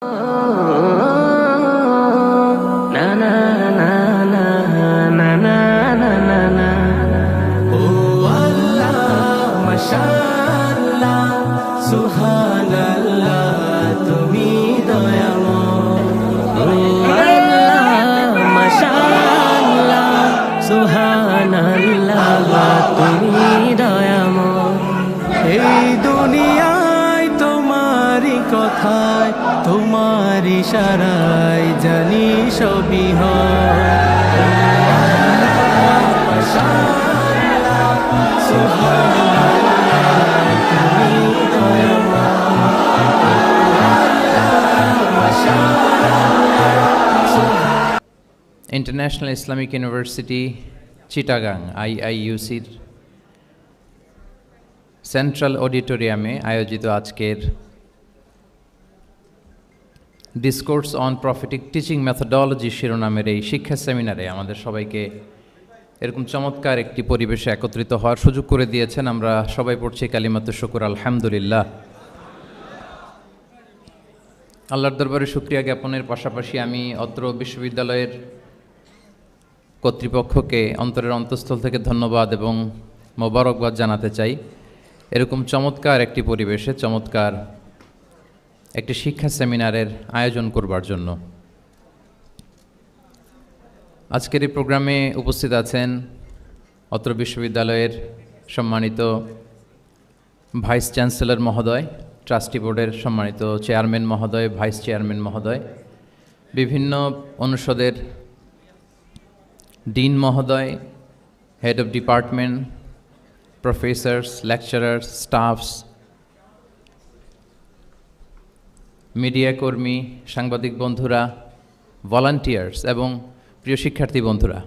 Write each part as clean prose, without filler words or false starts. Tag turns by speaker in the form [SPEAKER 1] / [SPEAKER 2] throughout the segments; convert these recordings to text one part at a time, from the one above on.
[SPEAKER 1] না না না না না না না না না ও আল্লাহ মাশাআল্লাহ সুবহানাল্লাহ তুমি দয়াময় ও আল্লাহ মাশাআল্লাহ সুবহানাল্লাহ তুমি দয়াময় এই দুনিয়ায় তোমারই কথায় তোমার ইশারায় জানি সবই হয়
[SPEAKER 2] ইন্টারন্যাশনাল ইসলামিক ইউনিভার্সিটি চিটাগাং IIUCর সেন্ট্রাল অডিটোরিয়ামে আয়োজিত আজকের discourse on prophetic teaching methodology শিরোনামের এই শিক্ষা সেমিনারে আমাদের সবাইকে এরকম চমৎকার একটি পরিবেশে একত্রিত হওয়ার সুযোগ করে দিয়েছেন। আমরা সবাই পড়ছি কালিমাতুশ শুকর আলহামদুলিল্লাহ। আল্লাহর দরবারে শুকরিয়া জ্ঞাপনের পাশাপাশি আমি অত্র বিশ্ববিদ্যালয়ের কর্তৃপক্ষকে অন্তরের অন্তঃস্থল থেকে ধন্যবাদ এবং মোবারকবাদ জানাতে চাই এরকম চমৎকার একটি পরিবেশে চমৎকার একটি শিক্ষা সেমিনারের আয়োজন করবার জন্য। আজকের এই প্রোগ্রামে উপস্থিত আছেন অত্র বিশ্ববিদ্যালয়ের সম্মানিত ভাইস চ্যান্সেলর মহোদয়, ট্রাস্টি বোর্ডের সম্মানিত চেয়ারম্যান মহোদয়, ভাইস চেয়ারম্যান মহোদয়, বিভিন্ন অনুষদের ডিন মহোদয়, head of department, Professor's, lecturers, stuffs, media কর্মী, সাংবাদিক বন্ধুরা, ভলান্টিয়ার্স এবং প্রিয় শিক্ষার্থী বন্ধুরা,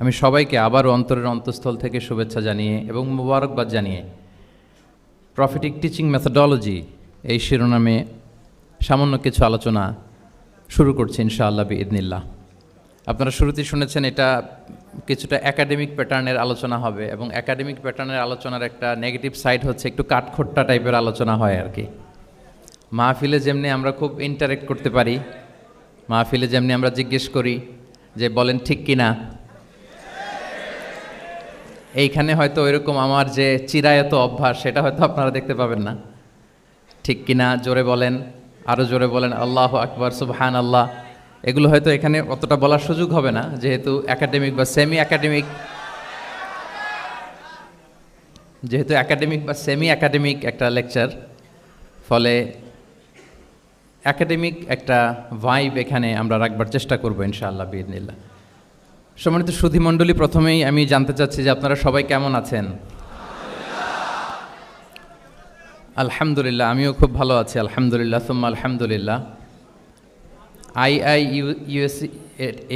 [SPEAKER 2] আমি সবাইকে আবারও অন্তরের অন্তঃস্থল থেকে শুভেচ্ছা জানিয়ে এবং মোবারকবাদ জানিয়ে প্রফেটিক টিচিং মেথোডোলজি এই শিরোনামে সামান্য কিছু আলোচনা শুরু করছি ইনশাআল্লাহ বিইذনিল্লাহ। আপনারা শুরুতেই শুনেছেন এটা কিছুটা একাডেমিক প্যাটার্নের আলোচনা হবে এবং একাডেমিক প্যাটার্নের আলোচনার একটা নেগেটিভ সাইড হচ্ছে একটু কাঠখোট্টা টাইপের আলোচনা হয় আর কি। মাহফিলে যেমনি আমরা খুব ইন্টারেক্ট করতে পারি, মাহফিলে যেমনি আমরা জিজ্ঞেস করি যে বলেন ঠিক কিনা, এইখানে হয়তো এরকম আমার যে চিরায়ত অভ্যাস সেটা হয়তো আপনারা দেখতে পাবেন না। ঠিক কিনা জোরে বলেন, আরও জোরে বলেন, আল্লাহু আকবার, সুবহানাল্লাহ, এগুলো হয়তো এখানে অতটা বলার সুযোগ হবে না যেহেতু একাডেমিক বা সেমি একাডেমিক একটা লেকচার, ফলে একাডেমিক একটা ভাইব এখানে আমরা রাখবার চেষ্টা করবো ইনশাআল্লাহ বিইذনিল্লাহ। সম্মানিত সুধীমণ্ডলী, প্রথমেই আমি জানতে চাচ্ছি যে আপনারা সবাই কেমন আছেন? আলহামদুলিল্লাহ, আমিও খুব ভালো আছি আলহামদুলিল্লাহ, সুম্মা আলহামদুলিল্লাহ। IIUC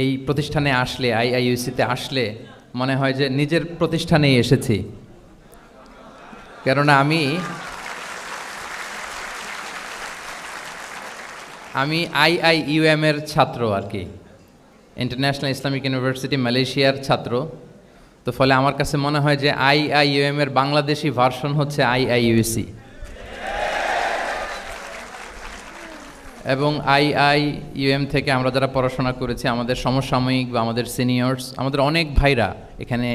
[SPEAKER 2] এই প্রতিষ্ঠানে আসলে, IIUCতে আসলে মনে হয় যে নিজের প্রতিষ্ঠানেই এসেছি, কেননা আমি IIUM এর ছাত্র আর কি, ইন্টারন্যাশনাল ইসলামিক ইউনিভার্সিটি মালয়েশিয়ার ছাত্র। তো ফলে আমার কাছে মনে হয় যে IIUM এর বাংলাদেশি ভার্সন হচ্ছে IIUC, এবং IIUM থেকে আমরা যারা পড়াশোনা করেছি, আমাদের সমসাময়িক বা আমাদের সিনিয়র্স, আমাদের অনেক ভাইরা এখানে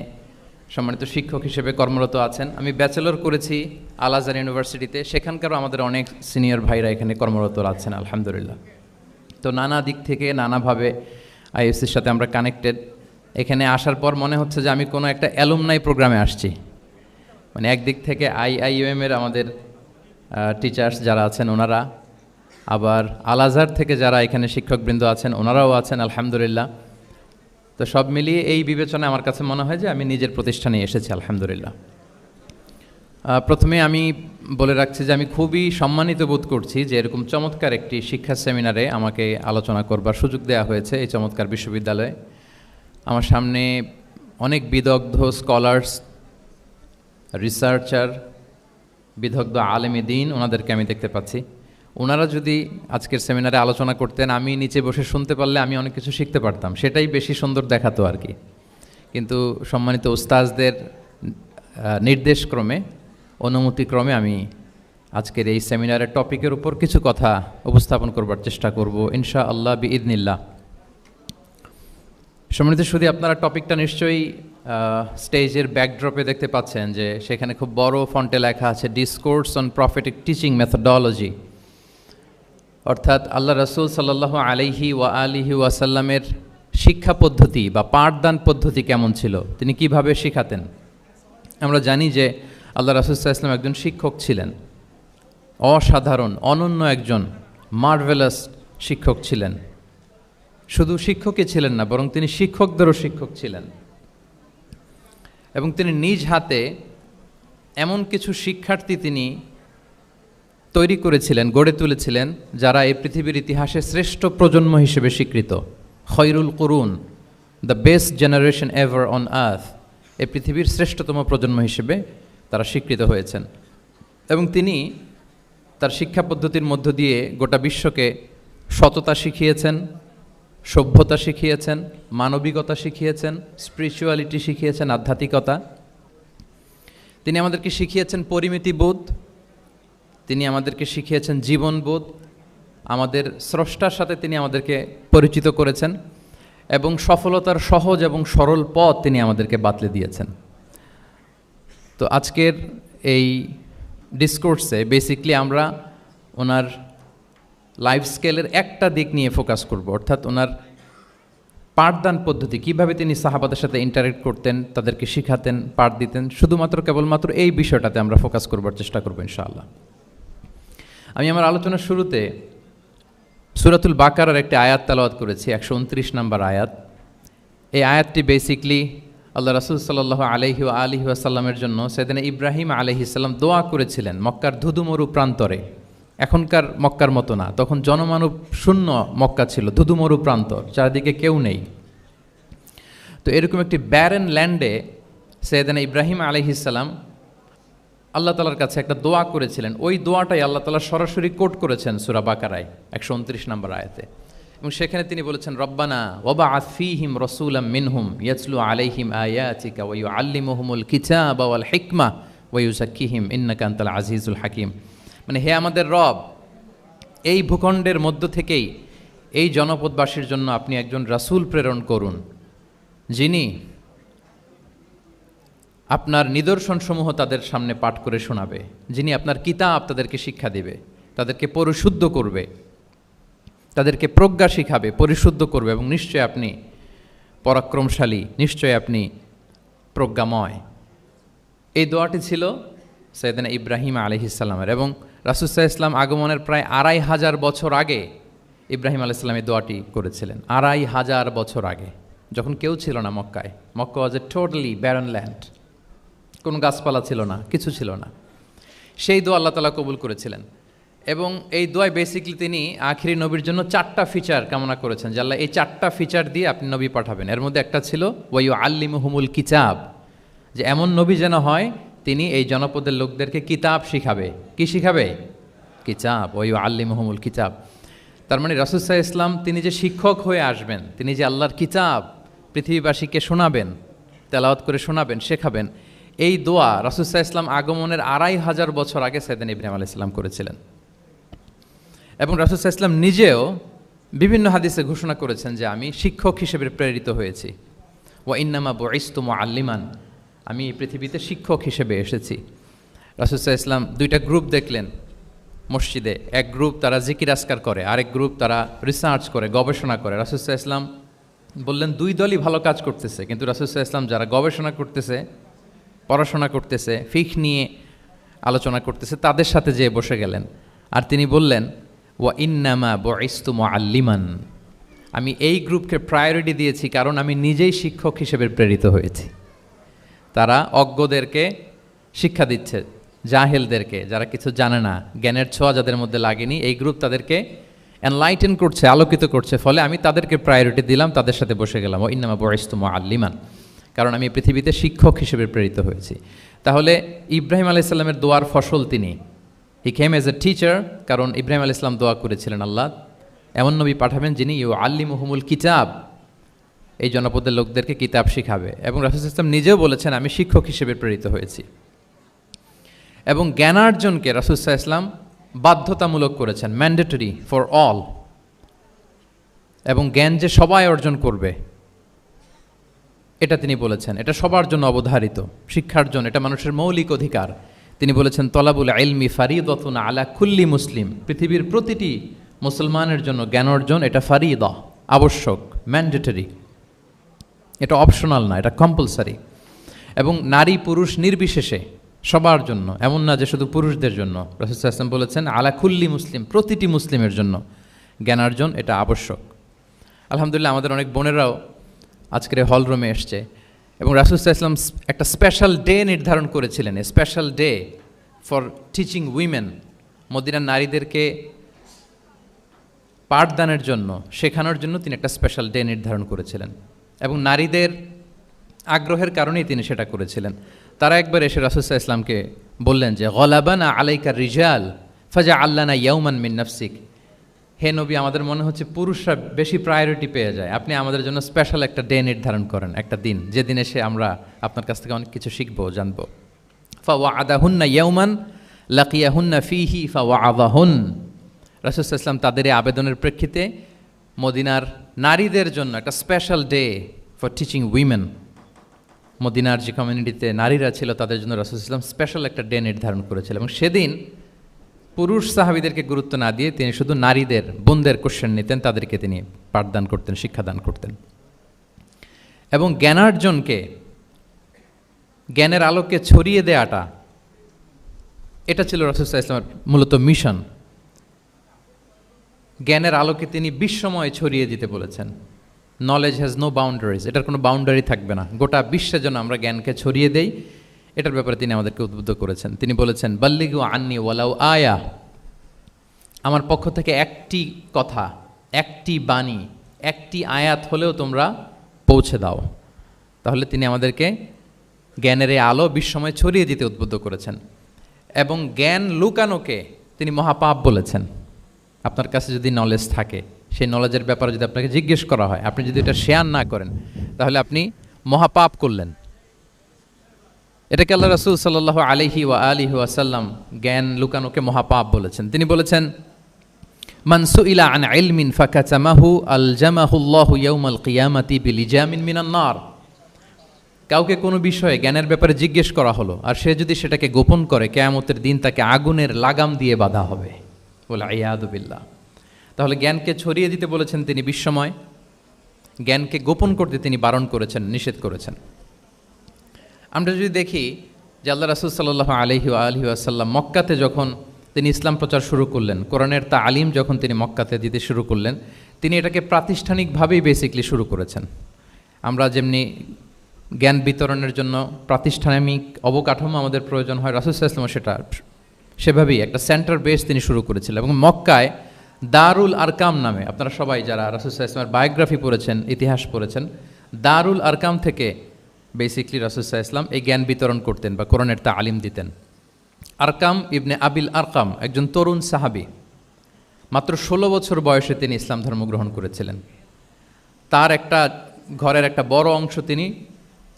[SPEAKER 2] সম্মানিত শিক্ষক হিসেবে কর্মরত আছেন। আমি ব্যাচেলর করেছি আল আজহার ইউনিভার্সিটিতে, সেখানকারও আমাদের অনেক সিনিয়র ভাইরা এখানে কর্মরত আছেন আলহামদুলিল্লাহ। তো নানা দিক থেকে নানাভাবে IIUCর সাথে আমরা কানেক্টেড। এখানে আসার পর মনে হচ্ছে যে আমি কোনো একটা অ্যালুমনাই প্রোগ্রামে আসছি। মানে একদিক থেকে IIUM এর আমাদের টিচার্স যারা আছেন ওনারা, আবার আল আজহার থেকে যারা এখানে শিক্ষকবৃন্দ আছেন ওনারাও আছেন আলহামদুলিল্লাহ। তো সব মিলিয়ে এই বিবেচনায় আমার কাছে মনে হয় যে আমি নিজের প্রতিষ্ঠানে এসেছি আলহামদুলিল্লাহ। প্রথমে আমি বলে রাখছি যে আমি খুবই সম্মানিত বোধ করছি যে এরকম চমৎকার একটি শিক্ষা সেমিনারে আমাকে আলোচনা করবার সুযোগ দেওয়া হয়েছে এই চমৎকার বিশ্ববিদ্যালয়ে। আমার সামনে অনেক বিদগ্ধ স্কলার্স, রিসার্চার, বিদগ্ধ আলেমে দ্বীন, ওনাদেরকে আমি দেখতে পাচ্ছি। ওনারা যদি আজকের সেমিনারে আলোচনা করতেন, আমি নিচে বসে শুনতে পারলে আমি অনেক কিছু শিখতে পারতাম, সেটাই বেশি সুন্দর দেখাতো আর কি। কিন্তু সম্মানিত উস্তাজদের নির্দেশক্রমে, অনুমতিক্রমে আমি আজকের এই সেমিনারের টপিকের উপর কিছু কথা উপস্থাপন করবার চেষ্টা করব ইনশাআল্লাহ বিইذনিল্লাহ। সম্মানিত শুধু আপনারা টপিকটা নিশ্চয়ই স্টেজের ব্যাকড্রপে দেখতে পাচ্ছেন যে সেখানে খুব বড় ফন্টে লেখা আছে discourse on prophetic teaching methodology, অর্থাৎ আল্লাহ রাসূল সাল্লাল্লাহু আলাইহি ওয়া আলিহি ওয়াসাল্লামের শিক্ষা পদ্ধতি বা পাঠদান পদ্ধতি কেমন ছিল, তিনি কিভাবে শিখাতেন। আমরা জানি যে আল্লাহ রাসূল সাল্লাল্লাহু আলাইহি ওয়াসাল্লাম একজন শিক্ষক ছিলেন, অসাধারণ অনন্য একজন মার্ভেলাস শিক্ষক ছিলেন। শুধু শিক্ষকই ছিলেন না, বরং তিনি শিক্ষকদেরও শিক্ষক ছিলেন এবং তিনি নিজ হাতে এমন কিছু শিক্ষার্থী তিনি তৈরি করেছিলেন, গড়ে তুলেছিলেন, যারা এই পৃথিবীর ইতিহাসে শ্রেষ্ঠ প্রজন্ম হিসেবে স্বীকৃত। খৈরুল কুরুন, the best generation ever on earth, এই পৃথিবীর শ্রেষ্ঠতম প্রজন্ম হিসেবে তারা স্বীকৃত হয়েছেন। এবং তিনি তার শিক্ষা পদ্ধতির মধ্য দিয়ে গোটা বিশ্বকে সততা শিখিয়েছেন, সভ্যতা শিখিয়েছেন, মানবিকতা শিখিয়েছেন, স্পিরিচুয়ালিটি শিখিয়েছেন, আধ্যাত্মিকতা। তিনি আমাদেরকে শিখিয়েছেন পরিমিতিবোধ, তিনি আমাদেরকে শিখিয়েছেন জীবনবোধ, আমাদের স্রষ্টার সাথে তিনি আমাদেরকে পরিচিত করেছেন এবং সফলতার সহজ এবং সরল পথ তিনি আমাদেরকে বাতলে দিয়েছেন। তো আজকের এই ডিসকোর্সে বেসিকলি আমরা ওনার লাইফ স্কেলের একটা দিক নিয়ে ফোকাস করব, অর্থাৎ ওনার পাঠদান পদ্ধতি, কিভাবে তিনি সাহাবাদের সাথে ইন্টারেক্ট করতেন, তাদেরকে শিখাতেন, পাঠ দিতেন, শুধুমাত্র কেবলমাত্র এই বিষয়টাতে আমরা ফোকাস করবার চেষ্টা করব ইনশাআল্লাহ। আমি আমার আলোচনার শুরুতে সূরাতুল বাকারার একটি আয়াত তেলাওয়াত করেছি, 129 নম্বর আয়াত। এই আয়াতটি বেসিকলি আল্লাহ রাসূল সাল্লাল্লাহু আলাইহি ওয়া আলিহি ওয়াসাল্লামের জন্য সাইয়েদনা ইব্রাহিম আলাইহিস সালাম দোয়া করেছিলেন মক্কার ধুধুমরু প্রান্তরে। এখনকার মক্কার মতো না, তখন জনমানব শূন্য মক্কা ছিল, ধুধুমরু প্রান্তর, চারদিকে কেউ নেই। তো এরকম একটি ব্যারেন ল্যান্ডে সাইয়েদনা ইব্রাহিম আলাইহিস সালাম আল্লাহ তাআলার কাছে একটা দোয়া করেছিলেন। ওই দোয়াটাই আল্লাহ তাআলা সরাসরি কোট করেছেন সূরা বাকারায় 129 নম্বর আয়াতে, এবং সেখানে তিনি বলেছেন রব্বানা ওয়াবআথ ফীহিম রাসূলাম মিনহুম ইয়াতলু আলাইহিম আয়াতিকা ওয়া ইউআল্লিমুহুমুল কিতাবা ওয়াল হিকমা ওয়া ইউযাক্কিহিম ইন্নাকা আনতাল আজিজুল হাকীম। মানে হে আমাদের রব, এই ভূখণ্ডের মধ্য থেকেই এই জনপদবাসীর জন্য আপনি একজন রাসূল প্রেরণ করুন, যিনি আপনার নিদর্শনসমূহ তাদের সামনে পাঠ করে শোনাবে, যিনি আপনার কিতাব তাদেরকে শিক্ষা দেবে, তাদেরকে পরিশুদ্ধ করবে, তাদেরকে প্রজ্ঞা শিখাবে, পরিশুদ্ধ করবে, এবং নিশ্চয় আপনি পরাক্রমশালী, নিশ্চয় আপনি প্রজ্ঞাময়। এই দোয়াটি ছিল সাইয়েদনা ইব্রাহিম আলাইহিস সালামের, এবং রাসূল সাল্লাল্লাহু আলাইহি ওয়াসাল্লাম আগমনের প্রায় 2500 বছর আগে ইব্রাহিম আলাইহিস সালাম এই দোয়াটি করেছিলেন। 2500 বছর আগে, যখন কেউ ছিল না মক্কায়। মক্কা ওয়াজ এ টোটালি ব্যারন ল্যান্ড, কোনো গাছপালা ছিল না, কিছু ছিল না। সেই দোয়া আল্লাহ তাআলা কবুল করেছিলেন, এবং এই দোয়ায় বেসিকলি তিনি আখিরি নবীর জন্য 4টা ফিচার কামনা করেছেন যে আল্লাহ এই 4টা ফিচার দিয়ে আপনি নবী পাঠাবেন। এর মধ্যে একটা ছিল ওয়া ইউআল্লিমুহুমুল কিতাব, যে এমন নবী যেন হয় তিনি এই জনপদের লোকদেরকে কিতাব শিখাবে। কি শিখাবে? কিতাব। ওয়া ইউআল্লিমুহুমুল কিতাব, তার মানে রাসূল সাল্লাল্লাহু আলাইহি ওয়াসাল্লাম তিনি যে শিক্ষক হয়ে আসবেন, তিনি যে আল্লাহর কিতাব পৃথিবীবাসীকে শোনাবেন, তেলাওয়াত করে শোনাবেন, শেখাবেন, এই দোয়া রাসূল সাল্লাল্লাহু আলাইহি ওয়াসাল্লাম আগমনের 2500 বছর আগে সাইয়েদনা ইব্রাহিম আলাইহিস সালাম করেছিলেন। এবং রাসূল সাল্লাল্লাহু আলাইহি ওয়াসাল্লাম নিজেও বিভিন্ন হাদিসে ঘোষণা করেছেন যে আমি শিক্ষক হিসেবে প্রেরিত হয়েছি। ওয়া ইন্নামা বুইসতু মুআল্লিমান, আমি এই পৃথিবীতে শিক্ষক হিসেবে এসেছি। রাসূল সাল্লাল্লাহু আলাইহি ওয়াসাল্লাম দুইটা গ্রুপ দেখলেন মসজিদে, এক গ্রুপ তারা জিকির আজকার করে, আরেক গ্রুপ তারা রিসার্চ করে, গবেষণা করে। রাসূল সাল্লাল্লাহু আলাইহি ওয়াসাল্লাম বললেন দুই দলই ভালো কাজ করতেছে, কিন্তু রাসূল সাল্লাল্লাহু আলাইহি ওয়াসাল্লাম যারা গবেষণা করতেছে, পড়াশোনা করতেছে, ফিকহ নিয়ে আলোচনা করতেছে, তাদের সাথে যেয়ে বসে গেলেন। আর তিনি বললেন ওয়া ইন্নামা বুইসতু মুআল্লিমান, আমি এই গ্রুপকে প্রায়োরিটি দিয়েছি কারণ আমি নিজেই শিক্ষক হিসেবে প্রেরিত হয়েছি। তারা অজ্ঞদেরকে শিক্ষা দিচ্ছে, জাহেলদেরকে, যারা কিছু জানে না, জ্ঞানের ছোঁয়া যাদের মধ্যে লাগেনি, এই গ্রুপ তাদেরকে এনলাইটেন করছে, আলোকিত করছে, ফলে আমি তাদেরকে প্রায়োরিটি দিলাম, তাদের সাথে বসে গেলাম। ওয়া ইন্নামা বুইসতু মুআল্লিমান, কারণ আমি পৃথিবীতে শিক্ষক হিসেবে প্রেরিত হয়েছি। তাহলে ইব্রাহিম আলাইহিস সালামের দোয়ার ফসল তিনি, হি কেম এজ এ টিচার, কারণ ইব্রাহিম আলাইহিস সালাম দোয়া করেছিলেন আল্লাহ এমন নবী পাঠাবেন যিনি ইউআল্লিমুহুমুল কিতাব, এই জনপদের লোকদেরকে কিতাব শিখাবে। এবং রাসূল সাল্লাল্লাহু আলাইহি ওয়াসাল্লাম নিজেও বলেছেন আমি শিক্ষক হিসেবে প্রেরিত হয়েছি। এবং জ্ঞানার্জনকে রাসূল সাল্লাল্লাহু আলাইহি ওয়াসাল্লাম বাধ্যতামূলক করেছেন, ম্যান্ডেটরি ফর অল। এবং জ্ঞান যে সবাই অর্জন করবে এটা তিনি বলেছেন, এটা সবার জন্য অবধারিত, শিক্ষার জন্য, এটা মানুষের মৌলিক অধিকার। তিনি বলেছেন তলাবুল ইলমি ফারিদাতুন আলা কুল্লি মুসলিম, পৃথিবীর প্রতিটি মুসলমানের জন্য জ্ঞান অর্জন এটা ফারিদা, আবশ্যক, ম্যান্ডেটরি, এটা অপশনাল না, এটা কম্পালসারি। এবং নারী পুরুষ নির্বিশেষে সবার জন্য, এমন না যে শুধু পুরুষদের জন্য। রাসূল সাল্লাল্লাহু আলাইহি ওয়াসাল্লাম বলেছেন আলা কুল্লি মুসলিম, প্রতিটি মুসলিমের জন্য জ্ঞানার্জন এটা আবশ্যক। আলহামদুলিল্লাহ আমাদের অনেক বোনেরাও আজকের হল রুমে এসছে এবং রাসূল সাল্লাল্লাহু আলাইহি ওয়াসাল্লাম একটা স্পেশাল ডে নির্ধারণ করেছিলেন, a special day for teaching women. মদিনার নারীদেরকে পাঠদানের জন্য, শেখানোর জন্য তিনি একটা স্পেশাল ডে নির্ধারণ করেছিলেন এবং নারীদের আগ্রহের কারণেই তিনি সেটা করেছিলেন। তারা একবার এসে রাসূল সাল্লাল্লাহু আলাইহি ওয়াসাল্লামকে বললেন যে গলাবানা আলাইকা রিজাল ফাজা আল্লানা ইয়াউমান মিন নাফসিক, হে নবী আমাদের মনে হচ্ছে পুরুষরা বেশি প্রায়োরিটি পেয়ে যায়, আপনি আমাদের জন্য স্পেশাল একটা ডে নির্ধারণ করেন, একটা দিন যেদিন এসে আমরা আপনার কাছ থেকে অনেক কিছু শিখবো, জানবো। ফাওয়াআদাহুন্না ইয়াউমান লাকিয়াহুন্না ফীহি ফাওয়াআদাহুন, রাসূল সাল্লাল্লাহু আলাইহি ওয়াসাল্লাম তাদের এই আবেদনের প্রেক্ষিতে মদিনার নারীদের জন্য একটা special day for teaching women, মদিনার যে কমিউনিটিতে নারীরা ছিল তাদের জন্য রাসূল সাল্লাল্লাহু আলাইহি ওয়াসাল্লাম স্পেশাল একটা ডে নির্ধারণ করেছিলেন। এবং সেদিন পুরুষ সাহাবীদেরকে গুরুত্ব না দিয়ে তিনি শুধু নারীদের বোনদের কোশ্চেন নিতেন, তাদেরকে তিনি পাঠদান করতেন, শিক্ষাদান করতেন। এবং জ্ঞানার্জনকে, জ্ঞানের আলোকে ছড়িয়ে দেওয়াটা, এটা ছিল রাসূল সাল্লাল্লাহু আলাইহি ওয়াসাল্লামের মূলত মিশন। জ্ঞানের আলোকে তিনি বিশ্বময় ছড়িয়ে দিতে বলেছেন। নলেজ হ্যাজ নো বাউন্ডারিজ, এটার কোনো বাউন্ডারি থাকবে না, গোটা বিশ্বের জন্য আমরা জ্ঞানকে ছড়িয়ে দেই, এটার ব্যাপারে তিনি আমাদেরকে উদ্বুদ্ধ করেছেন। তিনি বলেছেন বাল্লিগু আন্নি ওয়ালাউ আয়া, আমার পক্ষ থেকে একটি কথা, একটি বাণী, একটি আয়াত হলেও তোমরা পৌঁছে দাও। তাহলে তিনি আমাদেরকে জ্ঞানের এই আলো বিশ্বময় ছড়িয়ে দিতে উদ্বুদ্ধ করেছেন। এবং জ্ঞান লুকানোকে তিনি মহাপাপ বলেছেন। আপনার কাছে যদি নলেজ থাকে, সেই নলেজের ব্যাপারে যদি আপনাকে জিজ্ঞেস করা হয়, আপনি যদি এটা শেয়ার না করেন, তাহলে আপনি মহাপাপ করলেন। এটাকে আল্লাহ রাসূল সাল্লাল্লাহু আলাইহি ওয়াসাল্লাম জ্ঞান লুকানোকে মহাপাপ বলেছেন। তিনি বলেছেন মান সুইলা আন ইলমিন ফাকাতামাহু আলজামাহুল্লাহু ইয়াউমাল কিয়ামাতি বিলিজামিন মিনান নার, কাউকে কোনো বিষয়ে জ্ঞানের ব্যাপারে জিজ্ঞেস করা হলো আর সে যদি সেটাকে গোপন করে, কিয়ামতের দিন তাকে আগুনের লাগাম দিয়ে বাঁধা হবে, বলে ইয়াদু বিল্লাহ। তাহলে জ্ঞানকে ছড়িয়ে দিতে বলেছেন তিনি বিশ্বময়, জ্ঞানকে গোপন করতে তিনি বারণ করেছেন, নিষেধ করেছেন। আমরা যদি দেখি যে আল্লাহ রাসূল সাল্লাল্লাহু আলাইহি ওয়াসাল্লাম মক্কাতে যখন তিনি ইসলাম প্রচার শুরু করলেন, কোরআনের তালিম যখন তিনি মক্কাতে দিতে শুরু করলেন, তিনি এটাকে প্রাতিষ্ঠানিকভাবেই বেসিকলি শুরু করেছেন। আমরা যেমনি জ্ঞান বিতরণের জন্য প্রাতিষ্ঠানিক অবকাঠামো আমাদের প্রয়োজন হয়, রাসূল সাল্লাল্লাহু আলাইহি ওয়াসাল্লাম সেটা সেভাবেই একটা সেন্টার বেস তিনি শুরু করেছিলেন। এবং মক্কায় দারুল আরকাম নামে, আপনারা সবাই যারা রাসূল সাল্লাল্লাহু আলাইহি ওয়াসাল্লামের বায়োগ্রাফি পড়েছেন, ইতিহাস পড়েছেন, দারুল আরকাম থেকে বেসিকলি রাসূল সাল্লাল্লাহু আলাইহি ওয়াসাল্লাম এই জ্ঞান বিতরণ করতেন বা কোরআনের তালিম দিতেন। আরকাম ইবনে আবিল আরকাম একজন তরুণ সাহাবী, মাত্র 16 বছর বয়সে তিনি ইসলাম ধর্ম গ্রহণ করেছিলেন। তার একটা ঘরের একটা বড় অংশ তিনি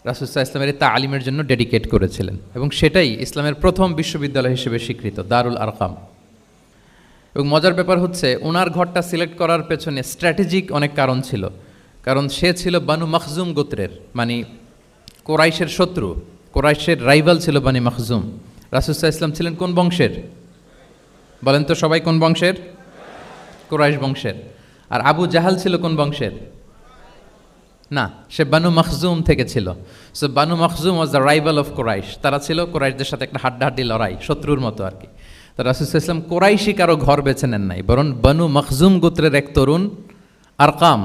[SPEAKER 2] রাসূল সাল্লাল্লাহু আলাইহি ওয়াসাল্লামের তালিমের জন্য ডেডিকেট করেছিলেন এবং সেটাই ইসলামের প্রথম বিশ্ববিদ্যালয় হিসেবে স্বীকৃত, দারুল আরকাম। এবং মজার ব্যাপার হচ্ছে ওনার ঘরটা সিলেক্ট করার পেছনে স্ট্র্যাটেজিক অনেক কারণ ছিল। কারণ সে ছিল বানু মাখজুম গোত্রের, মানে কোরাইশের শত্রু, কোরাইশের রাইভাল ছিল বানি মাখজুম। রাসূল সাল্লাল্লাহু আলাইহি ওয়াসাল্লাম ছিলেন কোন বংশের? বলেন তো সবাই, কোন বংশের? কোরাইশ বংশের। আর আবু জাহাল ছিল কোন বংশের? না, সে বানু মাখজুম থেকে ছিল। So Banu Makhzum was the rival of Quraish. তারা ছিল কোরাইশদের সাথে একটা হাড্ডাহাড্ডি লড়াই, শত্রুর মতো আর কি। তো রাসূল সাল্লাল্লাহু আলাইহি ওয়াসাল্লাম কোরাইশি কারো ঘর বেছে নেন নাই, বরং বানু মাখজুম গোত্রের এক তরুণ আরকাম,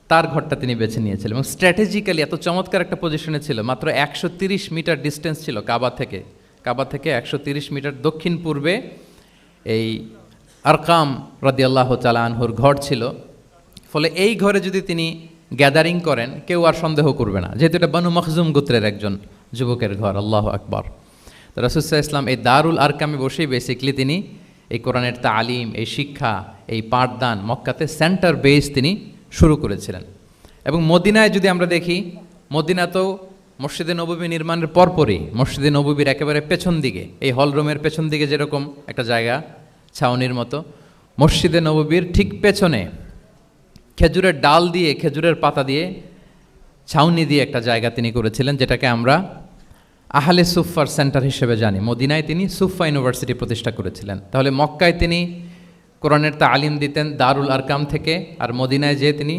[SPEAKER 2] তার ঘরটা তিনি বেছে নিয়েছিলেন। এবং স্ট্র্যাটেজিক্যালি এত চমৎকার একটা পজিশনে ছিল, মাত্র 130 মিটার ডিস্টেন্স ছিল কাবা থেকে 130 মিটার দক্ষিণ পূর্বে এই আরকাম রাদিয়াল্লাহু তাআলা আনহুর ঘর ছিল। ফলে এই ঘরে যদি তিনি গ্যাদারিং করেন, কেউ আর সন্দেহ করবে না, যেহেতু এটা বানু মাখজুম গোত্রের একজন যুবকের ঘর। আল্লাহু আকবার। তো রাসূল সাল্লাল্লাহু আলাইহি ওয়াসাল্লাম এই দারুল আরকামে বসেই বেসিকলি তিনি এই কোরআনের তালিম, এই শিক্ষা, এই পাঠদান মক্কাতে সেন্টার বেস তিনি শুরু করেছিলেন। এবং মদিনায় যদি আমরা দেখি, মদিনাতেও মসজিদে নববী নির্মাণের পরপরই মসজিদে নববীর একেবারে পেছন দিকে, এই হল রুমের পেছন দিকে যেরকম একটা জায়গা ছাউনির মতো, মসজিদে নববীর ঠিক পেছনে খেজুরের ডাল দিয়ে, খেজুরের পাতা দিয়ে ছাউনি দিয়ে একটা জায়গা তিনি করেছিলেন, যেটাকে আমরা আহলে সুফার সেন্টার হিসেবে জানি। মদিনায় তিনি সুফা ইউনিভার্সিটি প্রতিষ্ঠা করেছিলেন। তাহলে মক্কায় তিনি কোরআনের তালিম দিতেন দারুল আরকাম থেকে, আর মদিনায় যেয়ে তিনি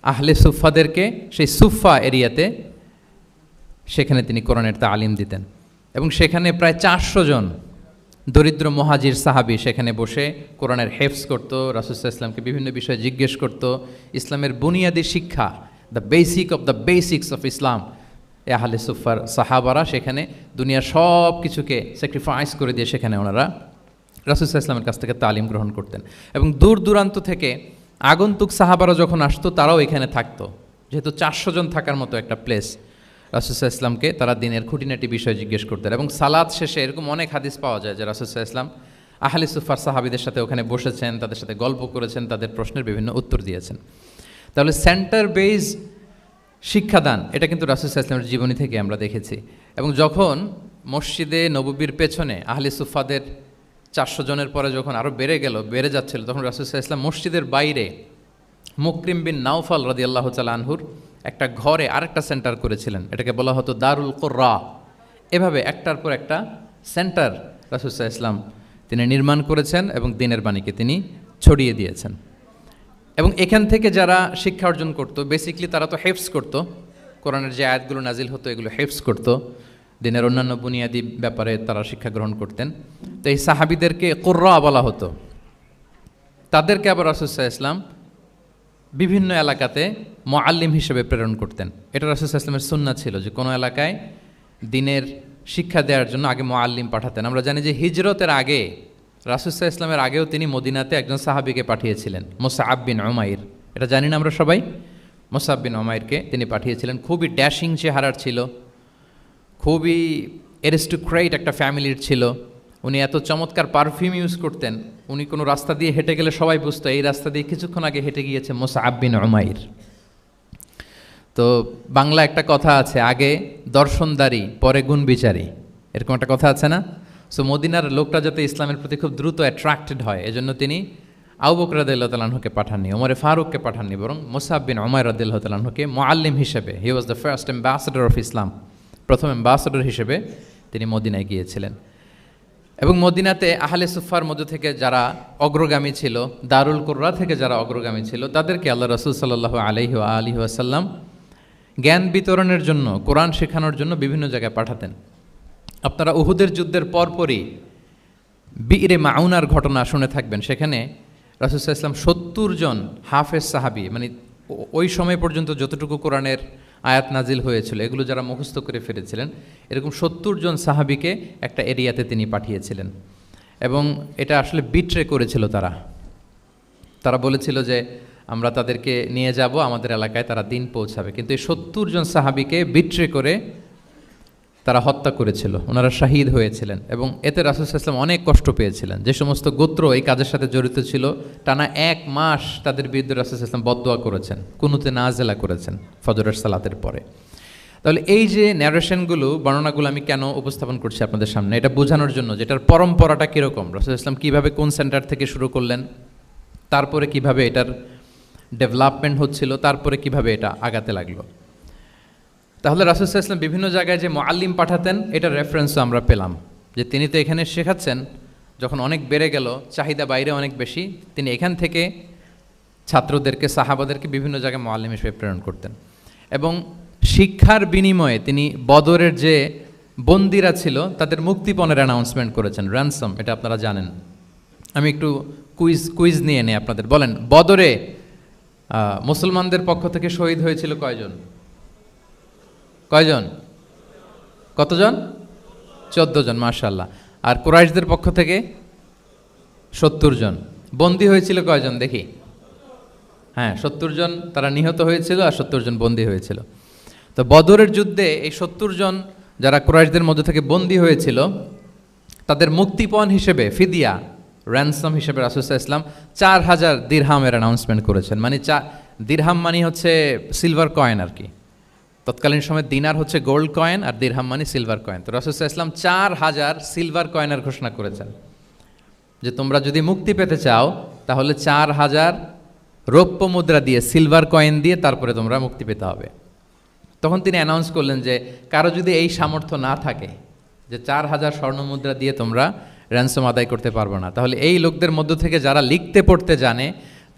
[SPEAKER 2] আহলে সুফাদেরকে সেই সুফা এরিয়াতে সেখানে তিনি কোরআনের তালিম দিতেন। এবং সেখানে প্রায় 400 জন দরিদ্র মুহাজির সাহাবী সেখানে বসে কোরআনের হেফজ করতো, রাসূল সাল্লাল্লাহু আলাইহি ওয়াসাল্লামকে বিভিন্ন বিষয়ে জিজ্ঞেস করতো। ইসলামের বুনিয়াদি শিক্ষা, the basic of the basics of Islam, আহলে সুফার সাহাবারা সেখানে দুনিয়ার সব কিছুকে স্যাক্রিফাইস করে দিয়ে সেখানে ওনারা রাসূল সাল্লাল্লাহু আলাইহি ওয়াসাল্লামের কাছ থেকে তালিম গ্রহণ করতেন। এবং দূর দূরান্ত থেকে আগন্তুক সাহাবারা যখন আসতো তারাও এখানে থাকতো, যেহেতু 400 জন থাকার মতো একটা প্লেস। রাসূল সাল্লাল্লাহু আলাইহি ওয়াসাল্লামকে তারা দিনের খুঁটিনাটি বিষয় জিজ্ঞেস করতেন। এবং সালাত শেষে এরকম অনেক হাদিস পাওয়া যায় যে রাসূল সাল্লাল্লাহু আলাইহি ওয়াসাল্লাম আহলে সুফার সাহাবীদের সাথে ওখানে বসেছেন, তাদের সাথে গল্প করেছেন, তাদের প্রশ্নের বিভিন্ন উত্তর দিয়েছেন। তাহলে সেন্টার বেজ শিক্ষাদান, এটা কিন্তু রাসূল সাল্লাল্লাহু আলাইহি ওয়াসাল্লামের জীবনী থেকে আমরা দেখেছি। এবং যখন মসজিদে নববীর পেছনে আহলে সুফাদের 400 জনের পরে যখন আরও বেড়ে যাচ্ছিল, তখন রাসূল সাল্লাল্লাহু আলাইহি ওয়াসাল্লাম মসজিদের বাইরে মুকরিম বিন নাওফাল রাদিয়াল্লাহু তাআলা আনহুর একটা ঘরে আরেকটা সেন্টার করেছিলেন, এটাকে বলা হতো দারুল কুররা। এভাবে একটার পর একটা সেন্টার রাসূল সাল্লাল্লাহু আলাইহি ওয়াসাল্লাম তিনি নির্মাণ করেছেন এবং দ্বীনের বাণীকে তিনি ছড়িয়ে দিয়েছেন। এবং এখান থেকে যারা শিক্ষা অর্জন করতো, বেসিকলি তারা তো হেফজ করতো, কোরআনের যে আয়াতগুলো নাজিল হতো এগুলো হেফজ করতো, দিনের অন্যান্য বুনিয়াদি ব্যাপারে তারা শিক্ষা গ্রহণ করতেন। তো এই সাহাবীদেরকে কুররা বলা হতো। তাদেরকে আবার রাসূল সাল্লাল্লাহু আলাইহি ওয়াসাল্লাম বিভিন্ন এলাকাতে মুআল্লিম হিসেবে প্রেরণ করতেন। এটা রাসূল সাল্লাল্লাহু আলাইহি ওয়াসাল্লামের সুন্নাহ ছিল যে কোনো এলাকায় দিনের শিক্ষা দেওয়ার জন্য আগে মুআল্লিম পাঠাতেন। আমরা জানি যে হিজরতের আগে রাসূল সাল্লাল্লাহু আলাইহি ওয়াসাল্লামের আগেও তিনি মদিনাতে একজন সাহাবীকে পাঠিয়েছিলেন, মুসআব বিন উমাইর। এটা জানি না আমরা সবাই, মুসআব বিন উমাইরকে তিনি পাঠিয়েছিলেন। খুবই ড্যাশিং চেহারার ছিল, খুবই অ্যারিস্টোক্রেট একটা ফ্যামিলির ছিল। উনি এত চমৎকার পারফিউম ইউজ করতেন, উনি কোনো রাস্তা দিয়ে হেঁটে গেলে সবাই বুঝতো এই রাস্তা দিয়ে কিছুক্ষণ আগে হেঁটে গিয়েছে মুসআব বিন উমাইর। তো বাংলা একটা কথা আছে, আগে দর্শনদারি পরে গুণ বিচারী, এরকম একটা কথা আছে না? সো মদিনার লোকটা যাতে ইসলামের প্রতি খুব দ্রুত অ্যাট্রাক্টেড হয়, এজন্য তিনি আবু বকর রাদিয়াল্লাহু তাআলা আনহুকে পাঠাননি, ওমরে ফারুককে পাঠাননি, বরং মুসআব বিন উমাইর রাদিয়াল্লাহু তাআলা আনহুকে মুআল্লিম হিসেবে, he was the first ambassador of Islam, প্রথম অ্যাম্বাসেডর হিসেবে তিনি মদিনায় গিয়েছিলেন। এবং মদিনাতে আহলে সুফার মধ্য থেকে যারা অগ্রগামী ছিল, দারুল কুররা থেকে যারা অগ্রগামী ছিল, তাদেরকে আল্লাহ রাসূল সাল্লাল্লাহু আলাইহি ওয়া আলিহি ওয়াসাল্লাম জ্ঞান বিতরণের জন্য, কোরআন শেখানোর জন্য বিভিন্ন জায়গায় পাঠাতেন। আপনারা উহুদের যুদ্ধের পরপরই বিরে মাউনার ঘটনা শুনে থাকবেন। সেখানে রাসূল সাল্লাল্লাহু আলাইহি ওয়াসাল্লাম 70 জন হাফেজ সাহাবী, মানে ওই সময় পর্যন্ত যতটুকু কোরআনের আয়াত নাজিল হয়েছিল এগুলো যারা মুখস্থ করে ফিরেছিলেন, এরকম 70 জন সাহাবীকে একটা এরিয়াতে তিনি পাঠিয়েছিলেন। এবং এটা আসলে বিট্রে করেছিল তারা বলেছিল যে আমরা তাদেরকে নিয়ে যাব আমাদের এলাকায়, তারা দিন পৌঁছাবে। কিন্তু এই 70 জন সাহাবীকে বিট্রে করে তারা হত্যা করেছিল, ওনারা শাহীদ হয়েছিলেন। এবং এতে রাসূল সাল্লাল্লাহু আলাইহি ওয়াসাল্লাম অনেক কষ্ট পেয়েছিলেন। যে সমস্ত গোত্র এই কাজের সাথে জড়িত ছিল, টানা 1 মাস তাদের বিরুদ্ধে রাসূল সাল্লাল্লাহু আলাইহি ওয়াসাল্লাম বদদোয়া করেছেন, কুনুতে নাজেলা করেছেন ফজরের সালাতের পরে। তাহলে এই যে ন্যারেশনগুলো, বর্ণনাগুলো আমি কেন উপস্থাপন করছি আপনাদের সামনে, এটা বোঝানোর জন্য যেটার পরম্পরাটা কীরকম, রাসূল সাল্লাল্লাহু আলাইহি ওয়াসাল্লাম কীভাবে কোন সেন্টার থেকে শুরু করলেন, তারপরে কিভাবে এটার ডেভেলপমেন্ট হচ্ছিল, তারপরে কিভাবে এটা আগাতে লাগলো। তাহলে রাসূল সাল্লাল্লাহু আলাইহি ওয়াসাল্লাম বিভিন্ন জায়গায় যে মুআল্লিম পাঠাতেন, এটার রেফারেন্সও আমরা পেলাম যে তিনি তো এখানে শেখাচ্ছেন, যখন অনেক বেড়ে গেল, চাহিদা বাইরে অনেক বেশি, তিনি এখান থেকে ছাত্রদেরকে, সাহাবাদেরকে বিভিন্ন জায়গায় মুআল্লিম হিসেবে প্রেরণ করতেন। এবং শিক্ষার বিনিময়ে তিনি বদরের যে বন্দিরা ছিল তাদের মুক্তিপণের অ্যানাউন্সমেন্ট করেছেন, র্যানসম, এটা আপনারা জানেন। আমি একটু কুইজ নিয়ে নেই আপনাদের। বলেন, বদরে মুসলমানদের পক্ষ থেকে শহীদ হয়েছিল কয়জন? কতজন? 14 জন, মাশাআল্লাহ। আর কুরাইশদের পক্ষ থেকে 70 জন। বন্দী হয়েছিল কয়জন দেখি? হ্যাঁ, 70 জন তারা নিহত হয়েছিল আর 70 জন বন্দী হয়েছিল। তো বদরের যুদ্ধে এই 70 জন যারা কুরাইশদের মধ্যে থেকে বন্দী হয়েছিল, তাদের মুক্তিপণ হিসেবে ফিদিয়া, র্যানসম হিসেবে রাসূল সাল্লাল্লাহু আলাইহি ওয়াসাল্লাম 4000 দিরহামের অ্যানাউন্সমেন্ট করেছেন। মানে দিরহাম মানে হচ্ছে সিলভার কয়েন আর কি, তৎকালীন সময় দিনার হচ্ছে গোল্ড কয়েন আর দিরহাম মানে সিলভার কয়েন। তো রাসূল সাল্লাল্লাহু আলাইহি ওয়াসাল্লাম 4000 সিলভার কয়েনের ঘোষণা করেছেন যে তোমরা যদি মুক্তি পেতে চাও তাহলে 4000 রৌপ্য মুদ্রা দিয়ে, সিলভার কয়েন দিয়ে তারপরে তোমরা মুক্তি পেতে হবে। তখন তিনি অ্যানাউন্স করলেন যে কারো যদি এই সামর্থ্য না থাকে যে 4000 স্বর্ণ মুদ্রা দিয়ে তোমরা র্যানসম আদায় করতে পারবে না, তাহলে এই লোকদের মধ্য থেকে যারা লিখতে পড়তে জানে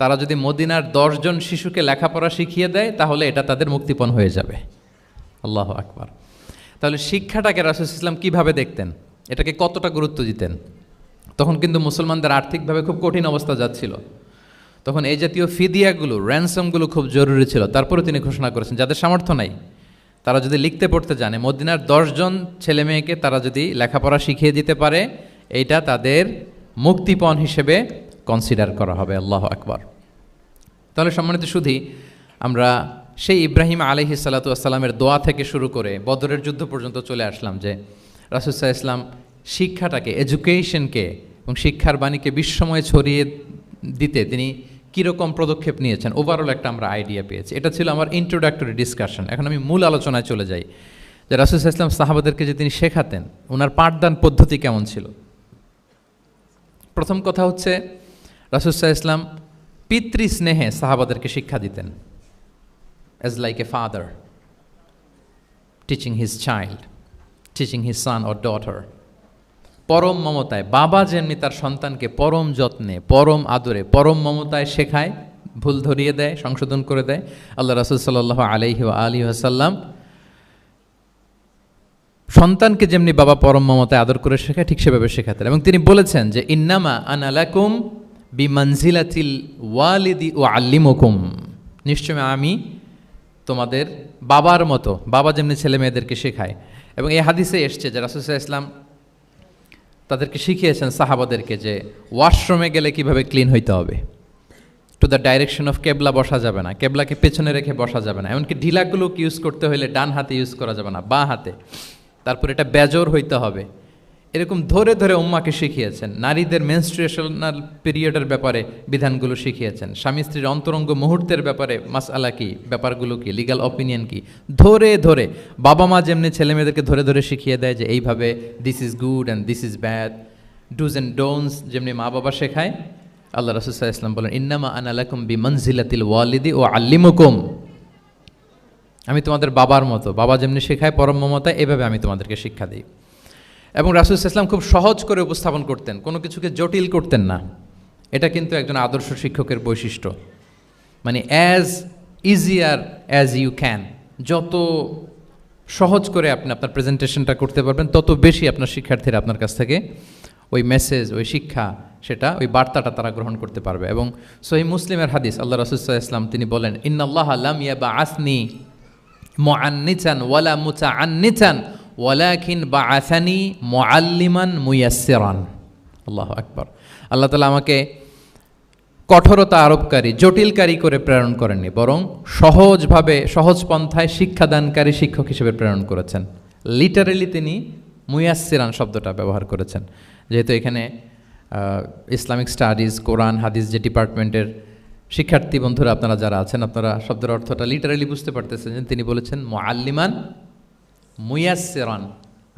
[SPEAKER 2] তারা যদি মদিনার 10 জন শিশুকে লেখাপড়া শিখিয়ে দেয় তাহলে এটা তাদের মুক্তিপণ হয়ে যাবে। আল্লাহু আকবার। তাহলে শিক্ষাটাকে রাসূল সাল্লাল্লাহু আলাইহি ওয়াসাল্লাম কীভাবে দেখতেন, এটাকে কতটা গুরুত্ব দিতেন? তখন কিন্তু মুসলমানদের আর্থিকভাবে খুব কঠিন অবস্থা যাচ্ছিল। তখন এই জাতীয় ফিদিয়াগুলো, র্যানসমগুলো খুব জরুরি ছিল। তারপরে তিনি ঘোষণা করেছেন যাদের সামর্থ্য নাই তারা যদি লিখতে পড়তে জানে, মদিনার 10 জন ছেলে মেয়েকে তারা যদি লেখাপড়া শিখিয়ে দিতে পারে, এইটা তাদের মুক্তিপণ হিসেবে কনসিডার করা হবে। আল্লাহু আকবার। তাহলে সম্মানিত শুধু আমরা সেই ইব্রাহিম আলাইহিস সালাতু ওয়াস সালামের দোয়া থেকে শুরু করে বদরের যুদ্ধ পর্যন্ত চলে আসলাম যে রাসূল সাল্লাল্লাহু আলাইহি ওয়াসাল্লাম শিক্ষাটাকে, এডুকেশনকে এবং শিক্ষার বাণীকে বিশ্বময় ছড়িয়ে দিতে তিনি কীরকম পদক্ষেপ নিয়েছেন, ওভারঅল একটা আমরা আইডিয়া পেয়েছি। এটা ছিল আমার ইন্ট্রোডাক্টরি ডিসকাশন। এখন আমি মূল আলোচনায় চলে যাই যে রাসূল সাল্লাল্লাহু আলাইহি ওয়াসাল্লাম সাহাবাদেরকে যে তিনি শেখাতেন, ওনার পাঠদান পদ্ধতি কেমন ছিল। প্রথম কথা হচ্ছে রাসূল সাল্লাল্লাহু আলাইহি ওয়াসাল্লাম পিতৃস্নেহে সাহাবাদেরকে শিক্ষা দিতেন, as like a father teaching his child, teaching his son or daughter. পরম মমতায় বাবা যেমনি তার সন্তানকে পরম যত্নে, পরম আদরে, পরম মমতায় শেখায়, ভুল ধরিয়ে দেয়, সংশোধন করে দেয়, আল্লাহ রাসূল সাল্লাল্লাহু আলাইহি ওয়া আলিহি ওয়াসাল্লাম সন্তানকে যেমনি বাবা পরম মমতায় আদর করে শেখায় ঠিক সেভাবে শেখাতেন। এবং তিনি বলেছেন যে ইন্নামা আনা লাকুম বিমানজিলাতিল ওয়ালিদি উআল্লিমুকুম, নিশ্চয় আমি তোমাদের বাবার মতো, বাবা যেমনি ছেলে মেয়েদেরকে শেখায়। এবং এই হাদিসে এসছে যে রাসূল সাল্লাল্লাহু আলাইহি ওয়াসাল্লাম তাদেরকে শিখিয়েছেন সাহাবাদেরকে যে ওয়াশরুমে গেলে কিভাবে ক্লিন হইতে হবে, টু দ্য ডাইরেকশন অফ কেবলা বসা যাবে না, কেবলাকে পেছনে রেখে বসা যাবে না, এমনকি ঢিলাগুলো ইউজ করতে হলে ডান হাতে ইউজ করা যাবে না, বাঁ হাতে। তারপর এটা বেজোর হইতে হবে। এরকম ধরে ধরে উম্মাকে শিখিয়েছেন। নারীদের মেনস্ট্রুয়েশনাল পিরিয়ডের ব্যাপারে বিধানগুলো শিখিয়েছেন। স্বামী স্ত্রীর অন্তরঙ্গ মুহূর্তের ব্যাপারে মাসআলা কি, ব্যাপারগুলো কি, লিগ্যাল অপিনিয়ন কি, ধরে ধরে বাবা মা যেমনি ছেলে মেয়েদেরকে ধরে ধরে শিখিয়ে দেয় যে এইভাবে this is good and this is bad, dos and don'ts যেমনি মা বাবা শেখায়, আল্লাহ রাসূল সাল্লাল্লাহু আলাইহি ওয়াসাল্লাম বলেন ইন্নামা আনা লাকুম বিমানজিলাতিল ওয়ালিদি ওয়া আল্লিমুকুম, আমি তোমাদের বাবার মতো, বাবা যেমনি শেখায় পরম মমতায়, এভাবে আমি তোমাদেরকে শিক্ষা দিই। এবং রাসূল সাল্লাল্লাহু আলাইহি ওয়াসাল্লাম খুব সহজ করে উপস্থাপন করতেন, কোনো কিছুকে জটিল করতেন না। এটা কিন্তু একজন আদর্শ শিক্ষকের বৈশিষ্ট্য। মানে as easier as you can, যত সহজ করে আপনি আপনার প্রেজেন্টেশনটা করতে পারবেন তত বেশি আপনার শিক্ষার্থীরা আপনার কাছ থেকে ওই মেসেজ, ওই শিক্ষা, সেটা ওই বার্তাটা তারা গ্রহণ করতে পারবে। এবং সহিহ মুসলিমের হাদিস, আল্লাহ রাসূল সাল্লাল্লাহু আলাইহি ওয়াসাল্লাম তিনি বলেন ইন্নাল্লাহা লাম ইয়াবআসনি মুআন্নিতান ওয়ালা মুতাআন্নিতান ওয়ালাকিন বাআসানি মুআল্লিমান মুয়াসসিরান। আল্লাহু আকবার। আল্লাহ তাআলা আমাকে কঠোরতা আরোপকারী, জটিলকারী করে প্রেরণ করেননি, বরং সহজভাবে, সহজ পন্থায় শিক্ষাদানকারী শিক্ষক হিসেবে প্রেরণ করেছেন। লিটারেলি তিনি মুয়াসসিরান শব্দটা ব্যবহার করেছেন। যেহেতু এখানে ইসলামিক স্টাডিজ, কোরআন, হাদিস যে ডিপার্টমেন্টের শিক্ষার্থী বন্ধুরা আপনারা যারা আছেন, আপনারা শব্দের অর্থটা লিটারেলি বুঝতে পারতেছেন যে তিনি বলেছেন মুআল্লিমান মুয়াসসিরান,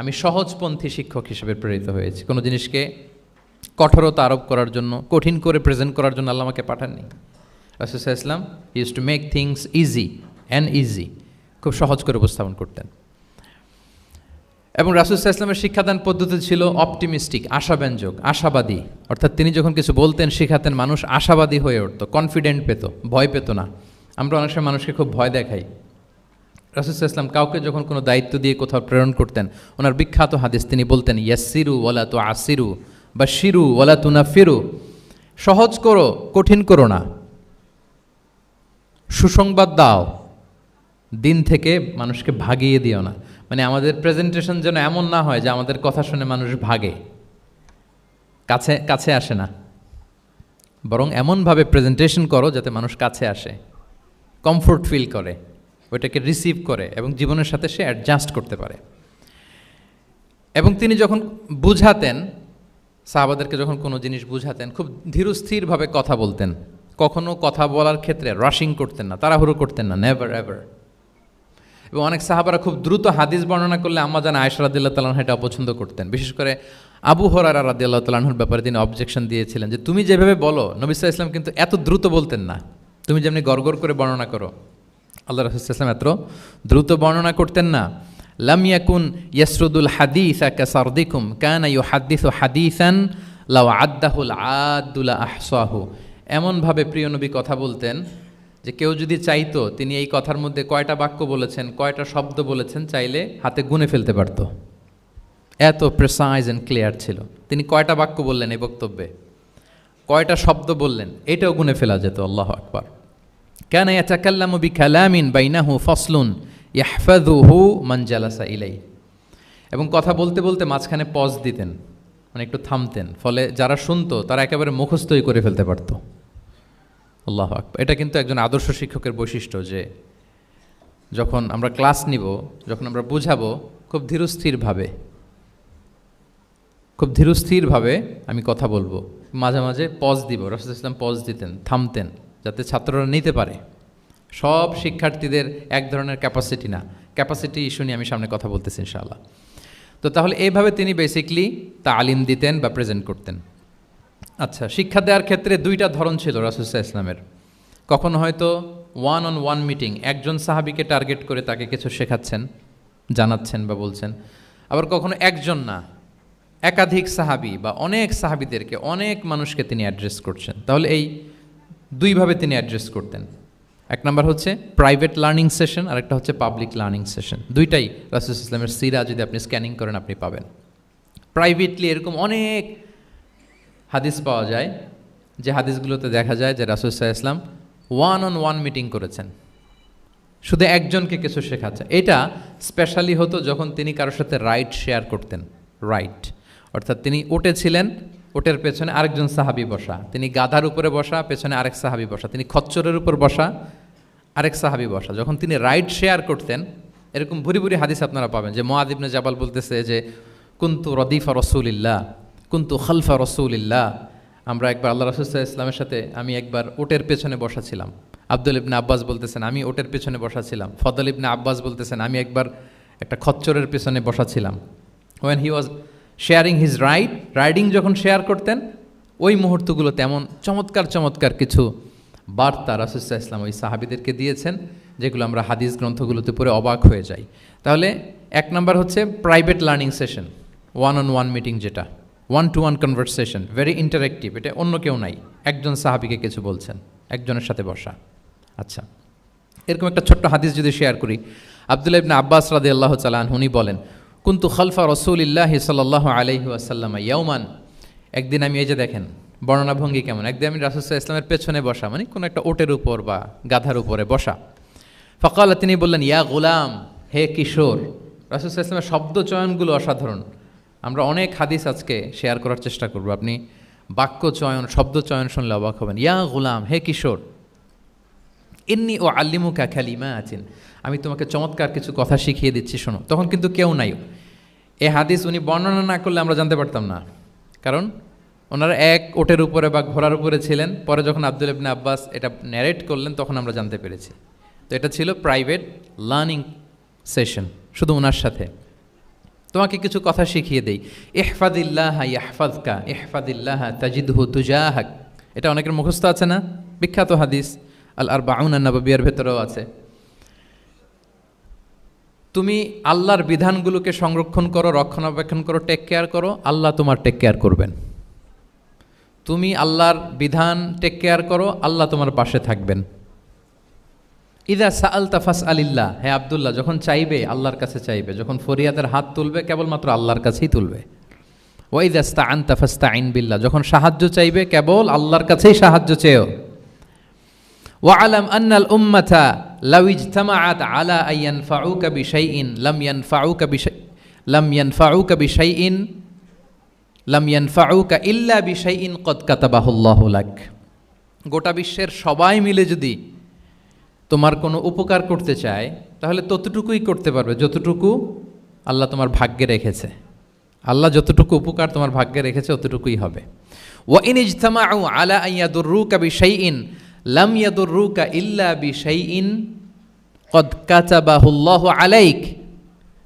[SPEAKER 2] আমি সহজপন্থী শিক্ষক হিসেবে প্রেরিত হয়েছি। কোনো জিনিসকে কঠোরতা আরোপ করার জন্য, কঠিন করে প্রেজেন্ট করার জন্য আল্লাহ আমাকে পাঠাননি। রাসূল সাল্লাল্লাহু আলাইহি ওয়াসাল্লাম he used to make things easy and easy, খুব সহজ করে উপস্থাপন করতেন। এবং রাসূল সাল্লাল্লাহু আলাইহি ওয়াসাল্লামের শিক্ষাদান পদ্ধতি ছিল অপটিমিস্টিক, আশাব্যঞ্জক, আশাবাদী। অর্থাৎ তিনি যখন কিছু বলতেন, শেখাতেন, মানুষ আশাবাদী হয়ে উঠত, কনফিডেন্ট পেত, ভয় পেত না। আমরা অনেক সময় মানুষকে খুব ভয় দেখাই। রাসূল সাল্লাল্লাহু আলাইহি ওয়াসাল্লাম কাউকে যখন কোনো দায়িত্ব দিয়ে কোথাও প্রেরণ করতেন, ওনার বিখ্যাত হাদিস তিনি বলতেন ইয়াসসিরু ওয়ালা তুআসসিরু বাশশিরু ওয়ালা তুনাফিরু, সহজ করো, কঠিন করো না, সুসংবাদ দাও, দিন থেকে মানুষকে ভাগিয়ে দিও না। মানে আমাদের প্রেজেন্টেশন যেন এমন না হয় যে আমাদের কথা শুনে মানুষ ভাগে, কাছে কাছে আসে না, বরং এমনভাবে প্রেজেন্টেশন করো যাতে মানুষ কাছে আসে, কমফোর্ট ফিল করে, ওইটাকে রিসিভ করে এবং জীবনের সাথে সে অ্যাডজাস্ট করতে পারে। এবং তিনি যখন বুঝাতেন, সাহাবাদেরকে যখন কোনো জিনিস বুঝাতেন, খুব ধীরস্থিরভাবে কথা বলতেন। কখনো কথা বলার ক্ষেত্রে রাশিং করতেন না, তাড়াহুড়ো করতেন না, নেভার এভার। এবং অনেক সাহাবারা খুব দ্রুত হাদিস বর্ণনা করলে আম্মা জান আয়েশা রাদিয়াল্লাহু তাআলা আনহা এটা অপছন্দ করতেন। বিশেষ করে আবু হুরায়রা রাদিয়াল্লাহু তাআলা আনহুর ব্যাপারে তিনি অবজেকশন দিয়েছিলেন যে তুমি যেভাবে বলো, নবী সাল্লাল্লাহু আলাইহি ওয়াসাল্লাম কিন্তু এত দ্রুত বলতেন না, তুমি যেমনি গড়গড় করে বর্ণনা করো, আল্লাহ রাসূল সাল্লাল্লাহু আলাইহি ওয়াসাল্লাম এত দ্রুত বর্ণনা করতেন না। লাম ইয়াকুন ইয়াসরুদুল হাদিসা কাসারদিকুম কানা ইউহাদ্দিসু হাদিসান লাউ আদ্দাহুল আদ্দুলা আহসাহু। এমনভাবে প্রিয় নবী কথা বলতেন যে কেউ যদি চাইতো তিনি এই কথার মধ্যে কয়টা বাক্য বলেছেন, কয়টা শব্দ বলেছেন, চাইলে হাতে গুনে ফেলতে পারত। এত প্রেসাইজ অ্যান্ড ক্লিয়ার ছিল। তিনি কয়টা বাক্য বললেন এই বক্তব্যে, কয়টা শব্দ বললেন, এটাও গুনে ফেলা যেত। আল্লাহু আকবার। কানা ইয়াতাকাল্লামু বিকালামিন বাইনাহু ফাসলুন ইয়াহফাযুহু মান জালাসা ইলাইহি। এবং কথা বলতে বলতে মাঝখানে পজ দিতেন, মানে একটু থামতেন, ফলে যারা শুনতো তারা একেবারে মুখস্থই করে ফেলতে পারত। আল্লাহু আকবার। এটা কিন্তু একজন আদর্শ শিক্ষকের বৈশিষ্ট্য যে যখন আমরা ক্লাস নিব, যখন আমরা বুঝাবো, খুব ধীরস্থিরভাবে আমি কথা বলবো, মাঝে মাঝে পজ দিব। রাসূল ইসলাম পজ দিতেন, থামতেন, যাতে ছাত্ররা নিতে পারে। সব শিক্ষার্থীদের এক ধরনের ক্যাপাসিটি না, ক্যাপাসিটি ইস্যু নিয়ে আমি সামনে কথা বলতেছি ইনশাআল্লাহ। তো তাহলে এইভাবে তিনি বেসিকলি তালিম দিতেন বা প্রেজেন্ট করতেন। আচ্ছা, শিক্ষা দেওয়ার ক্ষেত্রে দুইটা ধরন ছিল রাসূল সাল্লাল্লাহু আলাইহি ওয়াসাল্লামের। কখনো হয়তো ওয়ান অন ওয়ান মিটিং, একজন সাহাবীকে টার্গেট করে তাকে কিছু শেখাচ্ছেন, জানাচ্ছেন বা বলছেন। আবার কখনো একজন না, একাধিক সাহাবী বা অনেক সাহাবীদেরকে, অনেক মানুষকে তিনি অ্যাড্রেস করছেন। তাহলে এই দুইভাবে তিনি অ্যাড্রেস করতেন। এক নাম্বার হচ্ছে প্রাইভেট লার্নিং সেশন, আর একটা হচ্ছে পাবলিক লার্নিং সেশন। দুইটাই রাসূল সাল্লাল্লাহু আলাইহি ওয়াসাল্লামের সিরা যদি আপনি স্ক্যানিং করেন আপনি পাবেন। প্রাইভেটলি এরকম অনেক হাদিস পাওয়া যায় যে হাদিসগুলোতে দেখা যায় যে রাসূল সাল্লাল্লাহু আলাইহি ওয়াসাল্লাম ওয়ান অন ওয়ান মিটিং করেছেন, শুধু একজনকে কিছু শেখাচ্ছে। এটা স্পেশালি হতো যখন তিনি কারোর সাথে রাইড শেয়ার করতেন। রাইড অর্থাৎ তিনি উটে ছিলেন, ওটের পেছনে আরেকজন সাহাবী বসা, তিনি গাধার উপরে বসা, পেছনে আরেক সাহাবী বসা, তিনি খচ্চরের উপর বসা, আরেক সাহাবী বসা। যখন তিনি রাইড শেয়ার করতেন, এরকম ভুরি ভুরি হাদিস আপনারা পাবেন যে মুআয ইবনে জাবাল বলতেছে যে কুনতু রদিফা রাসূলিল্লাহ, কুনতু খালফা রাসূলিল্লাহ। আমরা একবার আল্লাহ রাসূল সাল্লাল্লাহু আলাইহি ওয়াসাল্লামের সাথে আমি একবার ওটের পেছনে বসা ছিলাম। আব্দুল ইবনে আব্বাস বলতেছেন আমি ওটের পেছনে বসা ছিলাম। ফদল ইবনে আব্বাস বলতেছেন আমি একবার একটা খচ্চরের পেছনে বসা ছিলাম। When he was sharing his riding যখন শেয়ার করতেন, ওই মুহূর্তগুলো তেমন চমৎকার কিছু বার্তা রাসূল সাল্লাল্লাহু আলাইহি ওয়াসাল্লাম ওই সাহাবীদেরকে দিয়েছেন, যেগুলো আমরা হাদিস গ্রন্থগুলোতে পড়ে অবাক হয়ে যাই। তাহলে এক নাম্বার হচ্ছে private learning session, one on one meeting, যেটা one to one conversation, very interactive. এটা অন্য কেউ নাই, একজন সাহাবীকে কিছু বলছেন, একজনের সাথে বসা। আচ্ছা, এরকম একটা ছোট্ট হাদিস যদি শেয়ার করি, আব্দুল্লাহ ইবনে আব্বাস রাদিয়াল্লাহু তাআলা আনহু উনি বলেন কুনতু খালফা রাসূলিল্লাহি সাল্লাল্লাহু আলাইহি ওয়াসাল্লাম ইয়াওমান। একদিন আমি, এই যে দেখেন বর্ণনা ভঙ্গি কেমন, একদিন আমি রাসূল সাল্লাল্লাহু আলাইহি ওয়াসাল্লামের পেছনে বসা, মানে কোনো একটা ওটের উপর বা গাধার উপরে বসা। ফাকালা, তিনি বললেন ইয়া গুলাম, হে কিশোর। রাসূল সাল্লাল্লাহু আলাইহি ওয়াসাল্লামের শব্দ চয়নগুলো অসাধারণ। আমরা অনেক হাদিস আজকে শেয়ার করার চেষ্টা করব, আপনি বাক্য চয়ন, শব্দ চয়ন শুনলে অবাক হবেন। ইয়া গুলাম, হে কিশোর, ইন্নী ও আল্লিমুকা কালিমাতিন, আমি তোমাকে চমৎকার কিছু কথা শিখিয়ে দিচ্ছি, শোনো। তখন কিন্তু কেউ নাই। এই হাদিস উনি বর্ণনা না করলে আমরা জানতে পারতাম না, কারণ ওনারা এক ওটের উপরে বা ঘোড়ার উপরে ছিলেন। পরে যখন আব্দুল ইবনে আব্বাস এটা ন্যারেট করলেন তখন আমরা জানতে পেরেছি। তো এটা ছিল প্রাইভেট লার্নিং সেশন, শুধু ওনার সাথে। তোমাকে কিছু কথা শিখিয়ে দেই। ইহফাদিল্লাহ ইয়াহফাযকা, ইহফাদিল্লাহ তাজিদহু তুজাহাক। এটা অনেকের মুখস্থ আছে না, বিখ্যাত হাদিস, আল আরবাউন আন-নববিয়ার ভেতরেও আছে। তুমি আল্লাহর বিধানগুলোকে সংরক্ষণ করো, রক্ষণাবেক্ষণ করো, টেক কেয়ার করো, আল্লাহ তোমার টেক কেয়ার করবেন। তুমি আল্লাহর বিধান টেক কেয়ার করো, আল্লাহ তোমার পাশে থাকবেন। ইদা সাআলতা ফাসআলিল্লাহ, হে আব্দুল্লাহ, যখন চাইবে আল্লাহর কাছে চাইবে, যখন ফরিয়াদের হাত তুলবে কেবলমাত্র আল্লাহর কাছেই তুলবে। ওয়া ইদা ইসতাআনতা ফাসতাঈন বিল্লাহ, যখন সাহায্য চাইবে কেবল আল্লাহর কাছেই সাহায্য চেও। ওয়া আলাম আন্নাল উম্মাতা লাউ ইজতামাআত আলা আন ইয়ানফাউকা বিশাইইন লাম ইয়ানফাউকা ইল্লা বিশাইইন কদ কাতাবাহুল্লাহু লাক। গোটা বিশ্বের সবাই মিলে যদি তোমার কোনো উপকার করতে চায় তাহলে ততটুকুই করতে পারবে যতটুকু আল্লাহ তোমার ভাগ্যে রেখেছে। আল্লাহ যতটুকু উপকার তোমার ভাগ্যে রেখেছে অতটুকুই হবে। ওয়া ইন ইজতামাউ আলা আন ইয়াদুররুকা বিশাইইন লাম ইয়াদুররুকা ইল্লা বিশাইইন কদ কাতাবাহুল্লাহু আলাইক,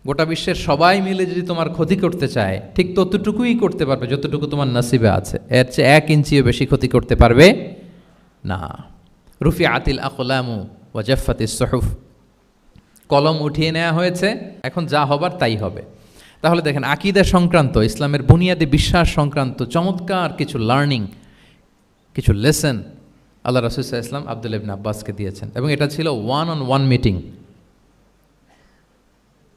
[SPEAKER 2] গোটা বিশ্বের সবাই মিলে যদি তোমার ক্ষতি করতে চায় ঠিক ততটুকুই করতে পারবে যতটুকু তোমার নসিবে আছে, এর চেয়ে 1 ইঞ্চিও বেশি ক্ষতি করতে পারবে না। রুফিআতিল আকলামু ওয়া জাফফাতিস সুহুফ, কলম উঠিয়ে নেওয়া হয়েছে, এখন যা হবার তাই হবে। তাহলে দেখেন, আকীদা সংক্রান্ত, ইসলামের বুনিয়াদি বিশ্বাস সংক্রান্ত চমৎকার কিছু লার্নিং, কিছু লেসন আল্লাহ রাসূল সাল্লাল্লাহু আলাইহি ওয়াসাল্লাম আব্দুল্লাহ ইবনে আব্বাসকে দিয়েছেন, এবং এটা ছিল 1-on-1 meeting,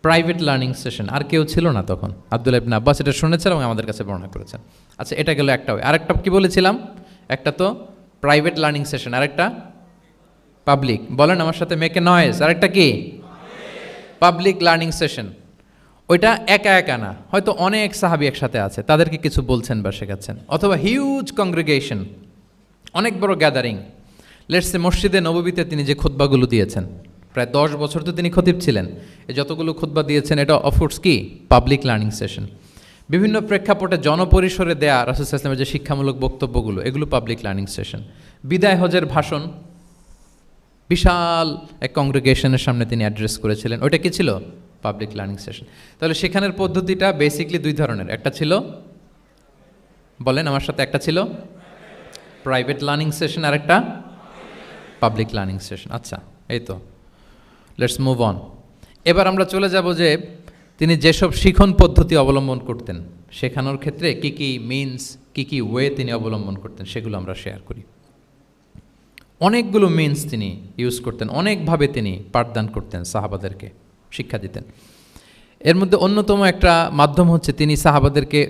[SPEAKER 2] private learning session. আর কেউ ছিল না তখন। আব্দুল্লাহ ইবনে আব্বাস এটা শুনেছেন এবং আমাদের কাছে বর্ণনা করেছেন। আচ্ছা, এটা গেল একটা। আরেকটা কি বলেছিলাম? একটা তো প্রাইভেট লার্নিং সেশন, আরেকটা পাবলিক। বলেন আমার সাথে, মেক এ নয়েজ। আরেকটা কি? Public learning session. ওইটা একা একা না, হয়তো অনেক সাহাবী একসাথে আছে, তাদেরকে কিছু বলছেন বা শেখাচ্ছেন, অথবা হিউজ কংগ্রেগেশন, অনেক বড় গ্যাদারিং। লেটস সে মসজিদে নববীতে তিনি যে খুতবাগুলো দিয়েছেন, প্রায় 10 বছর তো তিনি খতিব ছিলেন, এই যতগুলো খুতবা দিয়েছেন এটা অফকোর্স কি পাবলিক লার্নিং সেশন। বিভিন্ন প্রেক্ষাপটে জনপরিসরে দেয়া রাসূল সাল্লাল্লাহু আলাইহি ওয়াসাল্লামের যে শিক্ষামূলক বক্তব্যগুলো, এগুলো পাবলিক লার্নিং সেশন। বিদায় হজের ভাষণ বিশাল এক কংগ্রেগেশনের সামনে তিনি অ্যাড্রেস করেছিলেন, ওইটা কি ছিল? Public learning session. তাহলে সেখানের পদ্ধতিটা বেসিকলি 2 ধরনের। একটা ছিল, বলেন আমার সাথে, একটা ছিল প্রাইভেট লার্নিং সেশন, আর একটা পাবলিক লার্নিং সেশন। আচ্ছা, এই তো, লেটস মুভ অন। এবার আমরা চলে যাব যে তিনি যেসব শিখন পদ্ধতি অবলম্বন করতেন, শেখানোর ক্ষেত্রে কি কি মিনস, কি কি ওয়ে তিনি অবলম্বন করতেন, সেগুলো আমরা শেয়ার করি। অনেকগুলো মিনস তিনি ইউজ করতেন, অনেকভাবে তিনি পাঠদান করতেন, সাহাবাদেরকে শিক্ষা দিতেন। এর মধ্যে অন্যতম একটা মাধ্যম হচ্ছে তিনি সাহাবাদেরকে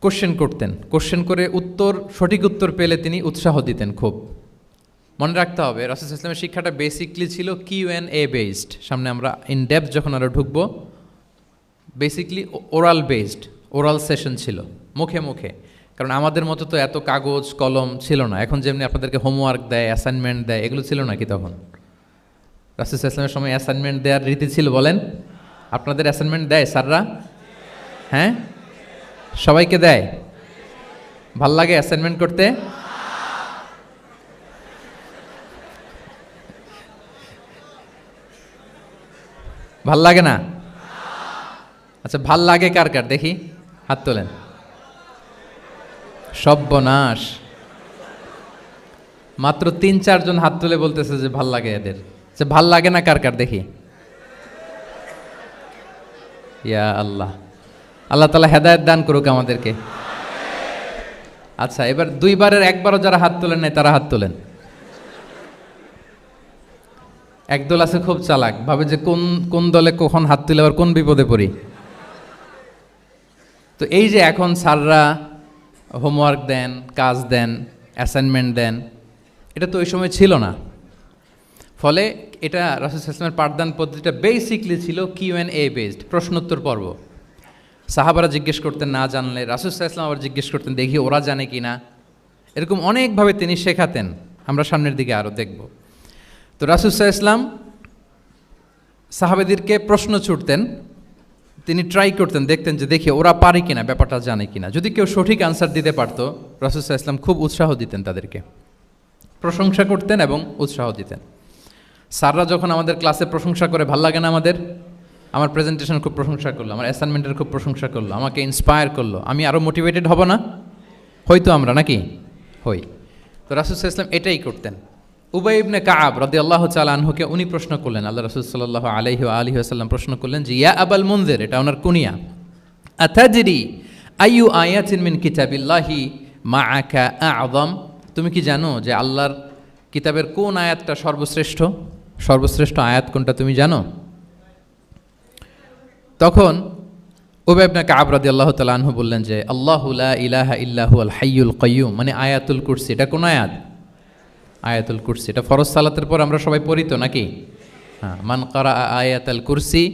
[SPEAKER 2] কোশ্চেন করতেন, কোশ্চেন করে সঠিক উত্তর পেলে তিনি উৎসাহ দিতেন খুব। মনে রাখতে হবে, রাসূল সাল্লাল্লাহু আলাইহি ওয়াসাল্লামের শিক্ষাটা বেসিকলি ছিল Q&A বেসড। সামনে আমরা ইন ডেপথ যখন আরও ঢুকবো, basically oral based, oral session ছিল, মুখে মুখে। কারণ আমাদের মতো তো এত কাগজ কলম ছিল না। এখন যেমনি আপনাদেরকে হোমওয়ার্ক দেয়, অ্যাসাইনমেন্ট দেয়, এগুলো ছিল নাকি তখন? রাসূল সাল্লাল্লাহু আলাইহি ওয়াসাল্লামের সময় অ্যাসাইনমেন্ট দেওয়ার রীতি ছিল? বলেন, আপনাদের অ্যাসাইনমেন্ট দেয় স্যাররা? হ্যাঁ, সবাইকে দেয়? ভাল লাগে অ্যাসাইনমেন্ট করতে? ভাল লাগে না? আচ্ছা, ভাল লাগে কার কার দেখি, হাত তোলেন। সর্বনাশ, মাত্র 3-4 জন হাত তুলে বলতেছে যে ভাল লাগে এদের। যে ভাল লাগে না কার কার দেখি। ইয়া আল্লাহ, আল্লাহ তাআলা হেদায়েত দান করুক আমাদেরকে। আচ্ছা, এবার 2 বারের 1 বারও যারা হাত তোলেন নাই তারা হাত তোলেন। একদল আছে খুব চালাক, ভাবে যে কোন দলে কখন হাত তুলে আবার কোন বিপদে পড়ি। তো এই যে এখন স্যাররা হোমওয়ার্ক দেন, কাজ দেন, অ্যাসাইনমেন্ট দেন, এটা তো ওই সময় ছিল না। ফলে এটা রাসূল সাল্লাল্লাহু আলাইহি ওয়াসাল্লামের পাঠদান পদ্ধতিটা বেসিকলি ছিল Q&A বেসড, প্রশ্নোত্তর পর্ব। সাহাবারা জিজ্ঞেস করতেন, না জানলে রাসূল সাল্লাল্লাহু আলাইহি ওয়াসাল্লাম আবার জিজ্ঞেস করতেন, দেখি ওরা জানে কি না। এরকম অনেকভাবে তিনি শেখাতেন, আমরা সামনের দিকে আরও দেখব। তো রাসূল সাল্লাল্লাহু আলাইহি ওয়াসাল্লাম সাহাবাদেরকে প্রশ্ন ছুড়তেন, তিনি ট্রাই করতেন, দেখতেন যে দেখি ওরা পারে কিনা, ব্যাপারটা জানে কিনা। যদি কেউ সঠিক আনসার দিতে পারতো, রাসূল সাল্লাল্লাহু আলাইহি ওয়াসাল্লাম খুব উৎসাহ দিতেন, তাদেরকে প্রশংসা করতেন এবং উৎসাহ দিতেন। স্যাররা যখন আমাদের ক্লাসে প্রশংসা করে, ভাল লাগে না আমাদের? আমার প্রেজেন্টেশন খুব প্রশংসা করলো, আমার অ্যাসাইনমেন্টের খুব প্রশংসা করলো, আমাকে ইন্সপায়ার করলো, আমি আরও মোটিভেটেড হব না? হয়তো আমরা নাকি হই। তো রাসূল সাল্লাল্লাহু আলাইহি ওয়াসাল্লাম এটাই করতেন। উবাই ইবনে কাআব রাদিয়াল্লাহু তাআলা আনহুকে উনি প্রশ্ন করলেন, আল্লাহ রাসূল সাল্লাল্লাহু আলাইহি ওয়া আলিহি ওয়াসাল্লাম প্রশ্ন করলেন যে, ইয়া আবাল মুনজির, এটা ওনার কুনিয়া, আতাদরি আইয়ু আয়াতিন মিন কিতাবিল্লাহি মাআকা আ'যাম, তুমি কি জানো যে আল্লাহর কিতাবের কোন আয়াতটা সর্বশ্রেষ্ঠ? সর্বশ্রেষ্ঠ আয়াত কোনটা তুমি জানো? তখন উবাই ইবনে কাআব রাদিয়াল্লাহু তাআলা আনহু বললেন যে, আল্লাহু লা ইলাহা ইল্লা হুয়াল হাইয়ুল কাইয়্যুম, মানে আয়াতুল কুরসি। এটা কোন আয়াত? আয়াতুল কুরসি। এটা ফরজ সালাতের পর আমরা সবাই পড়ি তো নাকি? হ্যাঁ, মান কারা আয়াতুল কুরসি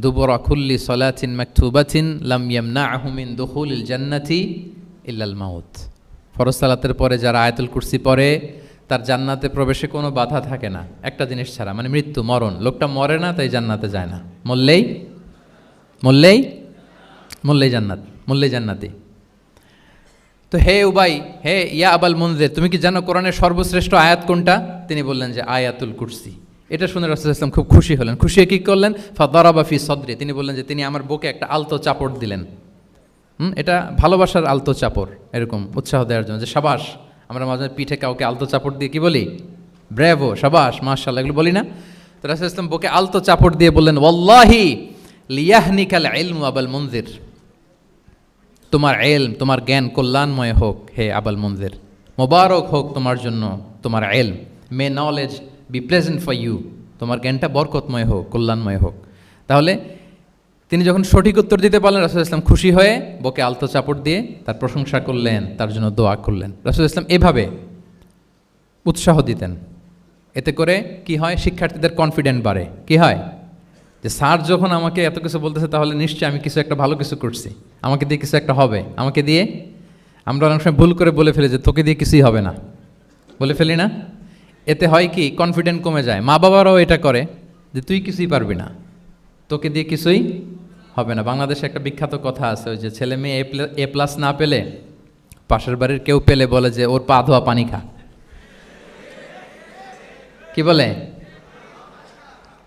[SPEAKER 2] দুবরা কুল্লি সালাতিন মাকতুবাতিন লাম ইয়ামনাহু মিন দুখুলিল জান্নাতি ইল্লাল মাউত। ফরজ সালাতের পরে যারা আয়াতুল কুরসি পড়ে, তার জান্নাতে প্রবেশে কোনো বাধা থাকে না, একটা জিনিস ছাড়া, মানে মৃত্যু, মরণ। লোকটা মরে না, তাই জান্নাতে যায় না। মরলেই জান্নাতি। তো হে উবাই, হে ইয়া আবাল মুনজির, তুমি কি জানো কোরআনের সর্বশ্রেষ্ঠ আয়াত কোনটা? তিনি বললেন যে আয়াতুল কুরসি। এটা শুনে রাসূলুল্লাহ সাল্লাল্লাহু আলাইহি ওয়াসাল্লাম খুব খুশি হলেন। খুশি হয়ে কী করলেন? ফাদারাবা ফি সদরি, তিনি বললেন যে তিনি আমার বুকে একটা আলতো চাপড় দিলেন। এটা ভালোবাসার আলতো চাপড়, এরকম উৎসাহ দেওয়ার জন্য যে সাবাস। আমরা মাঝে পিঠে কাউকে আলতো চাপড় দিয়ে কি বলি? ব্রেভো, সাবাস, মাশাআল্লাহ, এগুলো বলি না? তো রাসূলুল্লাহ সাল্লাল্লাহু আলাইহি ওয়াসাল্লাম বুকে আলতো চাপড় দিয়ে বললেন, ওয়াল্লাহি লিয়াহনিকাল ইলমু আবাল মুনজির, তোমার ইলম, তোমার জ্ঞান কল্যাণময় হোক হে আবাল মুনজির, মোবারক হোক তোমার জন্য তোমার ইলম, may knowledge be pleasant for you, তোমার জ্ঞানটা বরকতময় হোক, কল্যাণময় হোক। তাহলে তিনি যখন সঠিক উত্তর দিতে পারলেন, রাসূলুল্লাহ ইসলাম খুশি হয়ে বুকে আলতো চাপড় দিয়ে তার প্রশংসা করলেন, তার জন্য দোয়া করলেন। রাসূলুল্লাহ ইসলাম এভাবে উৎসাহ দিতেন। এতে করে কি হয়? শিক্ষার্থীদের কনফিডেন্ট বাড়ে। কি হয়? যে স্যার যখন আমাকে এত কিছু বলতেছে, তাহলে নিশ্চয়ই আমি কিছু একটা ভালো কিছু করছি, আমাকে দিয়ে কিছু একটা হবে। আমাকে দিয়ে, আমরা অনেক সময় ভুল করে বলে ফেলি যে তোকে দিয়ে কিছুই হবে না, বলে ফেলি না? এতে হয় কি? কনফিডেন্ট কমে যায়। মা বাবারাও এটা করে যে তুই কিছুই পারবি না, তোকে দিয়ে কিছুই হবে না। বাংলাদেশে একটা বিখ্যাত কথা আছে, ওই যে ছেলে মেয়ে এ প্লাস না পেলে পাশের বাড়ির কেউ পেলে বলে যে ওর পা ধোয়া পানি খা। কি বলে?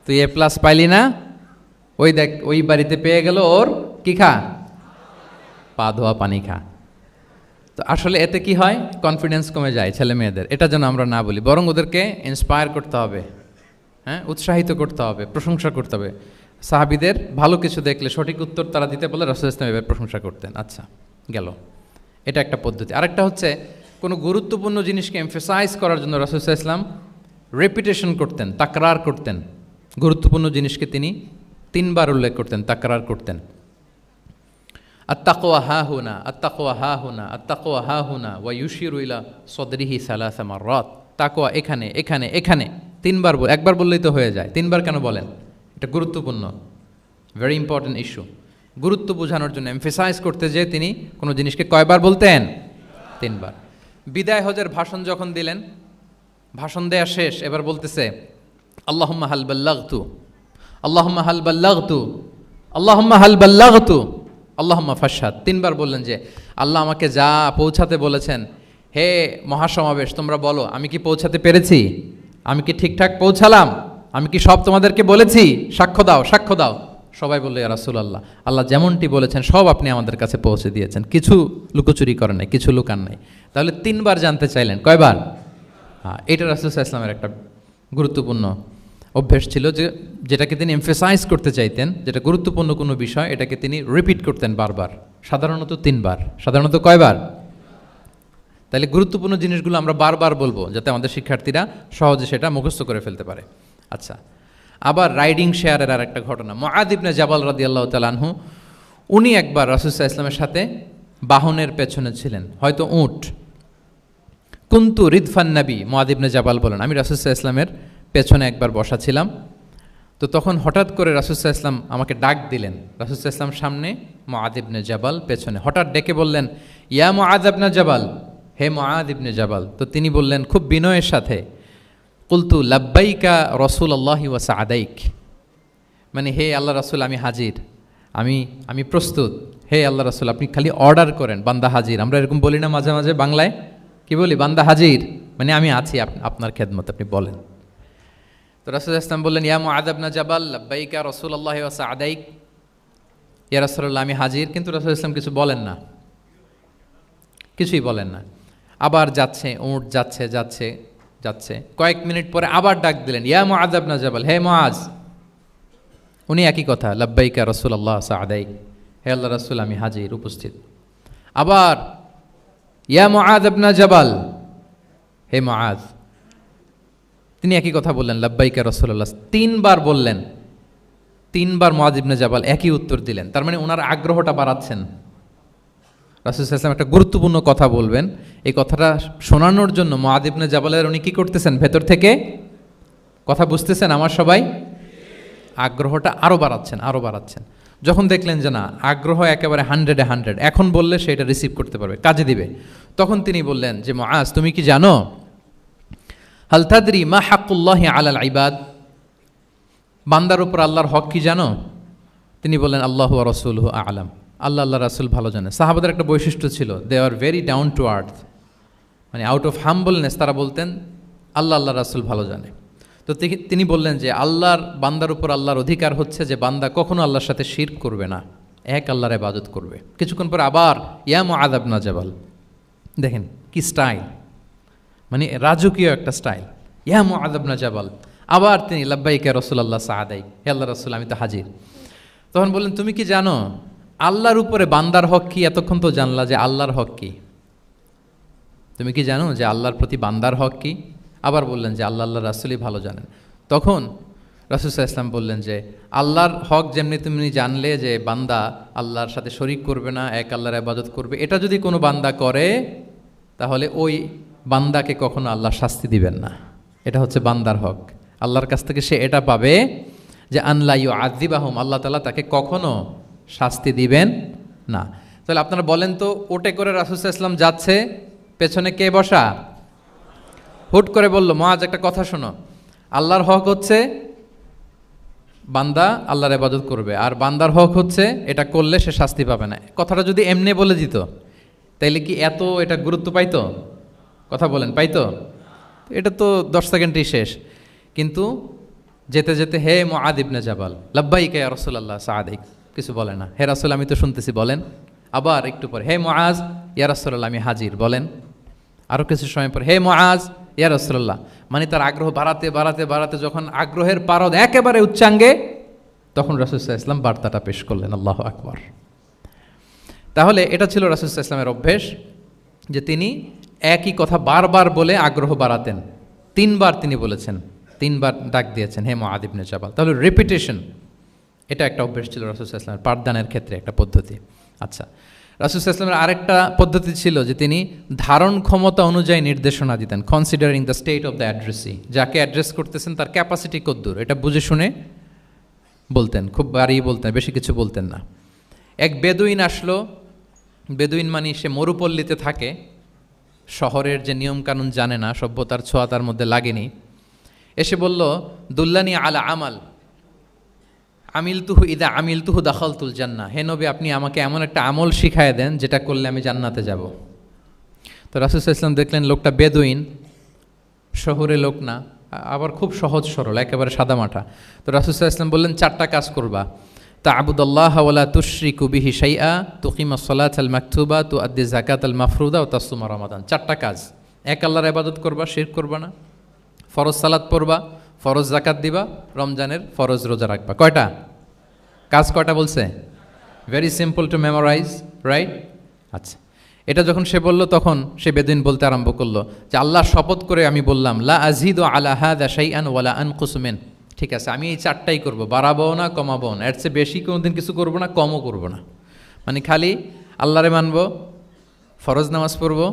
[SPEAKER 2] তুই এ প্লাস পাইলি না, ওই দেখ ওই বাড়িতে পেয়ে গেল, ওর কি খা? পা ধোয়া পানি খা। তো আসলে এতে কি হয়? কনফিডেন্স কমে যায় ছেলে মেয়েদের। এটা যেন আমরা না বলি, বরং ওদেরকে ইন্সপায়ার করতে হবে, হ্যাঁ, উৎসাহিত করতে হবে, প্রশংসা করতে হবে। সাহাবীদের ভালো কিছু দেখলে সঠিক উত্তর তারা দিতে বলে রাসূলুল্লাহ সাল্লাল্লাহু আলাইহি ওয়াসাল্লাম এভাবে প্রশংসা করতেন। আচ্ছা, গেল, এটা একটা পদ্ধতি। আরেকটা হচ্ছে কোনো গুরুত্বপূর্ণ জিনিসকে এমফেসাইজ করার জন্য রাসূলুল্লাহ সাল্লাল্লাহু আলাইহি ওয়াসাল্লাম রেপিটেশন করতেন, তাকরার করতেন। গুরুত্বপূর্ণ জিনিসকে তিনি 3 বার উল্লেখ করতেন, তাকরার করতেন। আত্তাকওয়া হা হুনা, আত্তাকওয়া হা হুনা, আত্তাকওয়া হা হুনা, ওয়া ইউশিরু ইলা সদরিহি সালাসা মাররাত। তাকওয়া এখানে, এখানে, এখানে 3 বার। একবার বললেই তো হয়ে যায়, 3 বার কেন বলেন? এটা গুরুত্বপূর্ণ, ভেরি ইম্পর্টেন্ট ইস্যু। গুরুত্ব বোঝানোর জন্য এমফেসাইজ করতে যেয়ে তিনি কোনো জিনিসকে কয়বার বলতেন? 3 বার। বিদায় হজের ভাষণ যখন দিলেন, ভাষণ দেয়া শেষ, এবার বলতেছে আল্লাহুম্মা হাল বাল্লাগতু, আল্লাহুম্মা হাল বাল্লাগতু, আল্লাহুম্মা হাল বাল্লাগতু, আল্লাহুম্মা ফাশহাদ। 3 বার বললেন যে আল্লাহ আমাকে যা পৌঁছাতে বলেছেন, হে মহাসমাবেশ তোমরা বলো আমি কি পৌঁছাতে পেরেছি? আমি কি ঠিকঠাক পৌঁছালাম? আমি কি সব তোমাদেরকে বলেছি? সাক্ষ্য দাও, সাক্ষ্য দাও। সবাই বললো ইয়া রাসূলুল্লাহ, আল্লাহ যেমনটি বলেছেন সব আপনি আমাদের কাছে পৌঁছে দিয়েছেন, কিছু লুকোচুরি করেন নাই, কিছু লুকান নাই। তাহলে 3 বার জানতে চাইলেন, কয়বার? হ্যাঁ, এটা রাসূলুল্লাহ সাল্লাল্লাহু আলাইহি ওয়াসাল্লামের একটা গুরুত্বপূর্ণ অভ্যেস ছিল, যে যেটাকে তিনি এমফেসাইজ করতে চাইতেন, যেটা গুরুত্বপূর্ণ কোনো বিষয়, এটাকে তিনি রিপিট করতেন বারবার, সাধারণত 3 বার। সাধারণত কয়বার? তাহলে গুরুত্বপূর্ণ জিনিসগুলো আমরা বারবার বলবো, যাতে আমাদের শিক্ষার্থীরা সহজে সেটা মুখস্থ করে ফেলতে পারে। আচ্ছা, আবার রাইডিং শেয়ারের আর একটা ঘটনা। মুআয ইবনে জাবাল রাদিয়াল্লাহু তাআলা আনহু, উনি একবার রাসূল সাল্লাল্লাহু আলাইহি ওয়াসাল্লামের সাথে বাহনের পেছনে ছিলেন, হয়তো উট। কুনতু রিদফান নবী, মুআয ইবনে জাবাল বলেন, আমি রাসূল সাল্লাল্লাহু আলাইহি ওয়াসাল্লামের পেছনে একবার বসা ছিলাম। তো তখন হঠাৎ করে রাসূল সাল্লাল্লাহু আলাইহি ওয়াসাল্লাম আমাকে ডাক দিলেন। রাসূল সাল্লাল্লাহু আলাইহি ওয়াসাল্লাম সামনে, মুআয ইবনে জাবাল পেছনে। হঠাৎ ডেকে বললেন, ইয়া মুআয ইবনে জাবাল, হে মুআয ইবনে জাবাল। তো তিনি বললেন খুব বিনয়ের সাথে, কুলতু লাব্বাইকা রাসূলুল্লাহি ওয়া সাআদাইক, মানে হে আল্লাহ রাসূল আমি হাজির, আমি প্রস্তুত। হে আল্লাহ রাসূল আপনি খালি অর্ডার করেন, বান্দা হাজির। আমরা এরকম বলি না মাঝে মাঝে বাংলায়? কি বলি? বান্দা হাজির, মানে আমি আছি আপনার খেদমত, আপনি বলেন। তো রাসূল ইসলাম বললেন, ইয়া মুআয ইবনে জাবাল লাব্বাইকা রাসূলুল্লাহি ওয়া সাআদাইক, ইয়া রাসূলুল্লাহ আমি হাজির। কিন্তু রাসূল ইসলাম কিছু বলেন না, কিছুই বলেন না। আবার যাচ্ছে, উট যাচ্ছে যাচ্ছে যাচ্ছে, কয়েক মিনিট পরে আবার ডাক দিলেন, ইয়া মুআয ইবনে জাবাল, হে মুআয। উনি একই কথা, লাব্বাইকা রাসূলুল্লাহ সাআদাইক, হে আল্লাহ রাসূল আমি হাজির, উপস্থিত। আবার ইয়া মুআয ইবনে জাবাল, হে মুআয। তিনি একই কথা বললেন, লাব্বাইকা রাসূলুল্লাহ। 3 বার বললেন, 3 বার মুআয ইবনে জাবাল একই উত্তর দিলেন। তার মানে ওনার আগ্রহটা বাড়াচ্ছেন। রাসূল সাল্লাল্লাহু আলাইহি ওয়াসাল্লাম একটা গুরুত্বপূর্ণ কথা বলবেন, এই কথাটা শোনানোর জন্য মুআয ইবনে জাবালের উনি কি করতেছেন? ভেতর থেকে কথা বুঝতেছেন আমার সবাই? আগ্রহটা আরও বাড়াচ্ছেন, আরও বাড়াচ্ছেন। যখন দেখলেন যে না, আগ্রহ একেবারে 100-এ 100, এখন বললে সে এটা রিসিভ করতে পারবে, কাজে দিবে, তখন তিনি বললেন যে মুআয তুমি কি জানো, হাল তাদরি মা হাক্কুল্লাহি আলাল ইবাদ, বান্দার উপর আল্লাহর হক কি জানো? তিনি বললেন আল্লাহু ওয়া রাসূলুহু আ'লাম, আল্লাহ রাসূল ভালো জানে। সাহাবাদের একটা বৈশিষ্ট্য ছিল, they are very down to earth, মানে আউট অফ হাম্বলনেস তারা বলতেন আল্লাহ রাসূল ভালো জানে। তো তিনি বললেন যে আল্লাহর বান্দার উপর আল্লাহর অধিকার হচ্ছে যে বান্দা কখনো আল্লাহর সাথে শিরক করবে না, এক আল্লাহর ইবাদত করবে। কিছুক্ষণ পরে আবার ইয়া মুআয ইবনে জাবাল, দেখেন কি স্টাইল, মানে রাজকীয় একটা স্টাইল। ইয়া মুআয ইবনে জাবাল, আবার তিনি লাব্বাইকা রাসূলুল্লাহ সাআদাই, হে আল্লাহর রাসূল আমি তো হাজির। তখন বললেন তুমি কি জানো আল্লাহর উপরে বান্দার হক কি? এতক্ষণ তো জানলা যে আল্লাহর হক কি, তুমি কি জানো যে আল্লাহর প্রতি বান্দার হক কি? আবার বললেন যে আল্লাহ রাসূলই ভালো জানেন। তখন রাসূল সাল্লাল্লাহু আলাইহি ওয়াসাল্লাম বললেন যে আল্লাহর হক যেমনি তুমি জানলে যে বান্দা আল্লাহর সাথে শরীক করবে না, এক আল্লাহর ইবাদত করবে, এটা যদি কোনো বান্দা করে তাহলে ওই বান্দাকে কখনো আল্লাহ শাস্তি দিবেন না। এটা হচ্ছে বান্দার হক। আল্লাহর কাছ থেকে সে এটা পাবে যে আনলা ইউআযিবাহুম, আল্লাহ তাআলা তাকে কখনো শাস্তি দিবেন না। তাহলে আপনারা বলেন তো, ওটে করে রাসূল সাল্লাল্লাহু আলাইহি ওয়াসাল্লাম যাচ্ছে, পেছনে কে বসা? হুট করে বলল মুআয একটা কথা শোনো, আল্লাহর হক হচ্ছে বান্দা আল্লাহর ইবাদত করবে, আর বান্দার হক হচ্ছে এটা করলে সে শাস্তি পাবে না। কথাটা যদি এমনি বলে দিত তাইলে কি এত এটা গুরুত্ব পাইতো? কথা বলেন, পাইতো? এটা তো 10 সেকেন্ডেই শেষ। কিন্তু যেতে যেতে হে মুআয ইবনে জাবাল, লাব্বাইকা ইয়া রাসূলুল্লাহ সাআদিক, কিছু বলে না। হে রাসূল আমি তো শুনতেছি, বলেন। আবার একটু পরে হে মুআয ইয়া রাসূলুল্লাহ আমি হাজির, বলেন। আরও কিছু সময় পরে হে মুআয ইয়া রাসূলুল্লাহ, মানে তার আগ্রহ বাড়াতে বাড়াতে বাড়াতে যখন আগ্রহের পারদ একেবারে উচ্চাঙ্গে, তখন রাসূল সাল্লাল্লাহু আলাইহি ওয়াসাল্লাম বার্তাটা পেশ করলেন। আল্লাহু আকবার। তাহলে এটা ছিল রাসূল সাল্লাল্লাহু আলাইহি ওয়াসাল্লামের অভ্যেস যে তিনি একই কথা বারবার বলে আগ্রহ বাড়াতেন। 3 বার তিনি বলেছেন, 3 বার ডাক দিয়েছেন হে মুআয ইবনে জাবাল। তাহলে রিপিটেশন এটা একটা অভ্যেস ছিল রাসূল সাল্লাল্লাহু আলাইহি ওয়াসাল্লামের, পাঠদানের ক্ষেত্রে একটা পদ্ধতি। আচ্ছা, রাসূল সাল্লাল্লাহু আলাইহি ওয়াসাল্লামের আরেকটা পদ্ধতি ছিল যে তিনি ধারণ ক্ষমতা অনুযায়ী নির্দেশনা দিতেন, considering the state of the addressee, যাকে অ্যাড্রেস করতেছেন তার ক্যাপাসিটি কতদূর, এটা বুঝে শুনে বলতেন, খুব বাড়িয়ে বলতেন, বেশি কিছু বলতেন না। এক বেদুইন আসলো, বেদুইন মানে সে মরুপল্লীতে থাকে, শহরের যে নিয়মকানুন জানে না, সভ্যতার ছোঁয়া তার মধ্যে লাগেনি। এসে বলল দুল্লানি আলা আমাল আমিলতুহু ইদা আমিলতুহু দাখালতুল জান্নাহ, হে নবী আপনি আমাকে এমন একটা আমল শিখায় দেন যেটা করলে আমি জান্নাতে যাব। তো রাসূল সাল্লাল্লাহু আলাইহি ওয়াসাল্লাম দেখলেন লোকটা বেদুইন, শহরে লোক না, আবার খুব সহজ সরল, একেবারে সাদামাটা। তো রাসূল সাল্লাল্লাহু আলাইহি ওয়াসাল্লাম বললেন 4টা কাজ করবা, তা'বুদাল্লাহ ওয়ালা তুশরিকু বিহি শাইআ, তুকিমাস সালাতাল মাকতুবা, তুআদ্দি যাকাতাল মাফরুদা ওয়া তাসুমা রমাদান। 4টা কাজ। এক আল্লাহর ইবাদত করবা, শিরক করবা না, ফরজ সালাত পড়বা, ফরজ যাকাত দিবা, রমজানের ফরজ রোজা রাখবা। কয়টা কাজ? কয়টা বলছে? Very simple to memorise, right? আচ্ছা, এটা যখন সে বলল তখন সে বেদুইন বলতে আরম্ভ করলো যে আল্লাহর শপথ করে আমি বললাম লা আযীদু আলা হাযা শাইআন ওয়ালা আনকুসু মিন, ঠিক আছে আমি এই 4টাই করব, বাড়াবো না কমাবো না, এর চেয়ে বেশি কোনোদিন কিছু করব না, কমও করব না। মানে খালি আল্লাহরে মানবো, ফরজ নামাজ পড়বো,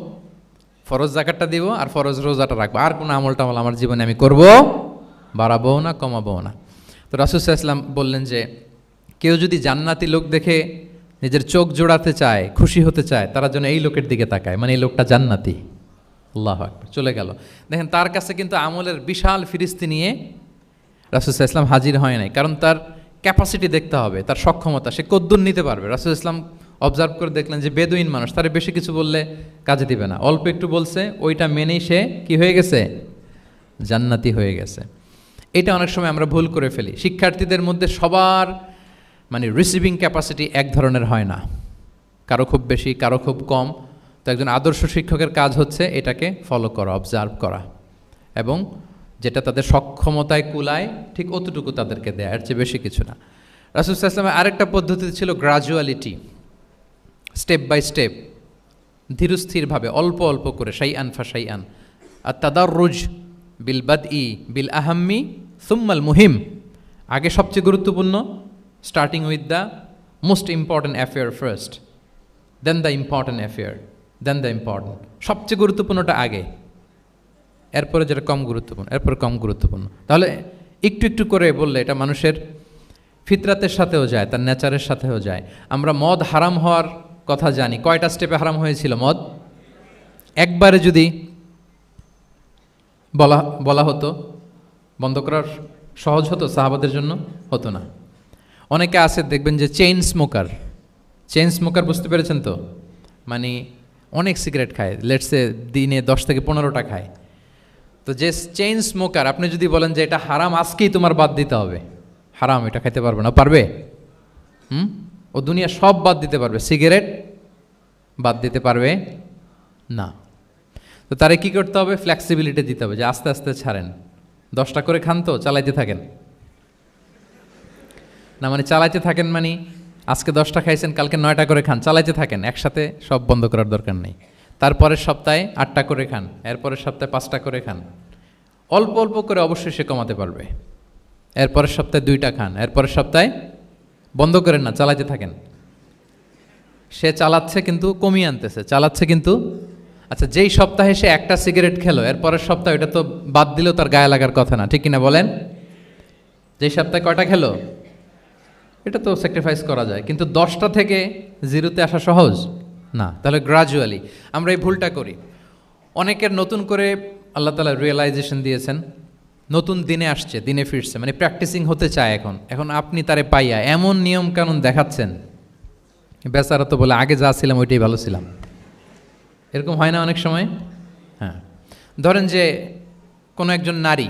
[SPEAKER 2] ফরজ যাকাতটা দিব, আর ফরজ রোজাটা রাখবো, আর কোনো আমল টামল আমার জীবনে আমি করব, বাড়াবো না কমাবো না। তো রাসূল সাল্লাল্লাহু আলাইহি ওয়াসাল্লাম বললেন যে কেউ যদি জান্নাতি লোক দেখে নিজের চোখ জোড়াতে চায়, খুশি হতে চায়, তারা যেন এই লোকের দিকে তাকায়, মানে এই লোকটা জান্নাতি। আল্লাহু আকবার। চলে গেল। দেখেন তার কাছে কিন্তু আমলের বিশাল ফিরিস্তি নিয়ে রাসূল সাল্লাল্লাহু আলাইহি ওয়াসাল্লাম হাজির হয় নাই, কারণ তার ক্যাপাসিটি দেখতে হবে, তার সক্ষমতা, সে কদ্দুর নিতে পারবে। রাসূল সাল্লাল্লাহু আলাইহি ওয়াসাল্লাম অবজার্ভ করে দেখলেন যে বেদুইন মানুষ, তারে বেশি কিছু বললে কাজে দিবে না, অল্প একটু বলছে, ওইটা মেনেই সে কি হয়ে গেছে? জান্নাতি হয়ে গেছে। এটা অনেক সময় আমরা ভুল করে ফেলি। শিক্ষার্থীদের মধ্যে সবার মানে রিসিভিং ক্যাপাসিটি এক ধরনের হয় না, কারো খুব বেশি, কারো খুব কম। তো একজন আদর্শ শিক্ষকের কাজ হচ্ছে এটাকে ফলো করা, অবজার্ভ করা, এবং যেটা তাদের সক্ষমতায় কুলায় ঠিক অতটুকু তাদেরকে দেয়, এর চেয়ে বেশি কিছু না। রাসূল সাল্লাল্লাহু আলাইহি ওয়াসাল্লামের আরেকটা পদ্ধতি ছিল গ্রাজুয়ালিটি, স্টেপ বাই স্টেপ, ধীরস্থিরভাবে, অল্প অল্প করে, শাইআন ফাশাইআন। আর তাদাররুজ বিল বাদই বিল আহাম্মি সুম্মাল মুহিম, আগে সবচেয়ে গুরুত্বপূর্ণ, starting with the most important affair first, then the important affair, then the important. সবচেয়ে গুরুত্বপূর্ণটা আগে, এরপরে যেটা কম গুরুত্বপূর্ণ, এরপরে কম গুরুত্বপূর্ণ। তাহলে একটু একটু করে বললে এটা মানুষের ফিতরাতের সাথেও যায়, তার নেচারের সাথেও যায়। আমরা মদ হারাম হওয়ার কথা জানি, কয়টা স্টেপে হারাম হয়েছিল মদ? একবারে যদি বলা হতো বন্ধ করার সহজ হতো সাহাবাদের জন্য? হতো না। অনেকে আছে দেখবেন যে চেইন স্মোকার, বুঝতে পেরেছেন তো? মানে অনেক সিগারেট খায়, লেটসে দিনে 10 থেকে 15টা খায়। তো যে চেইন স্মোকার, আপনি যদি বলেন যে এটা হারাম, আজকেই তোমার বাদ দিতে হবে, হারাম, এটা খাইতে পারবে না, পারবে? ও দুনিয়া সব বাদ দিতে পারবে, সিগারেট বাদ দিতে পারবে না। তো তারে কি করতে হবে? ফ্লেক্সিবিলিটি দিতে হবে, যে আস্তে আস্তে ছাড়েন, 10টা করে খান তো চালাইতে থাকেন না, মানে চালাইতে থাকেন মানে আজকে 10টা খাইছেন, কালকে 9টা করে খান, চালাইতে থাকেন, একসাথে সব বন্ধ করার দরকার নেই। তারপরের সপ্তাহে 8টা করে খান, এরপরের সপ্তাহে 5টা করে খান, অল্প অল্প করে অবশ্যই সে কমাতে পারবে। এরপরের সপ্তাহে 2টা খান, এরপরের সপ্তাহে বন্ধ করেন না, চালাইতে থাকেন। সে চালাচ্ছে কিন্তু কমিয়ে আনতেছে, চালাচ্ছে কিন্তু। আচ্ছা, যেই সপ্তাহে সে একটা সিগারেট খেলো, এরপরের সপ্তাহে ওটা তো বাদ দিলেও তার গায়ে লাগার কথা না, ঠিক কিনা বলেন? যেই সপ্তাহে কয়টা খেলো, এটা তো স্যাক্রিফাইস করা যায়, কিন্তু 10টা থেকে 0-তে আসা সহজ না। তাহলে গ্রাজুয়ালি আমরা এই ভুলটা করি। অনেকের নতুন করে আল্লাহ তাআলা রিয়েলাইজেশন দিয়েছেন, নতুন দিনে আসছে, দিনে ফিরছে, মানে প্র্যাকটিসিং হতে চায়। এখন আপনি তারে পাইয়া এমন নিয়ম কানুন দেখাচ্ছেন, বেচারা তো বলে আগে যা ছিলাম ওইটাই ভালো ছিলাম। এরকম হয় না অনেক সময়? হ্যাঁ, ধরেন যে কোনো একজন নারী,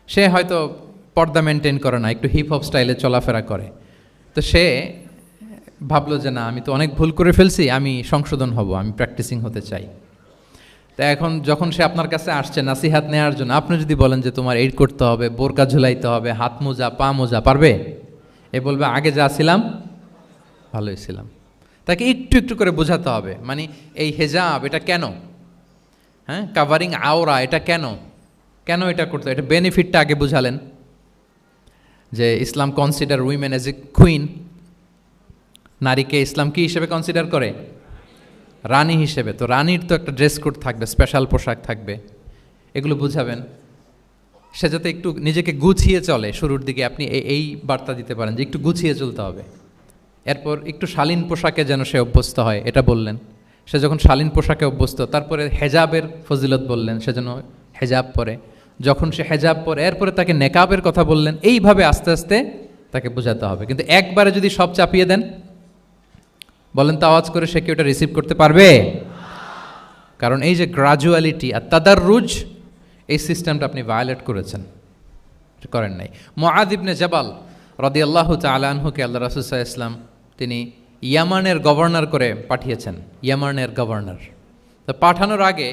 [SPEAKER 2] সে হয়তো পর্দা মেনটেন করে না, একটু হিপ হপ স্টাইলে চলাফেরা করে, তো সে ভাবলো যে না, আমি তো অনেক ভুল করে ফেলছি, আমি সংশোধন হব, আমি প্র্যাকটিসিং হতে চাই। তা এখন যখন সে আপনার কাছে আসছে নাসিহাত নেওয়ার জন্য, আপনি যদি বলেন যে তোমার এই করতে হবে, বোরকা ঝুলাইতে হবে, হাত মোজা, পা মোজা, পারবে? এ বলবে আগে যা ছিলাম ভালোই ছিলাম। তাকে একটু একটু করে বোঝাতে হবে, মানে এই হেজাব এটা কেন, হ্যাঁ, কাভারিং আওরা এটা কেন, কেন এটা করতে, এটা বেনিফিটটা আগে বুঝালেন। যে Islam consider women as a queen, নারীকে ইসলাম কি হিসেবে কনসিডার করে? রানী হিসেবে। তো রানীর তো একটা ড্রেস কোড থাকবে, স্পেশাল পোশাক থাকবে, এগুলো বুঝাবেন। সে যাতে একটু নিজেকে গুছিয়ে চলে, শুরুর দিকে আপনি এই বার্তা দিতে পারেন যে একটু গুছিয়ে চলতে হবে। এরপর একটু শালীন পোশাকে যেন সে অভ্যস্ত হয়, এটা বললেন। সে যখন শালীন পোশাকে অভ্যস্ত, তারপরে হেজাবের ফজিলত বললেন, সে যেন হেজাব পরে। যখন সে হেজাব পরে, এরপরে তাকে নেকাবের কথা বললেন। এইভাবে আস্তে আস্তে তাকে বোঝাতে হবে। কিন্তু একবারে যদি সব চাপিয়ে দেন, বলেন তো আওয়াজ করে, সে কি ওটা রিসিভ করতে পারবে? কারণ এই যে গ্রাজুয়ালিটি আর তাদাররুজ, এই সিস্টেমটা আপনি ভায়োলেট করেছেন, করেন নাই। মুআয ইবনে জাবাল রাদিয়াল্লাহু তাআলা আনহুকে আল্লাহ রাসূল সাল্লাল্লাহু আলাইহি ওয়াসাল্লাম তিনি ইয়ামানের গভর্নর করে পাঠিয়েছেন, ইয়ামানের গভর্নর। তো পাঠানোর আগে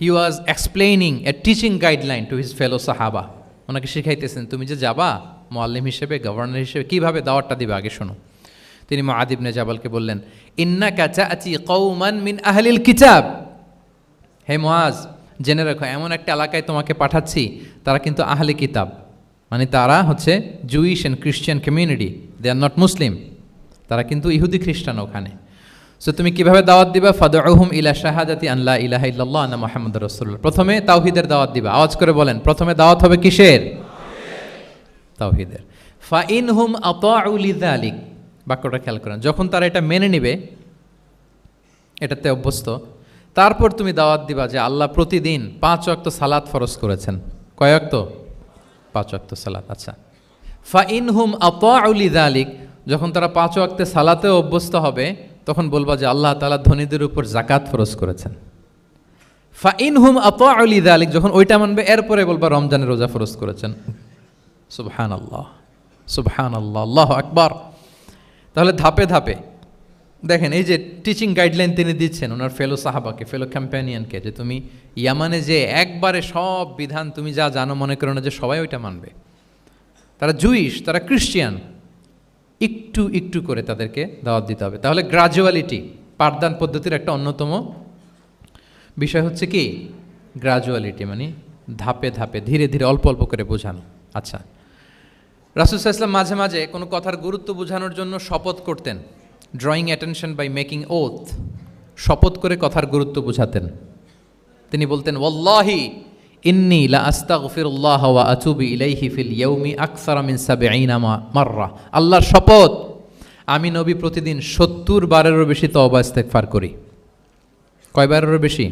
[SPEAKER 2] he was explaining a teaching guideline to his fellow সাহাবা। ওনাকে শিখাইতেছেন, তুমি যে যাবা মুআল্লিম হিসেবে, গভর্নর হিসেবে, কীভাবে দাওয়াতটা দিবে আগে শোনো। তিনি মুআয ইবনে জাবালকে বললেন, ইন্নাকা তা'তি কওমান মিন আহলিল কিতাব। হে মুআয, জেনে রাখো, এমন একটা এলাকায় তোমাকে পাঠাচ্ছি, তারা কিন্তু আহলে কিতাব, মানে তারা হচ্ছে Jewish and Christian community, they are not Muslim, তারা কিন্তু ইহুদি খ্রিস্টান ওখানে। সো তুমি কিভাবে দাওয়াত দিবা? ফাদউহুম ইলা শাহাদাতি আন লা ইলাহা ইল্লাল্লাহ আন্না মুহাম্মাদুর রাসূলুল্লাহ। প্রথমে তাওহীদের দাওয়াত দিবা। আওয়াজ করে বলেন, প্রথমে দাওয়াত হবে কিসের? তাওহীদের। ফাইনহুম আতাউ লিযালিক, বাক্যটা খেয়াল করেন। যখন তারা এটা মেনে নিবে, এটাতে অভ্যস্ত, তারপর তুমি দাওয়াত দিবা যে আল্লাহ প্রতিদিন 5 ওয়াক্ত সালাত ফরজ করেছেন। কয় ওয়াক্ত? 5 ওয়াক্ত সালাত। আচ্ছা, ফাইনহুম আতাউ লিযালিক, যখন তারা 5 ওয়াক্তে সালাতেও অভ্যস্ত হবে, তখন বলবা যে আল্লাহ তাআলা ধনীদের উপর যাকাত ফরজ করেছেন। ফাইনহুম আতাউ লিযালিক, যখন ওইটা মানবে, এরপরে বলবা রমজানের রোজা ফরজ করেছেন। সুবহানাল্লাহ, সুবহানাল্লাহ, আল্লাহু আকবার। তাহলে ধাপে ধাপে দেখেন, এই যে টিচিং গাইডলাইন তিনি দিচ্ছেন ওনার ফেলো সাহাবাকে, ফেলো ক্যাম্পেনিয়নকে, যে তুমি ইয়ামানে যে একবারে সব বিধান তুমি যা জানো, মনে করো না যে সবাই ওইটা মানবে। তারা জুইশ, তারা ক্রিশ্চিয়ান, একটু একটু করে তাদেরকে দাওয়াত দিতে হবে। তাহলে গ্রাজুয়ালিটি, পাঠদান পদ্ধতির একটা অন্যতম বিষয় হচ্ছে কি? গ্রাজুয়ালিটি, মানে ধাপে ধাপে, ধীরে ধীরে, অল্প অল্প করে বোঝানো। আচ্ছা, রাসূল সাল্লাল্লাহু আলাইহি ওয়াসাল্লাম মাঝে মাঝে কোনো কথার গুরুত্ব বোঝানোর জন্য শপথ করতেন, drawing attention by making oath, শপথ করে কথার গুরুত্ব বোঝাতেন। তিনি বলতেন, ওয়াল্লাহি ইন্নী লা আস্তাগফিরুল্লাহ ওয়া আতুবু ইলাইহি ফিল ইয়াউমি আকসারা মিন ৭০ মাররা। আল্লাহর শপথ, আমি নবী প্রতিদিন ৭০ বারেরও বেশি তওবা ইস্তেগফার করি। কয়বারেরও বেশি?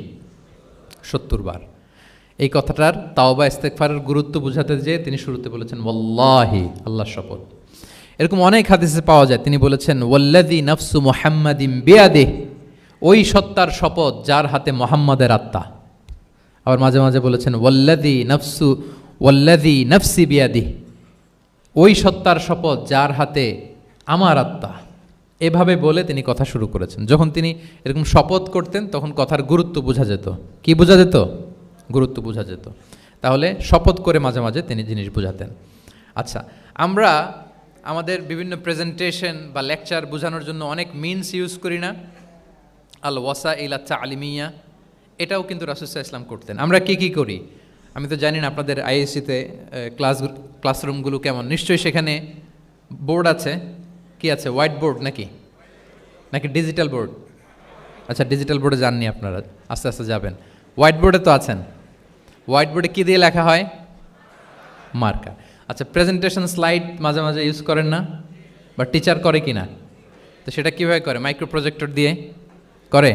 [SPEAKER 2] ৭০ বার। এই কথাটার তাওবা ইস্তেগফারের গুরুত্ব বোঝাতে যেয়ে তিনি শুরুতে বলেছেন ওয়াল্লাহি, আল্লাহর শপথ। এরকম অনেক হাদিসে পাওয়া যায়, তিনি বলেছেন ওয়াল্লাযী নাফসু মুহাম্মাদিন বিয়াদিহি, ওই সত্তার শপথ যার হাতে মুহাম্মাদের আত্মা। আবার মাঝে মাঝে বলেছেন ওয়াল্লাযী নাফসি বিয়াদিহি, ওই সত্তার শপথ যার হাতে আমার আত্মা। এভাবে বলে তিনি কথা শুরু করেছেন। যখন তিনি এরকম শপথ করতেন তখন কথার গুরুত্ব বোঝা যেত। কি বোঝা যেত? গুরুত্ব বোঝা যেত। তাহলে শপথ করে মাঝে মাঝে তিনি জিনিস বোঝাতেন। আচ্ছা, আমরা আমাদের বিভিন্ন প্রেজেন্টেশন বা লেকচার বোঝানোর জন্য অনেক মিনস ইউজ করি না? আল ওয়াসাইল তালিমিয়া, এটাও কিন্তু রাসূল সাল্লাল্লাহু আলাইহি ওয়াসাল্লাম করতেন। আমরা কি করি? আমি তো জানি না আপনাদের আইএসসিতে ক্লাসরুমগুলো কেমন। নিশ্চয়ই সেখানে বোর্ড আছে। কি আছে? হোয়াইট বোর্ড নাকি ডিজিটাল বোর্ড? আচ্ছা, ডিজিটাল বোর্ডে যাননি আপনারা, আস্তে আস্তে যাবেন। হোয়াইট বোর্ডে তো আছেন। হোয়াইট বোর্ডে কী দিয়ে লেখা হয়? মার্কার। আচ্ছা, প্রেজেন্টেশন স্লাইড মাঝে মাঝে ইউজ করেন না? বা টিচার করে কি না? তো সেটা কীভাবে করে? মাইক্রো প্রজেক্টর দিয়ে করে।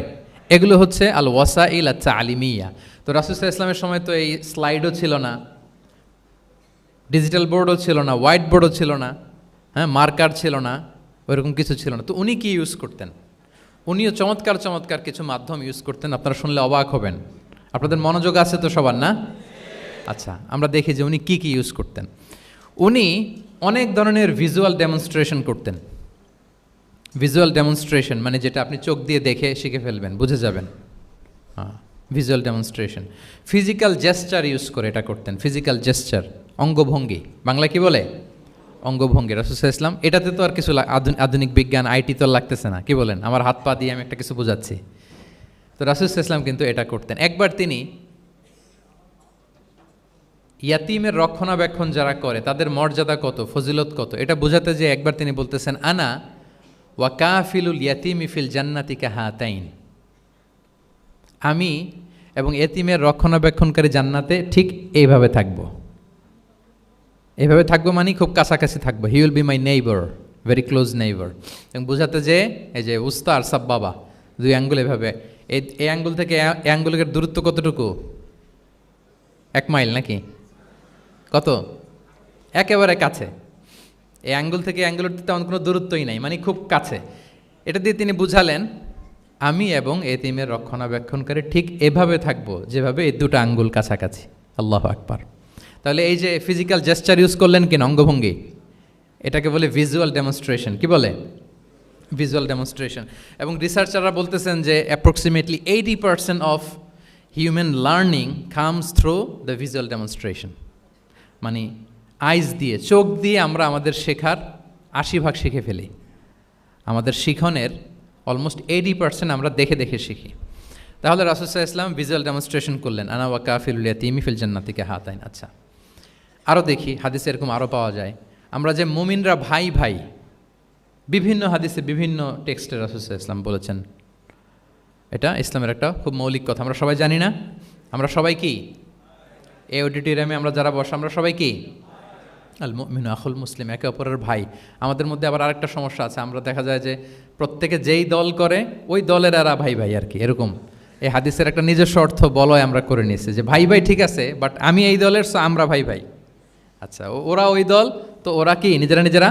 [SPEAKER 2] এগুলো হচ্ছে আল ওয়াসাইল তালিমিয়া। তো রাসূল সাল্লাল্লাহু আলাইহি ওয়াসাল্লামের সময় তো এই স্লাইডও ছিল না, ডিজিটাল বোর্ডও ছিল না, হোয়াইট বোর্ডও ছিল না, হ্যাঁ, মার্কার ছিল না, ওইরকম কিছু ছিল না। তো উনি কি ইউজ করতেন? উনিও চমৎকার চমৎকার কিছু মাধ্যম ইউজ করতেন। আপনারা শুনলে অবাক হবেন। আপনাদের মনোযোগ আছে তো সবার, না? আচ্ছা, আমরা দেখি যে উনি কি ইউজ করতেন। উনি অনেক ধরনের ভিজুয়াল ডেমনস্ট্রেশন করতেন। ভিজুয়াল ডেমনস্ট্রেশন মানে যেটা আপনি চোখ দিয়ে দেখে শিখে ফেলবেন, বুঝে যাবেন। হ্যাঁ, visual demonstration. Physical gesture use করে এটা করতেন। ফিজিক্যাল জেস্চার, অঙ্গভঙ্গি, বাংলা কি বলে? অঙ্গভঙ্গি। রাসূল সাল্লাল্লাহু আলাইহি ওয়াসাল্লাম, এটাতে তো আর কিছু আধুনিক বিজ্ঞান আইটি তো লাগতেছে না। কি বলেন? আমার হাত পা দিয়ে আমি একটা কিছু বোঝাচ্ছি। তো রাসূল সাল্লাল্লাহু আলাইহি ওয়াসাল্লাম কিন্তু এটা করতেন। একবার তিনি ইয়াতিমের রক্ষণাবেক্ষণ যারা করে তাদের মর্যাদা কত, ফজিলত কত, এটা বোঝাতে যে একবার তিনি বলতেছেন, আনা ওয়া কাফিলুল ইয়াতিমি ফিল জান্নাতি কাহাতাইন, আমি এবং এতিমের রক্ষণাবেক্ষণকারী জান্নাতে ঠিক এইভাবে থাকবো। এইভাবে থাকবো মানে খুব কাছাকাছি থাকবো। He will be my neighbour, very close neighbour. এবং বোঝাতে যে এই যে উস্তা আর সাব বাবা, দুই আঙ্গুল এভাবে, এই আঙ্গুল থেকে এই আঙ্গুলের দূরত্ব কতটুকু? 1 মাইল নাকি কত? একেবারে কাছে। এই আঙ্গুল থেকে আঙ্গুলের তেমন কোনো দূরত্বই নাই, মানে খুব কাছে। এটা দিয়ে তিনি বুঝালেন, আমি এবং এতিমের রক্ষণাবেক্ষণকারী ঠিক এভাবে থাকবো যেভাবে এই দুটো আঙ্গুল কাছাকাছি। আল্লাহু আকবার। তাহলে এই যে ফিজিক্যাল জেস্চার ইউজ করলেন কিনা, অঙ্গভঙ্গি, এটাকে বলে ভিজুয়াল ডেমনস্ট্রেশন। কি বলে? Visual demonstration. এবং রিসার্চাররা বলতেছেন যে approximately 80% of human learning comes through the visual demonstration. মানে আইজ দিয়ে, চোখ দিয়ে আমরা আমাদের শেখার 80% শিখে ফেলি। আমাদের শিখনের অলমোস্ট 80% আমরা দেখে দেখে শিখি। তাহলে রাসূল সাল্লাল্লাহু আলাইহি ওয়াসাল্লাম ভিজুয়াল ডেমনস্ট্রেশন করলেন, আনা ওয়া কাফিলুল ইয়াতীমি ফিল জান্নাতি কাহাতাইন। আচ্ছা, আরও দেখি হাদিসে এরকম আরও পাওয়া যায়। আমরা যে মুমিনরা ভাই ভাই, বিভিন্ন হাদিসে বিভিন্ন টেক্সটে রাসূল সাল্লাল্লাহু আলাইহি ওয়াসাল্লাম বলেছেন। এটা ইসলামের একটা খুব মৌলিক কথা, আমরা সবাই জানি না? আমরা সবাই কি? এই অডিটোরিয়ামে আমরা যারা বসে আমরা সবাই কি? আল মুমিনু আখুল মুসলিম, একে অপরের ভাই। আমাদের মধ্যে আবার আরেকটা সমস্যা আছে, আমরা দেখা যায় যে প্রত্যেকে যেই দল করে ওই দলের এরা ভাই ভাই আর কি, এরকম। এই হাদিসের একটা নিজস্ব অর্থ বলয় আমরা করে নিয়েছি যে ভাই ভাই ঠিক আছে, বাট আমি এই দলের, সো আমরা ভাই ভাই। আচ্ছা, ওরা ওই দল, তো ওরা কি নিজেরা নিজেরা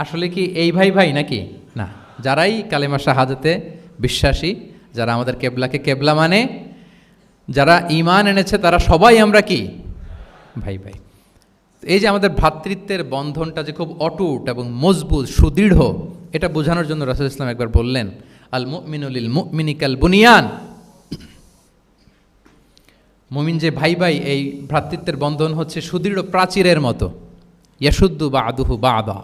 [SPEAKER 2] আসলে কি এই ভাই ভাই নাকি? না। যারাই কালেমা শাহাদাতে বিশ্বাসী, যারা আমাদের কেবলাকে কেবলা মানে, যারা ঈমান এনেছে, তারা সবাই আমরা কি? ভাই ভাই। এই যে আমাদের ভ্রাতৃত্বের বন্ধনটা যে খুব অটুট এবং মজবুত, সুদৃঢ়, এটা বোঝানোর জন্য রাসূল ইসলাম একবার বললেন, আল মুমিনু লিল মুমিনি কাল বুনিয়ান। মুমিন যে ভাই ভাই, এই ভ্রাতৃত্বের বন্ধন হচ্ছে সুদৃঢ় প্রাচীরের মতো। ইয়াশুদ্দু বা'দুহু বা'দা,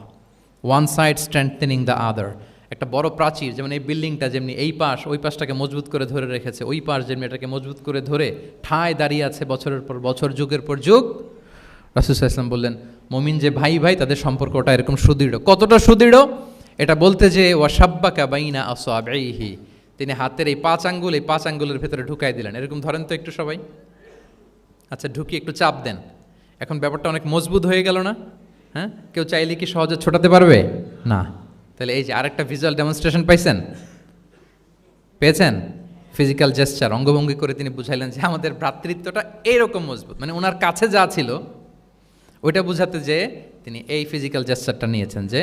[SPEAKER 2] one side strengthening the other. একটা বড় প্রাচীর, যেমন এই বিল্ডিংটা যেমনি এই পাশ ওই পাশটাকে মজবুত করে ধরে রেখেছে, ওই পাশ যেমনি এটাকে মজবুত করে ধরে ঠায় দাঁড়িয়ে আছে বছরের পর বছর, যুগের পর যুগ। রাসূল সাল্লাল্লাহু আলাইহি ওয়াসাল্লাম বললেন, মুমিন যে ভাই ভাই তাদের সম্পর্কটা এরকম সুদৃঢ়। কতটা সুদৃঢ়? এটা বলতে যে ওয়াশাব্বাকা বাইনা আসওয়াবিহি, তিনি হাতের এই 5 আঙ্গুল, এই 5 আঙ্গুলের ভেতরে ঢুকাই দিলেন। এরকম ধরেন তো একটু সবাই। আচ্ছা, ঢুকিয়ে একটু চাপ দেন। এখন ব্যাপারটা অনেক মজবুত হয়ে গেল না? হ্যাঁ, কেউ চাইলে কি সহজে ছোটাতে পারবে? না। তাহলে এই যে আরেকটা ভিজুয়াল ডেমনস্ট্রেশন পাইছেন, পেয়েছেন? ফিজিক্যাল জেস্চার, অঙ্গভঙ্গি করে তিনি বুঝাইলেন যে আমাদের ভ্রাতৃত্বটা এইরকম মজবুত। মানে ওনার কাছে যা ছিল ওইটা বুঝাতে যে তিনি এই ফিজিক্যাল জেস্চারটা নিয়েছেন যে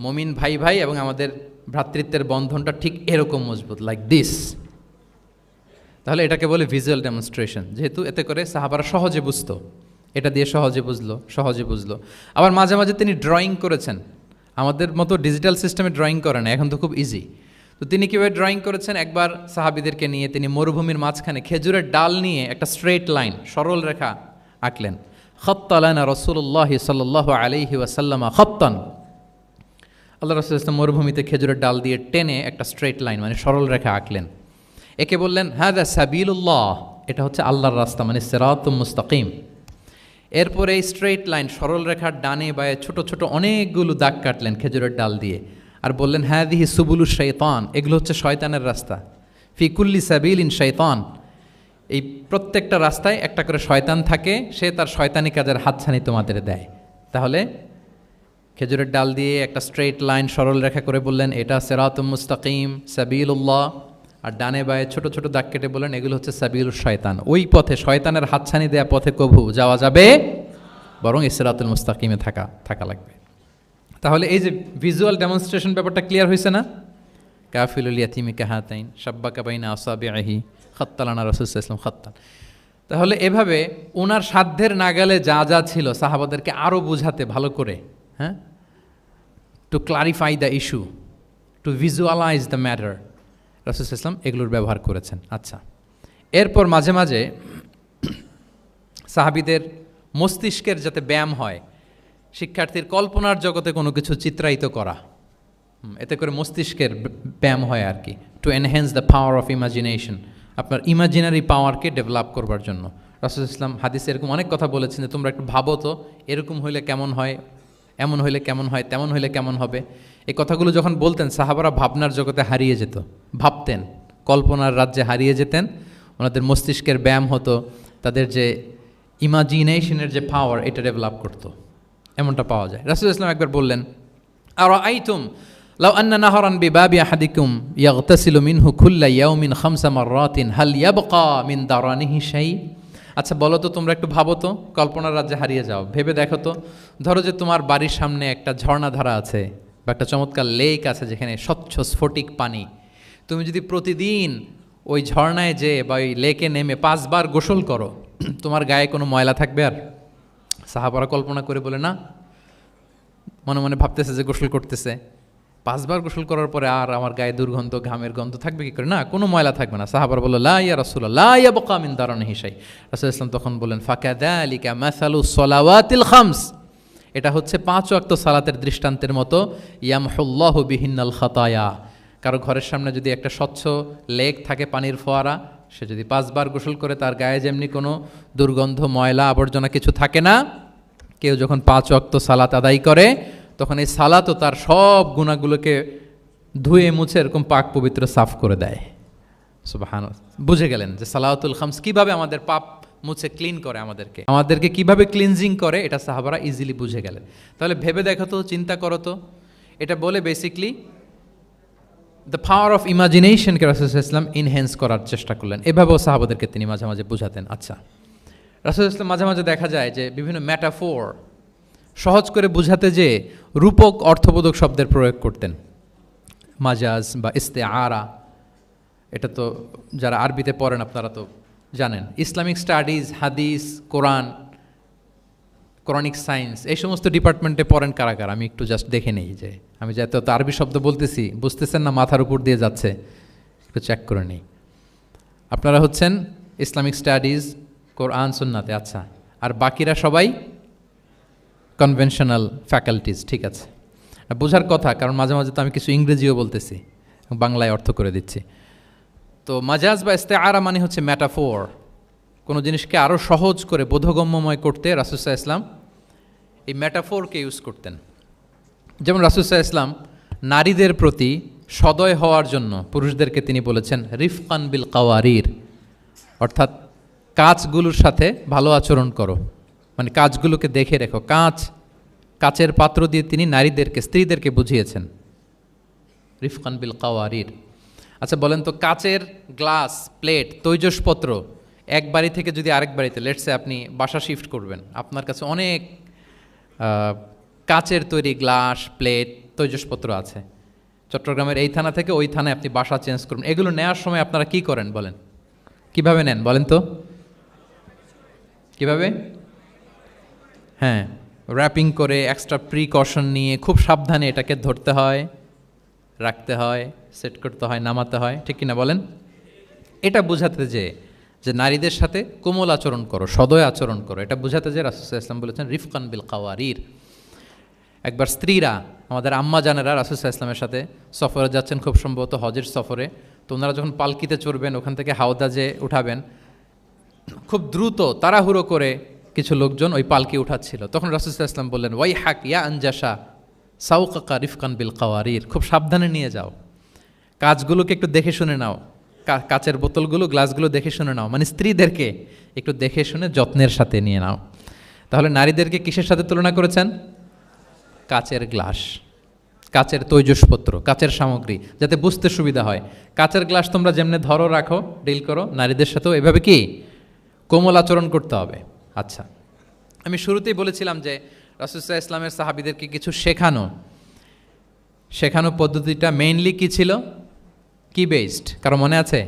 [SPEAKER 2] মুমিন ভাই ভাই এবং আমাদের ভ্রাতৃত্বের বন্ধনটা ঠিক এরকম মজবুত, লাইক দিস। তাহলে এটাকে বলে ভিজুয়াল ডেমনস্ট্রেশন, যেহেতু এতে করে সাহাবারা সহজে বুঝতো, এটা দিয়ে সহজে বুঝলো। আবার মাঝে মাঝে তিনি ড্রয়িং করেছেন, আমাদের মতো ডিজিটাল সিস্টেমে ড্রয়িং করে না, এখন তো খুব ইজি। তো তিনি কীভাবে ড্রয়িং করেছেন, একবার সাহাবিদেরকে নিয়ে তিনি মরুভূমির মাঝখানে খেজুরের ডাল নিয়ে একটা স্ট্রেট লাইন, সরল রেখা আঁকলেন। খত্তালানা রসুল্লাহ সাল্লাহ আলাইহি ওয়াসাল্লামা খত্তান, আল্লাহ রাসূল ইসলাম মরুভূমিতে খেজুরের ডাল দিয়ে টেনে একটা স্ট্রেট লাইন মানে সরল রেখা আঁকলেন। একে বললেন হাদা সাবিলুল্লাহ, এটা হচ্ছে আল্লাহর রাস্তা মানে সিরাতুম মুস্তাকিম। এরপরে এই স্ট্রেট লাইন সরল রেখার ডানে বায়ে ছোট ছোট অনেকগুলো দাগ কাটলেন খেজুরের ডাল দিয়ে, আর বললেন হাদিহি সুবুলুশ শাইতান, এগুলো হচ্ছে শয়তানের রাস্তা। ফি কুল্লি সাবিলিন শাইতান, এই প্রত্যেকটা রাস্তায় একটা করে শয়তান থাকে, সে তার শয়তানি কাজের হাতছানি তোমাদের দেয়। তাহলে খেজুরের ডাল দিয়ে একটা স্ট্রেট লাইন সরল রেখা করে বললেন এটা সিরাতুম মুস্তাকিম সাবিলুল্লাহ, আর ডানে বায়ে ছোট ছোট দাগ কেটে বললেন এগুলো হচ্ছে সাবিলুশ শয়তান, ওই পথে শয়তানের হাতছানি দেয়া পথে কভু যাওয়া যাবে, বরং সিরাতুল মুস্তাকিমে থাকা লাগবে। তাহলে এই যে ভিজুয়াল ডেমনস্ট্রেশন ব্যাপারটা ক্লিয়ার হয়েছে না? কাফিলুল ইয়াতিমি কাহাতাইন শাব্বাকা বাইনা আসাবিহি খাত্তালানা রাসূল সাল্লাল্লাহু আলাইহি ওয়াসাল্লাম খাত্তান। তাহলে এভাবে ওনার সাধ্যের নাগালে যা যা ছিল সাহাবাদেরকে আরও বুঝাতে ভালো করে, হ্যাঁ, to clarify the issue, to visualise the matter, রাসূল সাল্লাল্লাহু আলাইহি ওয়াসাল্লাম এগুলোর ব্যবহার করেছেন। আচ্ছা, এরপর মাঝে মাঝে সাহাবীদের মস্তিষ্কের যাতে ব্যায়াম হয়, শিক্ষার্থীর কল্পনার জগতে কোনো কিছু চিত্রায়িত করা, এতে করে মস্তিষ্কের ব্যায়াম হয় আর কি, to enhance the power of imagination, আপনার ইমাজিনারি পাওয়ারকে ডেভেলপ করবার জন্য। রাসূল ইসলাম হাদিসে এরকম অনেক কথা বলেছেন যে তোমরা একটু ভাবো তো, এরকম হইলে কেমন হয়, এমন হইলে কেমন হয়, তেমন হইলে কেমন হবে। এই কথাগুলো যখন বলতেন সাহাবারা ভাবনার জগতে হারিয়ে যেত, ভাবতেন, কল্পনার রাজ্যে হারিয়ে যেতেন, ওনাদের মস্তিষ্কের ব্যায়াম হতো, তাদের যে ইমাজিনেশনের যে পাওয়ার এটা ডেভেলপ করতো, এমনটা পাওয়া যায়। রাসূল ইসলাম একবার বললেন আরাআইতুম লাউ আন্না নাহরান বিবাবি আহাদিকুম ইয়াগতাসিলু মিনহু কুল্লা ইয়াউমিন খামসা মাররাতিন হাল ইয়াবকা মিন দারানিহি শাই। আচ্ছা বলো তো, তোমরা একটু ভাবো তো, কল্পনার রাজ্যে হারিয়ে যাও, ভেবে দেখো তো, ধরো যে তোমার বাড়ির সামনে একটা ঝর্ণাধারা আছে বা একটা চমৎকার লেক আছে যেখানে স্বচ্ছ স্ফটিক পানি, তুমি যদি প্রতিদিন ওই ঝর্ণায় যে বা ওই লেকে নেমে 5 বার গোসল করো, তোমার গায়ে কোনো ময়লা থাকবে আর? সাহাবারা কল্পনা করে বলে না, মনে মনে ভাবতেছে যে গোসল করতেছে, 5 বার গোসল করার পরে আর আমার গায়ে দুর্গন্ধ ঘামের গন্ধ থাকবে কি করে? না, কোনো ময়লা থাকবে না। সাহাবারা বলল লা ইয়া রাসূলুল্লাহ লা ইয়াবকা মিন দারানিহি শাই। রাসূল ইসলাম তখন বললেন ফাকাযালিকা মাসালু সলাওয়াতিল খামস, এটা হচ্ছে 5 ওয়াক্ত সালাতের দৃষ্টান্তের মতো, ইয়ামহুল্লাহু বিহিন্নাল খাতায়া, কারো ঘরের সামনে যদি একটা স্বচ্ছ লেক থাকে পানির ফোয়ারা, সে যদি 5 বার গোসল করে তার গায়ে যেমনি কোনো দুর্গন্ধ ময়লা আবর্জনা কিছু থাকে না, কেউ যখন 5 ওয়াক্ত সালাত আদায় করে তখন এই সালাতও তার সব গুনাহগুলোকে ধুয়ে মুছে এরকম পাক পবিত্র সাফ করে দেয়। সুবহানাল্লাহ, বুঝে গেলেন যে সালাওয়াতুল খামস কিভাবে আমাদের পাপ মুছে ক্লিন করে, আমাদেরকে কিভাবে ক্লিনজিং করে, এটা সাহাবারা ইজিলি বুঝে গেলেন। তাহলে ভেবে দেখো তো, চিন্তা করো তো, এটা বলে বেসিকলি দ্য পাওয়ার অফ ইমাজিনেশনকে রাসূল সাল্লাল্লাহু আলাইহি ওয়াসাল্লাম ইনহ্যান্স করার চেষ্টা করলেন। এভাবেও সাহাবাদেরকে তিনি মাঝে মাঝে বুঝাতেন। আচ্ছা, রাসূল সাল্লাল্লাহু আলাইহি ওয়াসাল্লাম মাঝে মাঝে দেখা যায় যে বিভিন্ন ম্যাটাফোর সহজ করে বুঝাতে যে রূপক অর্থবোধক শব্দের প্রয়োগ করতেন, মাজাজ বা ইস্তেআরা। এটা তো যারা আরবিতে পড়েন আপনারা তো জানেন। ইসলামিক স্টাডিজ, হাদিস, কোরআন, কোরআনিক সায়েন্স, এই সমস্ত ডিপার্টমেন্টে পড়েন কারা কারা? আমি একটু জাস্ট দেখে নেই যে আমি যে এত আরবি শব্দ বলতেছি বুঝতেছেন না, মাথার উপর দিয়ে যাচ্ছে, একটু চেক করে নেই। আপনারা হচ্ছেন ইসলামিক স্টাডিজ, কোরআন, সুন্নাতে। আচ্ছা, আর বাকিরা সবাই কনভেনশনাল ফ্যাকাল্টিজ, ঠিক আছে, বোঝার কথা, কারণ মাঝে মাঝে তো আমি কিছু ইংরেজিও বলতেছি, বাংলায় অর্থ করে দিচ্ছি। তো মাজাজ বা ইস্তেআরা মানে হচ্ছে ম্যাটাফোর, কোনো জিনিসকে আরও সহজ করে বোধগম্যময় করতে রাসূল সাল্লাল্লাহু আলাইহি ওয়াসাল্লাম এই ম্যাটাফোরকে ইউজ করতেন। যেমন রাসূল সাল্লাল্লাহু আলাইহি ওয়াসাল্লাম নারীদের প্রতি সদয় হওয়ার জন্য পুরুষদেরকে তিনি বলেছেন রিফকান বিল কাওয়ারির, অর্থাৎ কাঁচগুলোর সাথে ভালো আচরণ করো, মানে কাঁচগুলোকে দেখে রেখো। কাচের পাত্র দিয়ে তিনি নারীদেরকে, স্ত্রীদেরকে বুঝিয়েছেন রিফকান বিল কাওয়ারির। আচ্ছা বলেন তো, কাচের গ্লাস, প্লেট, তৈজসপত্র এক বাড়ি থেকে যদি আরেক বাড়িতে, লেটসে আপনি বাসা শিফট করবেন, আপনার কাছে অনেক কাচের তৈরি গ্লাস, প্লেট, তৈজসপত্র আছে, চট্টগ্রামের এই থানা থেকে ওই থানায় আপনি বাসা চেঞ্জ করবেন, এগুলো নেওয়ার সময় আপনারা কি করেন বলেন? কিভাবে নেন বলেন তো? কিভাবে? হ্যাঁ, র্যাপিং করে এক্সট্রা প্রিকশন নিয়ে খুব সাবধানে এটাকে ধরতে হয়, রাখতে হয়, সেট করতে হয়, নামাতে হয়, ঠিক কিনা বলেন? এটা বোঝাতে যে নারীদের সাথে কোমল আচরণ করো, সদয় আচরণ করো, এটা বোঝাতে যে রাসূল সাল্লাল্লাহু আলাইহি ওয়াসাল্লাম বলেছেন রিফকান বিল কাওয়ারির। একবার স্ত্রীরা, আমাদের আম্মা জানেরা রাসূল সাল্লাল্লাহু আলাইহি ওয়াসাল্লামের সাথে সফরে যাচ্ছেন, খুব সম্ভবত হজের সফরে। তো ওনারা যখন পালকিতে চড়বেন, ওখান থেকে হাওদাজে উঠাবেন, খুব দ্রুত তাড়াহুড়ো করে কিছু লোকজন ওই পালকি উঠাচ্ছিল। তখন রাসূল সাল্লাল্লাহু আলাইহি ওয়াসাল্লাম বললেন, ওয়াই হাক ইয়া আনজাসা সাউকাকা রিফকান বিল কাওয়ারির, খুব সাবধানে নিয়ে যাও, কাজগুলোকে একটু দেখে শুনে নাও, কাচের বোতলগুলো, গ্লাসগুলো দেখে শুনে নাও, মানে স্ত্রীদেরকে একটু দেখে শুনে যত্নের সাথে নিয়ে নাও। তাহলে নারীদেরকে কিসের সাথে তুলনা করেছেন? কাচের গ্লাস, কাচের তৈজসপত্র, কাচের সামগ্রী, যাতে বুঝতে সুবিধা হয়। কাচের গ্লাস তোমরা যেমনি ধরো, রাখো, ডিল করো, নারীদের সাথেও এভাবে কি কোমল আচরণ করতে হবে। আচ্ছা, আমি শুরুতেই বলেছিলাম যে রাসূল সাল্লাল্লাহু আলাইহি ইসলামের সাহাবীদেরকে কিছু শেখানো পদ্ধতিটা মেইনলি কি ছিল? কি বেসড? কারো মনে আছে?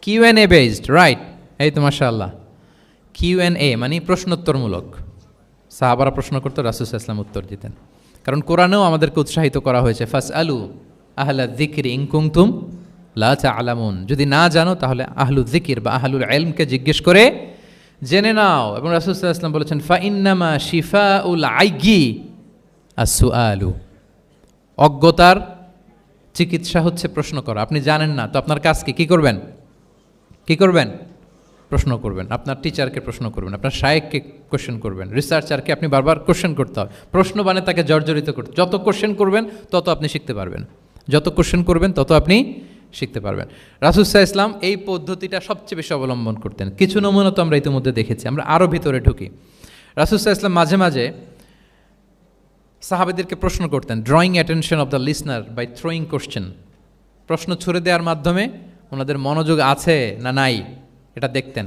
[SPEAKER 2] QnA based, right? এই তো মাশাআল্লাহ, কিউএনএ মানে প্রশ্নোত্তরমূলক। সাহাবারা প্রশ্ন করতো, রাসূল সাল্লাল্লাহু আলাইহি ওয়াসাল্লাম উত্তর দিতেন। কারণ কোরআনেও আমাদেরকে উৎসাহিত করা হয়েছে, ফাসআলু আহলা যিকরি ইন কুনতুম লা তা'লামুন, যদি না জানো তাহলে আহলু যিকির বা আহলুল ইলমকে জিজ্ঞেস করে জেনে নাও। এবং রাসূল সাল্লাল্লাহু আলাইহি ওয়াসাল্লাম বলেছেন, ফাইন্নামা শিফাউল আইয়ি আস-সুআলু, অজ্ঞতার চিকিৎসা হচ্ছে প্রশ্ন করা। আপনি জানেন না তো আপনার কাজ কি করবেন? প্রশ্ন করবেন। আপনার টিচারকে প্রশ্ন করবেন, আপনার শায়েখকে কোশ্চেন করবেন, রিসার্চারকে আপনি বারবার কোশ্চেন করতে হবে। প্রশ্ন মানে তাকে জর্জরিত করতে, যত কোশ্চেন করবেন তত আপনি শিখতে পারবেন, যত কোশ্চেন করবেন তত আপনি শিখতে পারবেন। রাসূল সাল্লাল্লাহু আলাইহি ওয়াসাল্লাম এই পদ্ধতিটা সবচেয়ে বেশি অবলম্বন করতেন। কিছু নমুনা তো আমরা ইতিমধ্যে দেখেছি। আমরা আরও ভিতরে ঢুকি। রাসূল সাল্লাল্লাহু আলাইহি ওয়াসাল্লাম মাঝে মাঝে সাহাবীদেরকে প্রশ্ন করতেন, drawing attention of the listener by throwing question. প্রশ্ন ছুড়ে দেওয়ার মাধ্যমে ওনাদের মনোযোগ আছে না নাই এটা দেখতেন।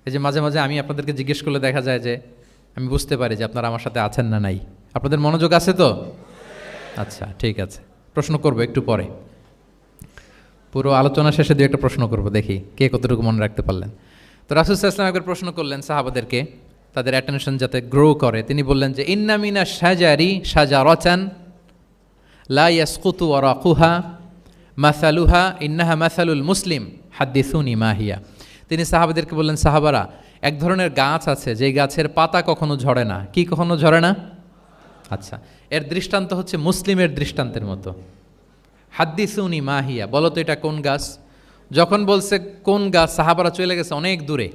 [SPEAKER 2] এই যে মাঝে মাঝে আমি আপনাদেরকে জিজ্ঞেস করলে দেখা যায় যে আমি বুঝতে পারি যে আপনারা আমার সাথে আছেন না নাই। আপনাদের মনোযোগ আছে তো? আচ্ছা, ঠিক আছে, প্রশ্ন করবো একটু পরে। পুরো আলোচনা শেষে দিয়ে একটা প্রশ্ন করবো, দেখি কে কতটুকু মনে রাখতে পারলেন। তো রাসূল সাল্লাল্লাহু আলাইহি ওয়াসাল্লাম একবার প্রশ্ন করলেন সাহাবাদেরকে, তাদের অ্যাটেনশন যাতে গ্রো করে। তিনি বললেন যে ইন্না মিনা শাজারি শাজারাতান লা ইয়াসকুতু ওয়ারাকুহা মাসালুহা ইন্নাহা মাসালুল মুসলিম হাদ্দিসুনি মা হিয়া। তিনি সাহাবাদেরকে বললেন, সাহাবারা, এক ধরনের গাছ আছে যে গাছের পাতা কখনো ঝরে না। কি কখনো ঝরে না? আচ্ছা, এর দৃষ্টান্ত হচ্ছে মুসলিমের দৃষ্টান্তের মতো। হাদ্দিসুনি মা হিয়া, বলো তো এটা কোন গাছ? যখন বলছে কোন গাছ, সাহাবারা চলে গেছে অনেক দূরে।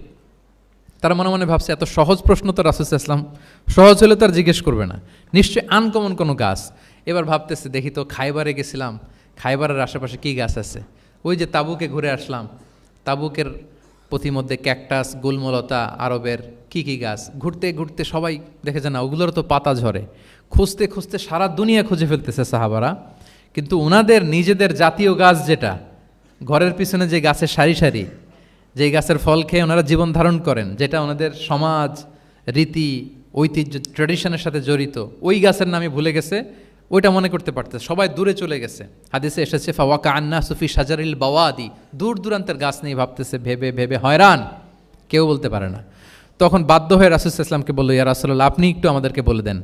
[SPEAKER 2] তারা মনে মনে ভাবছে এত সহজ প্রশ্ন তো রাসূল সাল্লাল্লাহু আলাইহি ওয়াসাল্লাম সহজ হলে তো আর জিজ্ঞেস করবে না, নিশ্চয়ই আনকমন কোনো গাছ। এবার ভাবতেছে, দেখি তো খাইবারে গেছিলাম, খাইবারের আশেপাশে কী গাছ আছে। ওই যে তাবুকে ঘুরে আসলাম, তাবুকের পথিমধ্যে ক্যাকটাস, গুলমলতা, আরবের কী গাছ, ঘুরতে ঘুরতে সবাই দেখেছে না ওগুলোর তো পাতা ঝরে। খুঁজতে খুঁজতে সারা দুনিয়া খুঁজে ফেলতেছে সাহাবারা, কিন্তু ওনাদের নিজেদের জাতীয় গাছ যেটা, ঘরের পিছনে যে গাছের সারি সারি, যেই গাছের ফল খেয়ে ওনারা জীবন ধারণ করেন, যেটা ওনাদের সমাজ, রীতি, ঐতিহ্য, ট্র্যাডিশনের সাথে জড়িত, ওই গাছের নামে ভুলে গেছে, ওইটা মনে করতে পারতেছে, সবাই দূরে চলে গেছে। হাদিসে এসেছে ফাওয়াকা আন্না সুফি শাজারিল বাওয়াদি, দূর দূরান্তের গাছ নিয়ে ভাবতেছে, ভেবে ভেবে হয়রান, কেউ বলতে পারে না। তখন বাধ্য হয়ে রাসূল সাল্লাল্লাহু আলাইহি ওয়াসাল্লামকে বলল, ইয়া রাসূলুল্লাহ, আপনি একটু আমাদেরকে বলে দেন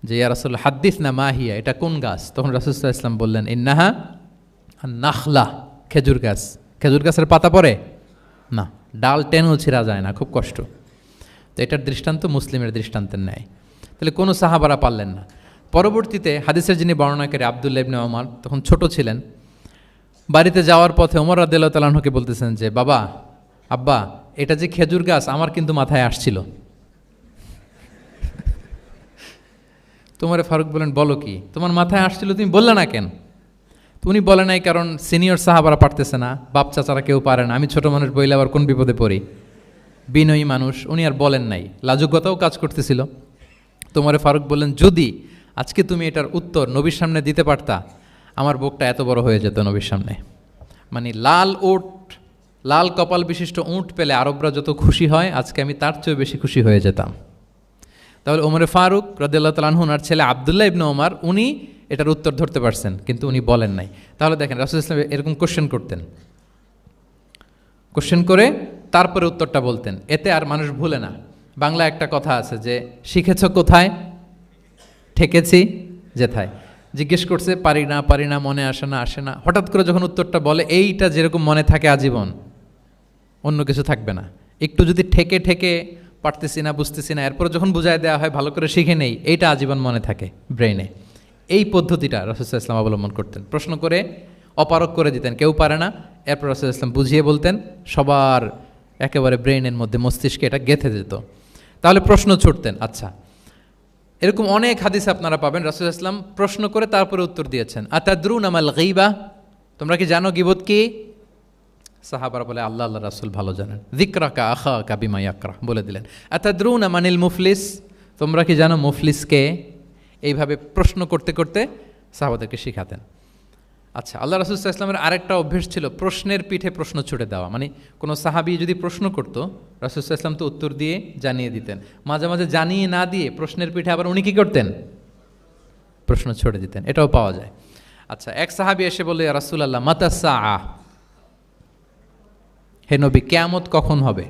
[SPEAKER 2] যে ইয়া রাসূলুল্লাহ হাদ্দিসনা মা হিয়া, এটা কোন গাছ? তখন রাসূল সাল্লাল্লাহু আলাইহি ওয়াসাল্লাম বললেন, ইন্নাহা আন-নাখলা, খেজুর গাছ। খেজুর গাছের পাতা পড়ে না, ডাল টেনেও ছিঁড়া যায় না, খুব কষ্ট। তো এটার দৃষ্টান্ত মুসলিমের দৃষ্টান্তের ন্যায়। তাহলে কোনো সাহাবারা পারলেন না। পরবর্তীতে হাদিসের যিনি বর্ণনাকারী আব্দুল্লাহ ইবনে ওমর তখন ছোট ছিলেন, বাড়িতে যাওয়ার পথে ওমর রাদিয়াল্লাহু তাআলা আনহুকে বলতেছেন যে, বাবা, আব্বা, এটা যে খেজুর গাছ আমার কিন্তু মাথায় আসছিল। তোমারে ফারুক বলেন, বলো কি, তোমার মাথায় আসছিল, তুমি বললে না কেন? উনি বলে নাই কারণ সিনিয়র সাহাবারা পারতেছে না, বাপ চাচারা কেউ পারে না, আমি ছোট মানুষ বইলে আবার কোন বিপদে পড়ি, বিনয়ী মানুষ, উনি আর বলেন নাই, লাজুকতাও কাজ করতেছিল। তোমারে ফারুক বললেন, যদি আজকে তুমি এটার উত্তর নবীর সামনে দিতে পারতা, আমার বুকটা এত বড় হয়ে যেত নবীর সামনে। মানে লাল ওট, লাল কপাল বিশিষ্ট উঁট পেলে আরবরা যত খুশি হয়, আজকে আমি তার চেয়েও বেশি খুশি হয়ে যেতাম। তাহলে ওমরে ফারুক রাদিয়াল্লাহু তাআলা আনহু, ওনার ছেলে আব্দুল্লাহ ইবনে ওমর, উনি এটার উত্তর ধরতে পারছেন, কিন্তু উনি বলেন নাই। তাহলে দেখেন রাসূল সাল্লাল্লাহু আলাইহি ওয়াসাল্লাম এরকম কোশ্চেন করতেন। কোশ্চেন করে তারপরে উত্তরটা বলতেন, এতে আর মানুষ ভুলে না। বাংলা একটা কথা আছে যে শিখেছ কোথায়, ঠেকেছি যেথায়। জিজ্ঞেস করছে পারি না মনে আসে না, হঠাৎ করে যখন উত্তরটা বলে এইটা যেরকম মনে থাকে আজীবন, অন্য কিছু থাকবে না। একটু যদি ঠেকে ঠেকে পারতেছি না বুঝতেছি না, এরপর যখন বুঝায় দেওয়া হয় ভালো করে শিখে নেই, এইটা আজীবন মনে থাকে ব্রেইনে। এই পদ্ধতিটা রাসূল সাল্লাল্লাহু আলাইহি ওয়াসাল্লাম অবলম্বন করতেন। প্রশ্ন করে অপারক করে দিতেন, কেউ পারে না, এরপর রাসূল সাল্লাল্লাহু আলাইহি ওয়াসাল্লাম বুঝিয়ে বলতেন, সবার একেবারে ব্রেইনের মধ্যে মস্তিষ্কে এটা গেঁথে যেত। তাহলে প্রশ্ন ছুটতেন। আচ্ছা, এরকম অনেক হাদিস আপনারা পাবেন রাসূল সাল্লাল্লাহু আলাইহি ওয়াসাল্লাম প্রশ্ন করে তারপরে উত্তর দিয়েছেন। আতাদরুনা মাল গীবা, তোমরা কি জানো গীবত কি? সাহাবারা বলে আল্লাহ রাসূল ভালো জানেন। যিকরাকা আখাকা বিমা ইয়াকরা, বলে দিলেন। আতাদরুনা মানিল মুফলিস, তোমরা কি জানো মুফলিস কে? এইভাবে প্রশ্ন করতে করতে সাহাবাদেরকে শিখাতেন। আচ্ছা, আল্লাহ রাসূল সাল্লাল্লাহু আলাইহি ওয়াসাল্লামের আরেকটা অভ্যেস ছিল প্রশ্নের পিঠে প্রশ্ন ছুড়ে দেওয়া। মানে কোনো সাহাবী যদি প্রশ্ন করতো, রাসূল সাল্লাল্লাহু আলাইহি ওয়াসাল্লাম তো উত্তর দিয়ে জানিয়ে দিতেন। মাঝে মাঝে জানিয়ে না দিয়ে প্রশ্নের পিঠে আবার উনি কী করতেন? প্রশ্ন ছুড়ে দিতেন। এটাও পাওয়া যায়। আচ্ছা, এক সাহাবী এসে বলল, ইয়া রাসূলাল্লাহ মাতা সাআ, হে নবী কিয়ামত কখন হবে?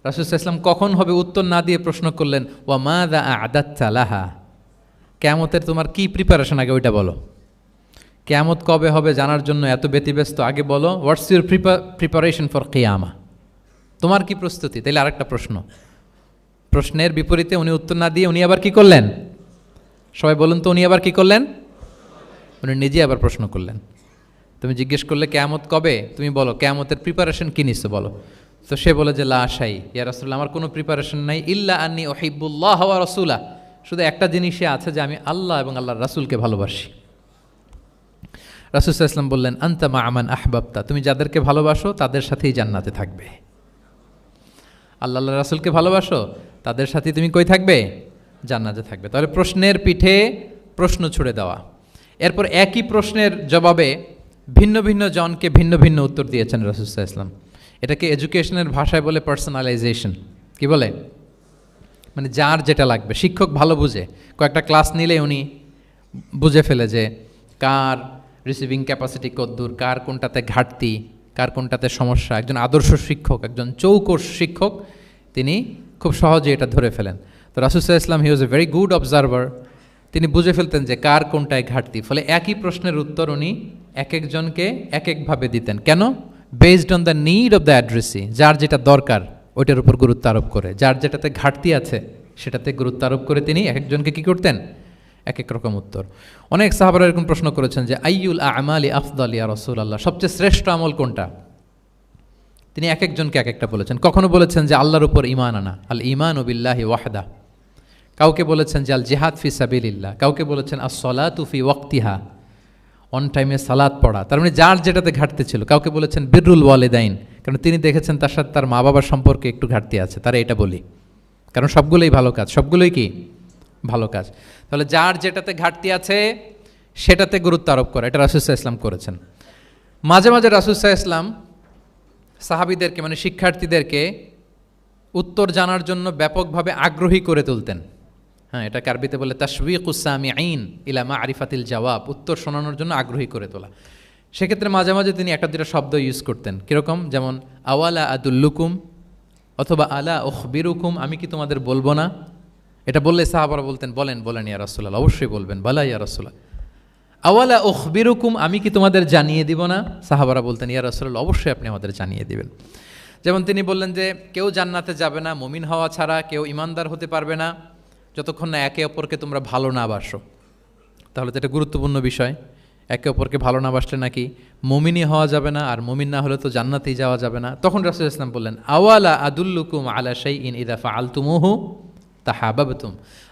[SPEAKER 2] রাসূল সাল্লাল্লাহু আলাইহি ওয়াসাল্লাম কখন হবে উত্তর না দিয়ে প্রশ্ন করলেন, ওয়া মাযা আ'দাততা লাহা, কিয়ামতের তোমার কি প্রিপারেশন আগে ওইটা বলো। কিয়ামত কবে হবে জানার জন্য এত ব্যতিব্যস্ত, আগে বলো হোয়াটস ইউর প্রিপারেশন ফর কিয়ামা, তোমার কি প্রস্তুতি। তাইলে আরেকটা প্রশ্ন, প্রশ্নের বিপরীতে উনি উত্তর না দিয়ে উনি আবার কি করলেন? সবাই বলুন তো, উনি আবার কি করলেন? উনি নিজে আবার প্রশ্ন করলেন। তুমি জিজ্ঞেস করলে কিয়ামত কবে, তুমি বলো কিয়ামতের প্রিপারেশন কি নিচ্ছ বলো। তো সে বলে যে লা শাই ইয়া রাসূলুল্লাহ, আমার কোনো প্রিপারেশন নাই, ইল্লা আন্নী উহিব্বুল্লাহ ওয়া রাসূলা, শুধু একটা জিনিসই আছে যে আমি আল্লাহ এবং আল্লাহর রাসূলকে ভালোবাসি। রাসূল সাল্লাল্লাহু আলাইহি ওয়াসাল্লাম বললেন, আনতা মা আমান আহবাবতা, তুমি যাদেরকে ভালোবাসো তাদের সাথেই জান্নাতে থাকবে। আল্লাহ আল্লাহ রাসূলকে ভালোবাসো, তাদের সাথে তুমি কই থাকবে? জান্নাতে থাকবে। তাহলে প্রশ্নের পিঠে প্রশ্ন ছুড়ে দেওয়া। এরপর একই প্রশ্নের জবাবে ভিন্ন ভিন্ন জনকে ভিন্ন ভিন্ন উত্তর দিয়েছেন রাসূল সাল্লাল্লাহু আলাইহি ওয়াসাল্লাম। এটাকে এডুকেশনের ভাষায় বলে পার্সোনালাইজেশন। কি বলে? মানে যার যেটা লাগবে। শিক্ষক ভালো বুঝে, কয়েকটা ক্লাস নিলে উনি বুঝে ফেলে যে কার রিসিভিং ক্যাপাসিটি কতদূর, কার কোনটাতে ঘাটতি, কার কোনটাতে সমস্যা। একজন আদর্শ শিক্ষক, একজন চৌকস শিক্ষক, তিনি খুব সহজে এটা ধরে ফেলেন। তো রাসূল সাল্লাল্লাহু আলাইহি ওয়াসাল্লাম he was a very good observer. তিনি বুঝে ফেলতেন যে কার কোনটায় ঘাটতি, ফলে একই প্রশ্নের উত্তর উনি এক একজনকে এক একভাবে দিতেন। কেন? Based on the need of the addressee, যার যেটা দরকার ওইটার উপর গুরুত্ব আরোপ করে, যার যেটাতে ঘাটতি আছে সেটাতে গুরুত্ব আরোপ করে তিনি এক একজনকে কী করতেন? এক এক রকম উত্তর। অনেক সাহাবারা এরকম প্রশ্ন করেছেন যে আইয়ুল আমালি আফদাল ইয়া রাসূলুল্লাহ, সবচেয়ে শ্রেষ্ঠ আমল কোনটা? তিনি এক একজনকে এক একটা বলেছেন। কখনো বলেছেন যে আল্লাহর উপর ঈমান আনা, আল ঈমানু বিল্লাহি ওয়াহদা। কাউকে বলেছেন যে আল জিহাদ ফি সাবিলিল্লাহ, কাউকে বলেছেন আস-সালাতু ফি ওয়াক্তিহা, অন টাইমে সালাত পড়া। তার মানে যার যেটাতে ঘাটতি ছিল। কাউকে বলেছেন বিররুল ওয়ালিদাইন, কারণ তিনি দেখেছেন তার সাথে তার মা বাবার সম্পর্কে একটু ঘাটতি আছে, তারা এটা বলি, কারণ সবগুলোই ভালো কাজ, সবগুলোই কি ভালো কাজ। তাহলে যার যেটাতে ঘাটতি আছে সেটাতে গুরুত্ব আরোপ করা, এটা রাসূল সাল্লাল্লাহু আলাইহি ওয়াসাল্লাম করেছেন। মাঝে মাঝে রাসূল সাল্লাল্লাহু আলাইহি ওয়াসাল্লাম সাহাবীদেরকে মানে শিক্ষার্থীদেরকে উত্তর জানার জন্য ব্যাপকভাবে আগ্রহী করে তুলতেন। হ্যাঁ, এটাকে আরবিতে বলে তাশওয়িকুস সামিঈন ইলা মা'রিফাতিল জাওয়াব, উত্তর শোনানোর জন্য আগ্রহী করে তোলা। সেক্ষেত্রে মাঝে মাঝে তিনি একটা দুটো শব্দ ইউজ করতেন। কীরকম? যেমন আওয়ালা আদুল্লুকুম, অথবা আলা উখবিরুকুম, আমি কি তোমাদের বলবো না? এটা বললে সাহাবারা বলতেন বলেন বলেন ইয়া রাসূলুল্লাহ, অবশ্যই বলবেন, বালা ইয়া রাসূলুল্লাহ। আওয়ালা উখবিরুকুম, আমি কি তোমাদের জানিয়ে দিব না? সাহাবারা বলতেন ইয়া রাসূলুল্লাহ, অবশ্যই আপনি আমাদের জানিয়ে দিবেন। যেমন তিনি বললেন যে কেউ জান্নাতে যাবে না মুমিন হওয়া ছাড়া, কেউ ইমানদার হতে পারবে না যতক্ষণ না একে অপরকে তোমরা ভালো না বাসো। তাহলে তো এটা গুরুত্বপূর্ণ বিষয়। একে অপরকে ভালো না বাসলে নাকি মুমিনই হওয়া যাবে না, আর মুমিন না হলে তো জান্নাতেই যাওয়া যাবে না। তখন রাসূল সাল্লাল্লাহু আলাইহি ওয়াসাল্লাম বললেন আওয়ালা আদুল্লুকুম আলা শাইইন ইযা ফাআলতুমুহু তাহাবাবতুম,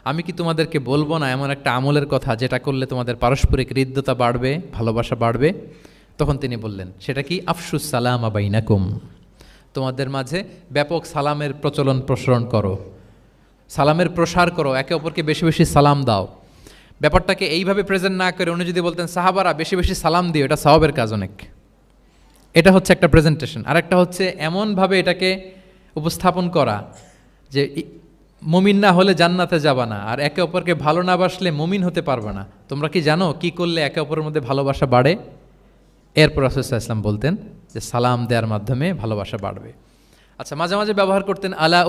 [SPEAKER 2] আমি কি তোমাদেরকে বলবো না এমন একটা আমলের কথা যেটা করলে তোমাদের পারস্পরিক হৃদ্যতা বাড়বে, ভালোবাসা বাড়বে? তখন তিনি বললেন সেটা কি? আফশুস সালামা বাইনাকুম, তোমাদের মাঝে ব্যাপক সালামের প্রসারণ করো, সালামের প্রসার করো, একে অপরকে বেশি বেশি সালাম দাও। ব্যাপারটাকে এইভাবে প্রেজেন্ট না করে উনি যদি বলতেন সাহাবারা বেশি বেশি সালাম দিও, এটা সওয়াবের কাজ অনেক। এটা হচ্ছে একটা প্রেজেন্টেশন। আর একটা হচ্ছে এমনভাবে এটাকে উপস্থাপন করা যে মুমিন না হলে জান্নাতে যাবা না, আর একে অপরকে ভালো না বাসলে মুমিন হতে পারবে না। তোমরা কি জানো কি করলে একে অপরের মধ্যে ভালোবাসা বাড়ে? এরপর রাসূল সাল্লাল্লাহু আলাইহি ওয়াসাল্লাম বলতেন যে সালাম দেওয়ার মাধ্যমে ভালোবাসা বাড়বে। আচ্ছা, মাঝে মাঝে ব্যবহার করতেন আলা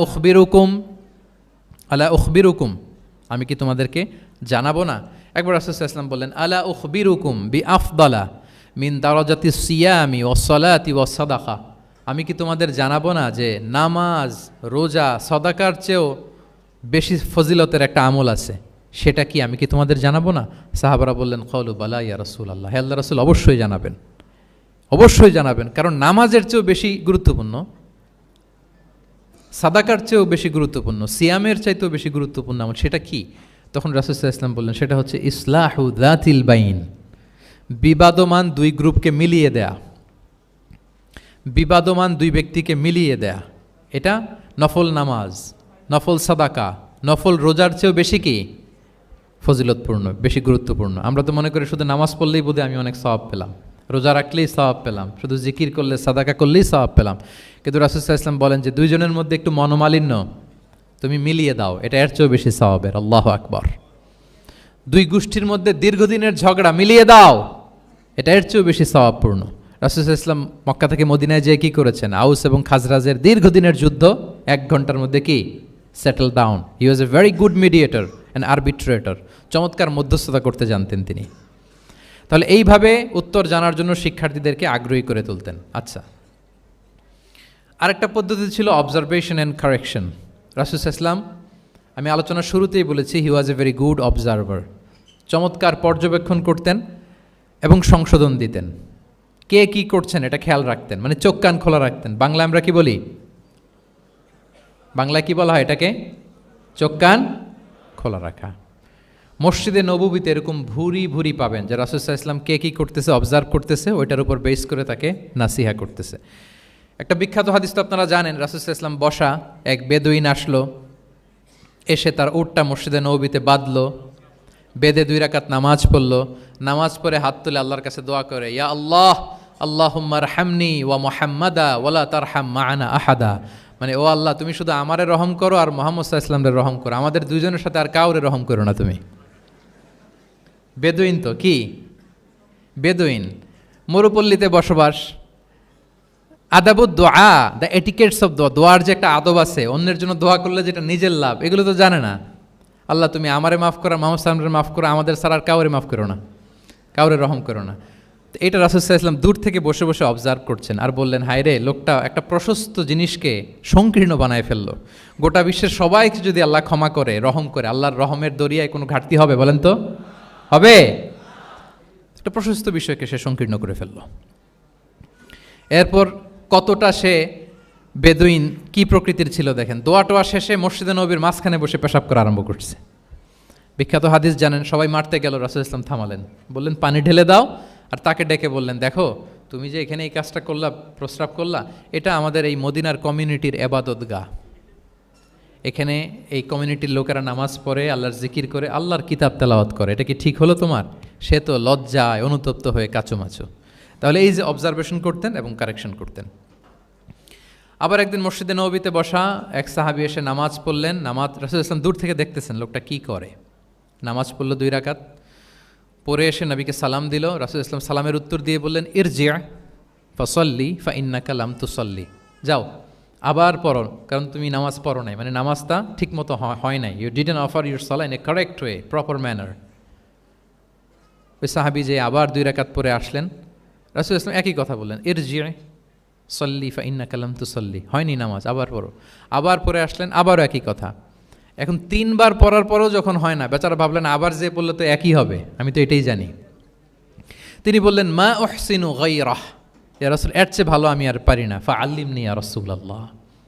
[SPEAKER 2] উখবিরুকুম, আমি কি তোমাদেরকে জানাবো না? একবার রাসূলুল্লাহ সাল্লাল্লাহু আলাইহি ওয়াসাল্লাম বললেন আলা উখবিরুকুম বি আফদালা মিন দারাজাতি সিয়ামি ওয়াস সালাতি ওয়াস সাদাকা, আমি কি তোমাদের জানাবো না যে নামাজ, রোজা, সাদাকার চেয়েও বেশি ফজিলতের একটা আমল আছে, সেটা কি আমি কি তোমাদের জানাবো না? সাহাবারা বললেন ক্বালু বালা ইয়া রাসূলুল্লাহ, হে আল্লাহর রাসূল অবশ্যই জানাবেন, অবশ্যই জানাবেন, কারণ নামাজের চেয়েও বেশি গুরুত্বপূর্ণ, সাদাকার চেয়েও বেশি গুরুত্বপূর্ণ, সিয়ামের চাইতেও বেশি গুরুত্বপূর্ণ আমল, সেটা কি? তখন রাসূল সাল্লাল্লাহু আলাইহি ওয়াসাল্লাম বললেন সেটা হচ্ছে ইসলাহু যাতিল বাইন, বিবাদমান দুই গ্রুপকে মিলিয়ে দেয়া, বিবাদমান দুই ব্যক্তিকে মিলিয়ে দেয়া। এটা নফল নামাজ, নফল সাদাকা, নফল রোজার চেয়েও বেশি কি ফজিলতপূর্ণ, বেশি গুরুত্বপূর্ণ। আমরা তো মনে করি শুধু নামাজ পড়লেই বোধহয় আমি অনেক সওয়াব পেলাম, রোজা রাখলেই সওয়াব পেলাম, শুধু জিকির করলে, সাদাকা করলেই সওয়াব পেলাম। কিন্তু রাসূল সাল্লাল্লাহু আলাইহি ওয়াসাল্লাম বলেন যে দুইজনের মধ্যে একটু মনোমালিন্য তুমি মিলিয়ে দাও, এটা এর চেয়েও বেশি সওয়াবের। আল্লাহু আকবার। দুই গোষ্ঠীর মধ্যে দীর্ঘদিনের ঝগড়া মিলিয়ে দাও, এটা এর চেয়েও বেশি সওয়াবপূর্ণ। রাসূল সাল্লাল্লাহু আলাইহি ওয়াসাল্লাম মক্কা থেকে মদিনায় যেয়ে কি করেছেন? আউস এবং খাজরাজের দীর্ঘদিনের যুদ্ধ 1 ঘন্টার মধ্যে কি settle down. He was a very good mediator and arbitrator, চমৎকার মধ্যস্থতা করতে জানতেন তিনি। তাহলে এইভাবে উত্তর জানার জন্য শিক্ষার্থীদেরকে আগ্রহী করে তুলতেন। আচ্ছা, আরেকটা পদ্ধতি ছিল অবজারভেশন অ্যান্ড কারেকশন। রাসূল সাল্লাল্লাহু আলাইহি ওয়াসাল্লাম, আমি আলোচনার শুরুতেই বলেছি, হি was a very good observer, চমৎকার পর্যবেক্ষণ করতেন এবং সংশোধন দিতেন। কে কি করছেন এটা খেয়াল রাখতেন, মানে চোখ কান খোলা রাখতেন। বাংলায় আমরা কি বলি? বাংলায় কি বলা হয় এটাকে? চোখ কান খোলা রাখা। মসজিদে নববীতে এরকম ভুরি ভুরি পাবেন যে রাসূল সাল্লাল্লাহু আলাইহি ওয়াসাল্লাম কে কি করতেছে অবজার্ভ করতেছে, ওইটার উপর বেস করে তাকে নাসিহা করতেছে। একটা বিখ্যাত হাদিস তো আপনারা জানেন, রাসূল সাল্লাল্লাহু আলাইহি ওয়াসাল্লাম বসা, এক বেদুইন আসলো, এসে তার উটটা মসজিদে নববীতে বাঁধলো, বেদে 2 রাকাত নামাজ পড়লো, নামাজ পড়ে হাত তুলে আল্লাহর কাছে দোয়া করে, ইয়া আল্লাহ আল্লাহুম্মা রহামনি ওয়া মুহাম্মাদা ওয়ালা তারহাম মা'ানা আহাদা, মানে ও আল্লাহ তুমি শুধু আমারে রহম করো আর মুহাম্মদ সাল্লাল্লাহু আলাইহি ওয়াসাল্লামের রহম করো, আমাদের দুইজনের সাথে আর কাউরে রহম করো না তুমি। বেদুইন তো কি, বেদুইন, মরুপল্লীতে বসবাস। আদাবুদ দোয়া, দ্য এটিকেটস অফ দোয়া, দোয়ার যে একটা আদব আছে, অন্যের জন্য দোয়া করলে যেটা নিজের লাভ, এগুলো তো জানে না। আল্লাহ তুমি আমারে মাফ করো, মুহাম্মদ সাল্লাল্লাহু আলাইহি ওয়াসাল্লামকে মাফ করো, আমাদের ছাড়া আর কাউরে মাফ করো না, কাউরে রহম করো না। তো এটা রাসূল সাল্লাল্লাহু আলাইহি ওয়াসাল্লাম দূর থেকে বসে বসে অবজার্ভ করছেন আর বললেন, হায় রে, লোকটা একটা প্রশস্ত জিনিসকে সংকীর্ণ বানায় ফেললো। গোটা বিশ্বের সবাইকে যদি আল্লাহ ক্ষমা করে, রহম করে, আল্লাহর রহমের দরিয়ায় কোনো ঘাটতি হবে বলেন তো? হবে? একটা প্রশস্ত বিষয়কে সে সংকীর্ণ করে ফেললো। এরপর কতটা সে বেদুইন, কি প্রকৃতির ছিল দেখেন। দোয়া টোয়া শেষে মসজিদে নববীর মাঝখানে বসে পেশাব করা আরম্ভ করছে। বিখ্যাত হাদিস জানেন, সবাই মারতে গেল, রাসূল ইসলাম থামালেন, বললেন পানি ঢেলে দাও, আর তাকে ডেকে বললেন, দেখো তুমি যে এখানে এই কাজটা করলা, প্রস্রাব করলা, এটা আমাদের এই মদিনার কমিউনিটির এবাদতগাহ। এখানে এই কমিউনিটির লোকেরা নামাজ পড়ে, আল্লাহর জিকির করে, আল্লাহর কিতাব তেলাওয়াত করে, এটা কি ঠিক হলো তোমার? সে তো লজ্জায় অনুতপ্ত হয়ে কাচুমাচু। তাহলে এই যে অবজারভেশন করতেন এবং কারেকশন করতেন। আবার একদিন মসজিদে নববীতে বসা এক সাহাবী এসে নামাজ পড়লেন, নামাজ রাসূল ইসলাম দূর থেকে দেখতেছেন লোকটা কি করে। নামাজ পড়লো 2 রাকাত, পরে এসে নবীকে সালাম দিল। রাসূল ইসলাম সালামের উত্তর দিয়ে বললেন, ইরজি' ফাসাল্লি ফাইন্নাকা লাম তুসাল্লি, যাও আবার পড়ো, কারণ তুমি নামাজ পড়ো নাই, মানে নামাজটা ঠিক মতো হয় নাই। ইউ ডিডন্ট অফার ইউর সালাহ in a correct way, proper manner. ওই সাহাবী যে আবার 2 রাকাত পরে আসলেন, রাসূল ইসলাম একই কথা বললেন, ইরজি' সল্লি ফাইন্নাকা লাম তুসাল্লি, হয়নি নামাজ, আবার পড়ো। আবার পরে আসলেন, আবারও একই কথা। এখন 3 বার পড়ার পরেও যখন হয় না, বেচারা ভাবলেন আবার যে বললে তো একই হবে, আমি তো এটাই জানি। তিনি বললেন, মা উহসিনু গায়রাহ, ইয়া রাসূল এর চেয়ে ভালো আমি আর পারি না, ফাআল্লিমনি ইয়া রাসূলুল্লাহ,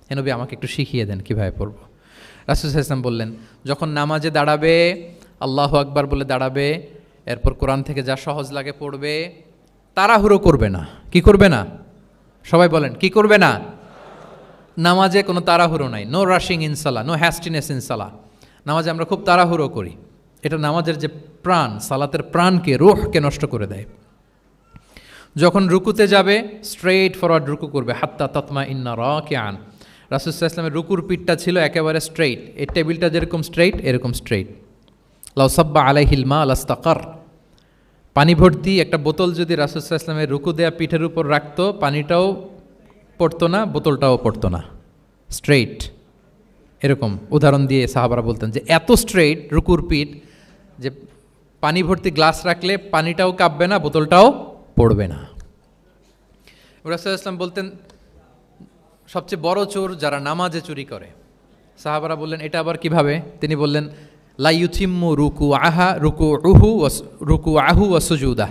[SPEAKER 2] হে নবী আমাকে একটু শিখিয়ে দেন কিভাবে পড়ব। রাসূল সাল্লাল্লাহু আলাইহি ওয়াসাল্লাম বললেন, যখন নামাজে দাঁড়াবে, আল্লাহু আকবার বলে দাঁড়াবে, এরপর কোরআন থেকে যা সহজ লাগে পড়বে, তাড়াহুড়ো করবে না। কি করবে না? সবাই বলেন, কি করবে না? নামাজে কোনো তাড়াহুড়ো নাই, নো রাশিং ইন সালাহ, নো হ্যাস্টিনেস ইন সালাহ। নামাজে আমরা খুব তাড়াহুড়ো করি, এটা নামাজের যে প্রাণ, সালাতের প্রাণকে, রূহকে নষ্ট করে দেয়। যখন রুকুতে যাবে, স্ট্রেইট ফরওয়ার্ড রুকু করবে, হাত্তা তাতমা ইন্না রাকিআন। রাসূল সাল্লাল্লাহু আলাইহি ওয়াসাল্লামের রুকুর পিঠটা ছিল একেবারে স্ট্রেইট, এই টেবিলটা যেরকম স্ট্রেইট, এরকম স্ট্রেইট। লাউ সাব্বা আলাইহিল মা লাস্তাকার, পানি ভর্তি একটা বোতল যদি রাসূল সাল্লাল্লাহু আলাইহি ওয়াসাল্লামের রুকু দেয়া পিঠের উপর রাখতো, পানিটাও পড়তো না, বোতলটাও পড়তো না, স্ট্রেইট। এরকম উদাহরণ দিয়ে সাহাবারা বলতেন যে এত স্ট্রেইট রুকুর পিঠ যে পানি ভর্তি গ্লাস রাখলে পানিটাও কাঁপবে না, বোতলটাও পড়বে না। রাসূল সাল্লাল্লাহু আলাইহি ওয়াসাল্লাম বলতেন সবচেয়ে বড় চোর যারা নামাজে চুরি করে। সাহাবারা বললেন এটা আবার কিভাবে? তিনি বললেন লা ইউতিম্মু রুকুআহু ওয়া সুজুদাহ,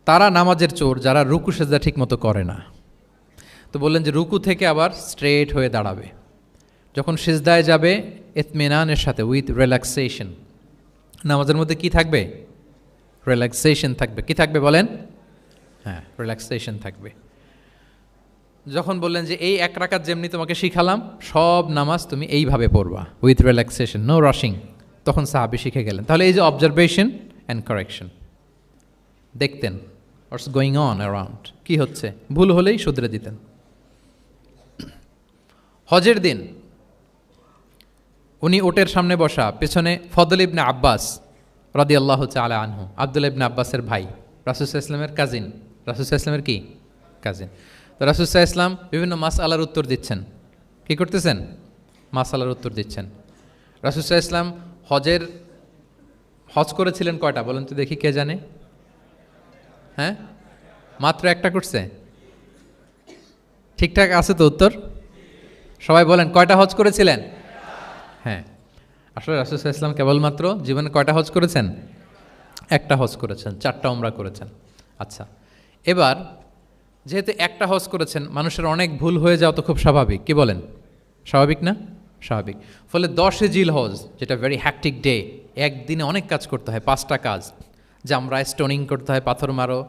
[SPEAKER 2] তারা নামাজের চোর যারা রুকু সেজদা ঠিকমতো করে না। তো বললেন যে রুকু থেকে আবার স্ট্রেট হয়ে দাঁড়াবে, যখন সিজদায় যাবে ইতমিনানের সাথে, উইথ রিল্যাক্সেশন। নামাজের মধ্যে কি থাকবে? রিল্যাক্সেশন থাকবে। কি থাকবে বলেন? হ্যাঁ, রিল্যাক্সেশন থাকবে। যখন বললেন যে এই এক রাকাত যেমনি তোমাকে শিখালাম, সব নামাজ তুমি এইভাবে পড়বা, উইথ রিল্যাক্সেশন, নো রাশিং, তখন সাহাবী শিখে গেলেন। তাহলে এই যে অবজারভেশন অ্যান্ড কারেকশন, দেখতেন হোয়াটস গোয়িং অন অ্যারাউন্ড, কী হচ্ছে, ভুল হলেই শুধরে দিতেন। হজের দিন উনি ওটের সামনে বসা, পেছনে ফদল ইবনে আব্বাস রাদিয়াল্লাহু তাআলা আনহু, আব্দুল্লাহ ইবনে আব্বাসের ভাই, রাসূল সাল্লাল্লাহু আলাইহি ওয়াসাল্লামের কাজিন, রাসূল সাল্লাল্লাহু আলাইহি ওয়াসাল্লামের কি কাজিন। তো রাসূল সাল্লাল্লাহু আলাইহি ওয়াসাল্লাম বিভিন্ন মাসআলার উত্তর দিচ্ছেন। কি করতেছেন? মাসআলার উত্তর দিচ্ছেন। রাসূল সাল্লাল্লাহু আলাইহি ওয়াসাল্লাম হজ করেছিলেন কয়টা বলেন তো দেখি, কে জানে? হ্যাঁ, মাত্র একটা করছে। ঠিকঠাক আছে তো উত্তর? সবাই বলেন কয়টা হজ করেছিলেন? হ্যাঁ, আসলে রাসূল সাল্লাল্লাহু আলাইহি ওয়াসাল্লাম কেবলমাত্র জীবনে কয়টা হজ করেছেন? একটা হজ করেছেন, 4টা উমরা করেছেন। আচ্ছা, এবার যেহেতু একটা হজ করেছেন, মানুষের অনেক ভুল হয়ে যাওয়া তো খুব স্বাভাবিক। কি বলেন? স্বাভাবিক না? স্বাভাবিক। ফলে 10 জিল হজ, যেটা ভেরি হ্যাকটিক ডে, একদিনে অনেক কাজ করতে হয়, 5টা কাজ। জামরায় স্টোনিং করতে হয়, পাথর মারো,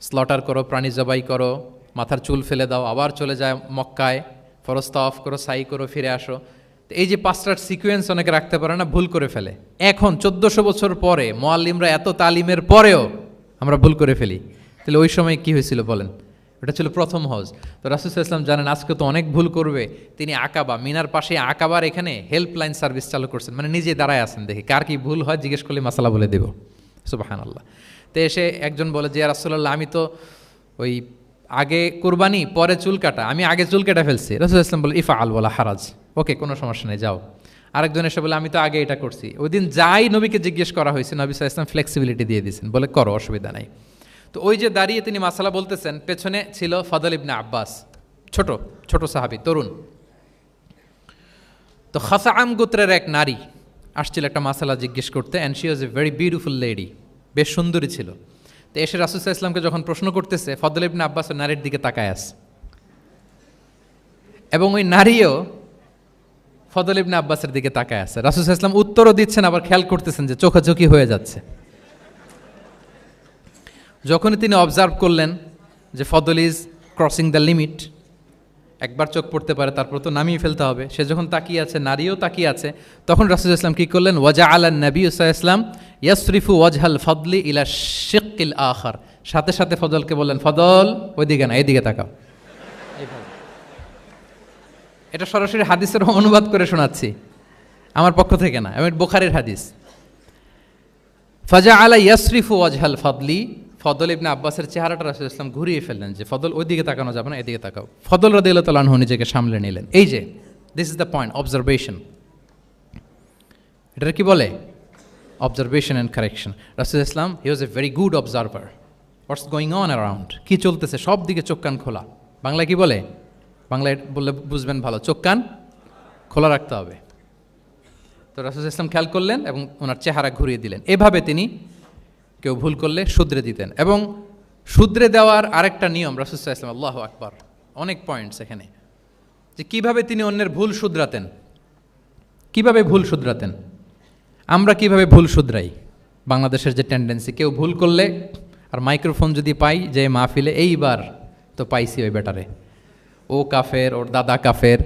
[SPEAKER 2] স্লটার করো, প্রাণী জবাই করো, মাথার চুল ফেলে দাও, আবার চলে যায় মক্কায়, ফরজ তাওয়াফ করো, সাই করো, ফিরে আসো। তো এই যে 5টার সিকোয়েন্স অনেকে রাখতে পারে না, ভুল করে ফেলে। এখন 1400 বছর পরে মুআল্লিমরা এত তালিমের পরেও আমরা ভুল করে ফেলি। তাহলে ওই সময় কি হয়েছিল বলেন? ওটা ছিল প্রথম হজ। তো রাসূল সাল্লাল্লাহু আলাইহি ওয়াসাল্লাম জানেন আজকে তো অনেক ভুল করবে, তিনি আকাবা, মিনার পাশে আকাবার এখানে হেল্পলাইন সার্ভিস চালু করছেন, মানে নিজে দাঁড়ায় আছেন, দেখি কার কি ভুল হয় জিজ্ঞেস করলে মাসালা বলে দেব। সুবহানাল্লাহ। তো এসে একজন বলে যে ইয়া রাসূলুল্লাহ, আমি তো ওই আগে কুরবানি পরে চুল কাটা, আমি আগে চুল কেটে ফেলছি। রাসূল সাল্লাল্লাহু আলাইহি ওয়াসাল্লাম বলে ইফআল ওয়ালা হারাজ, ওকে, কোনো সমস্যা নেই, যাও। আরেকজন এসে বলে আমি তো আগে এটা করছি। ওই দিন যাই নবীকে জিজ্ঞেস করা হয়েছে, নবী সাল্লাল্লাহু আলাইহি ওয়াসাল্লাম ফ্লেক্সিবিলিটি দিয়ে দিয়েছেন, বলে করো, অসুবিধা নাই। তো ওই যে দাঁড়িয়ে তিনি মাসালা বলতেছেন, পেছনে ছিল ফদল ইবনে আব্বাস, ছোট ছোট সাহাবী, তরুণ। তো খাসাআম গোত্রের এক নারী আসছিল একটা মাসালা জিজ্ঞেস করতে, and she was a very beautiful lady, বেশ সুন্দরী ছিল। তো এসে রাসূল সাল্লাল্লাহু আলাইহি ওয়াসাল্লামকে যখন প্রশ্ন করতেছে, ফদল ইবনে আব্বাস ওই নারীর দিকে তাকায় আছে, এবং ওই নারীও ফদল ইবনে আব্বাসের দিকে তাকায় আছে। রাসূল সাল্লাল্লাহু আলাইহি ওয়াসাল্লাম উত্তরও দিচ্ছেন, আবার খেয়াল করতেছেন যে চোখাচোখি হয়ে যাচ্ছে। যখনই তিনি অবজার্ভ করলেন যে ফদল ইজ ক্রসিং দ্য লিমিট, একবার চোখ পড়তে পারে, তারপর তো নামিয়ে ফেলতে হবে, সে যখন তাকিয়ে আছে, নারীও তাকিয়ে আছে, তখন রাসূল সাল্লাল্লাহু আলাইহি ওয়াসাল্লাম কী করলেন? ওয়াজআলান নবী সাল্লাল্লাহু আলাইহি ওয়াসাল্লাম ইয়াসরিফু ওয়াজহাল ফদলি ইলা শিক্কিল আখার, সাথে সাথে ফদলকে বললেন, ফদল ওইদিকে না, এদিকে তাকাও। এটা সরাসরি হাদিসের অনুবাদ করে শোনাচ্ছি, আমার পক্ষ থেকে না, এবং বুখারীর হাদিস। ফাজআলা ইয়াসরিফু ওয়াজহাল ফদলি, ফদল ইবনে আব্বাসের চেহারাটা রাসূল সাল্লাল্লাহু আলাইহি ওয়াসাল্লাম ঘুরিয়ে ফেললেন যে ফদল ওইদিকে তাকানো যাবে না, এদিকে তাকাও। ফদল রাদিয়াল্লাহু তাআলা আনহু নিজেকে সামলে নিলেন। এই যে this is the point, observation. এটা কি বলে? Observation and correction. রাসূল সাল্লাল্লাহু আলাইহি ওয়াসাল্লাম he was a very good observer, what's going on around, কী চলতেছে সব দিকে চোখ কান খোলা। বাংলায় কি বলে? বাংলায় বললে বুঝবেন ভালো, চোখ কান খোলা রাখতে হবে। তো রাসূল সাল্লাল্লাহু আলাইহি ওয়াসাল্লাম খেয়াল করলেন এবং ওনার চেহারা ঘুরিয়ে দিলেন। এভাবে তিনি কেউ ভুল করলে শুধরে দিতেন। এবং শুধরে দেওয়ার আরেকটা নিয়ম রাসূল সাল্লাল্লাহু আলাইহি ওয়াসাল্লাম, আল্লাহু আকবার, অনেক পয়েন্টস এখানে, যে কীভাবে তিনি অন্যের ভুল শুধরাতেন। কিভাবে ভুল শুধরাতেন? আমরা কিভাবে ভুল শুধরাই? বাংলাদেশের যে টেন্ডেন্সি, কেউ ভুল করলে আর মাইক্রোফোন যদি পাই যে মাহফিলে, এইবার তো পাইছি ওই বেটারে, ও কাফের, ওর দাদা কাফের,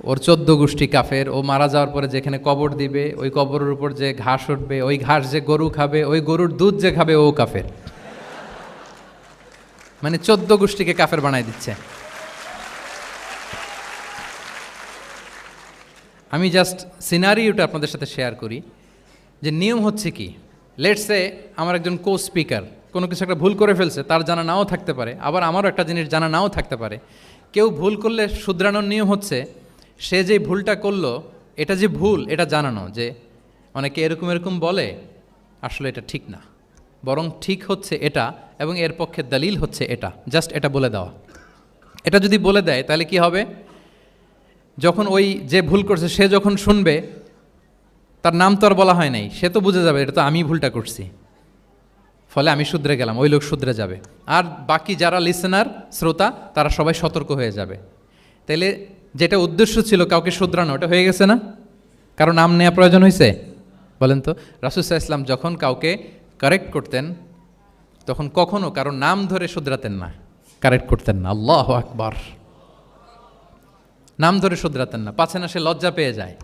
[SPEAKER 2] ওর 14 গোষ্ঠী কাফের, ও মারা যাওয়ার পরে যেখানে কবর দিবে ওই কবরের উপর যে ঘাস উঠবে, ওই ঘাস যে গরু খাবে, ওই গরুর দুধ যে খাবে ও কাফের। মানে 14 গোষ্ঠীকে কাফের বানাই দিচ্ছে। আমি জাস্ট সিনারিওটা আপনাদের সাথে শেয়ার করি যে নিয়ম হচ্ছে কি, লেটস সে আমার একজন কো স্পিকার কোনো কিছু একটা ভুল করে ফেলছে, তার জানা নাও থাকতে পারে, আবার আমারও একটা জিনিস জানা নাও থাকতে পারে। কেউ ভুল করলে শুধরানোর নিয়ম হচ্ছে সে যে ভুলটা করলো এটা যে ভুল এটা জানানো, যে অনেকে এরকম এরকম বলে, আসলে এটা ঠিক না, বরং ঠিক হচ্ছে এটা এবং এর পক্ষে দলিল হচ্ছে এটা, জাস্ট এটা বলে দেওয়া। এটা যদি বলে দেয় তাহলে কি হবে, যখন ওই যে ভুল করছে সে যখন শুনবে, তার নাম তো আর বলা হয় নাই, সে তো বুঝে যাবে এটা তো আমি ভুলটা করছি, ফলে আমি শুধরে গেলাম, ওই লোক শুধরে যাবে, আর বাকি যারা লিসেনার শ্রোতা তারা সবাই সতর্ক হয়ে যাবে। তাইলে যেটা উদ্দেশ্য ছিল কাউকে শুধরানো, ওটা হয়ে গেছে না? কারো নাম নেওয়া প্রয়োজন হয়েছে? বলেন তো। রাসূল সাল্লাল্লাহু আলাইহি ওয়াসাল্লাম যখন কাউকে কারেক্ট করতেন তখন কখনো কারো নাম ধরে শুধরাতেন না, কারেক্ট করতেন না। আল্লাহু আকবার। নাম ধরে শুধরাতেন না, পাছে না সে লজ্জা পেয়ে যায়,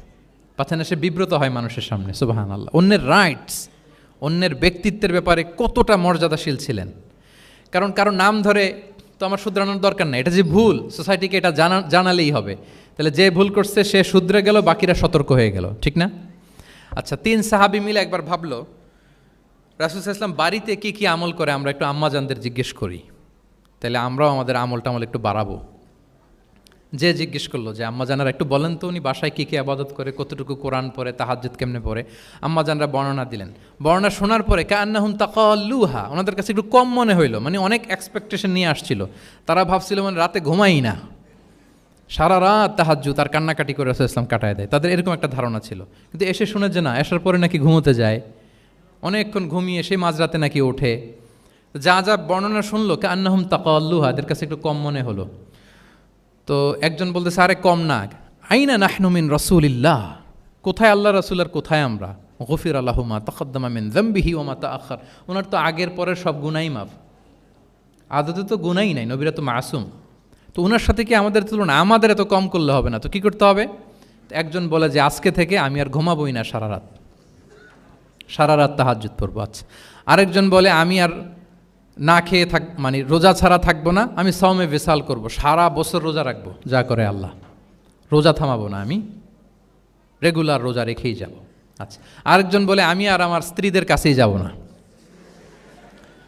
[SPEAKER 2] পাছে না সে বিব্রত হয় মানুষের সামনে। সুবহানাল্লাহ। অন্যের রাইটস, অন্যের ব্যক্তিত্বের ব্যাপারে কতটা মর্যাদাশীল ছিলেন। কারণ কারো নাম ধরে তো আমার শুধরানোর দরকার নেই, এটা যে ভুল সোসাইটিকে এটা জানালেই হবে। তাহলে যে ভুল করছে সে শুধরে গেল, বাকিরা সতর্ক হয়ে গেল, ঠিক না? আচ্ছা, 3 সাহাবী মিলে একবার ভাবলো রাসূল সাল্লাল্লাহু আলাইহি ওয়াসাল্লাম বাড়িতে কি কি আমল করে, আমরা একটু আম্মাজানদের জিজ্ঞেস করি, তাহলে আমরাও আমাদের আমল একটু বাড়াবো। যে জিজ্ঞেস করলো যে আম্মাজানারা একটু বলেন তো উনি বাসায় কী কী আবাদত করে, কতটুকু কোরআন পড়ে, তাহাজ্জুদ কেমনে পড়ে। আম্মাজানরা বর্ণনা দিলেন। বর্ণনা শোনার পরে কান্নাহুম তাকাল্লুহা, ওনাদের কাছে একটু কম মনে হইলো, মানে অনেক এক্সপেকটেশন নিয়ে আসছিল। তারা ভাবছিল মানে রাতে ঘুমাই না, সারা রাত তাহাজ্জুদ আর কান্নাকাটি করে রাসূল ইসলাম কাটায় দেয়, তাদের এরকম একটা ধারণা ছিল। কিন্তু এসে শুনে যে না, আসার পরে নাকি ঘুমোতে যায়, অনেকক্ষণ ঘুমিয়ে সেই মাঝরাতে নাকি ওঠে। যা যা বর্ণনা শুনলো কান্নাহুম তাকাল্লুহা, এদের কাছে একটু কম মনে হলো। তো একজন বলতেছে আরে কম না, আইনা নাহনু মিন রাসূলিল্লাহ, কোথায় আল্লাহ রাসূল আর কোথায় আমরা। গফির লাহু মা তাকাদ্দামা মিন যামবিহি ওয়া মা তাআখার, ওনার তো আগের পরের সব গুনাহই মাফ। আদতে তো গুনাহই নাই, নবীরা তো মাসুম। তো ওনার সাথে কি আমাদের তুলনা, আমাদের এত কম করলে হবে না, তো কি করতে হবে? একজন বলে যে আজকে থেকে আমি আর ঘুমাবোই না সারা রাত তাহাজ্জুদ পড়বো। আচ্ছা, আরেকজন বলে আমি আর না খেয়ে মানে রোজা ছাড়া থাকবো না, আমি সাওমে ভিসাল করব, সারা বছর রোজা রাখবো, যা করে আল্লাহ, রোজা থামাবো না, আমি রেগুলার রোজা রেখেই যাব। আচ্ছা, আরেকজন বলে আমি আর আমার স্ত্রীদের কাছেই যাব না,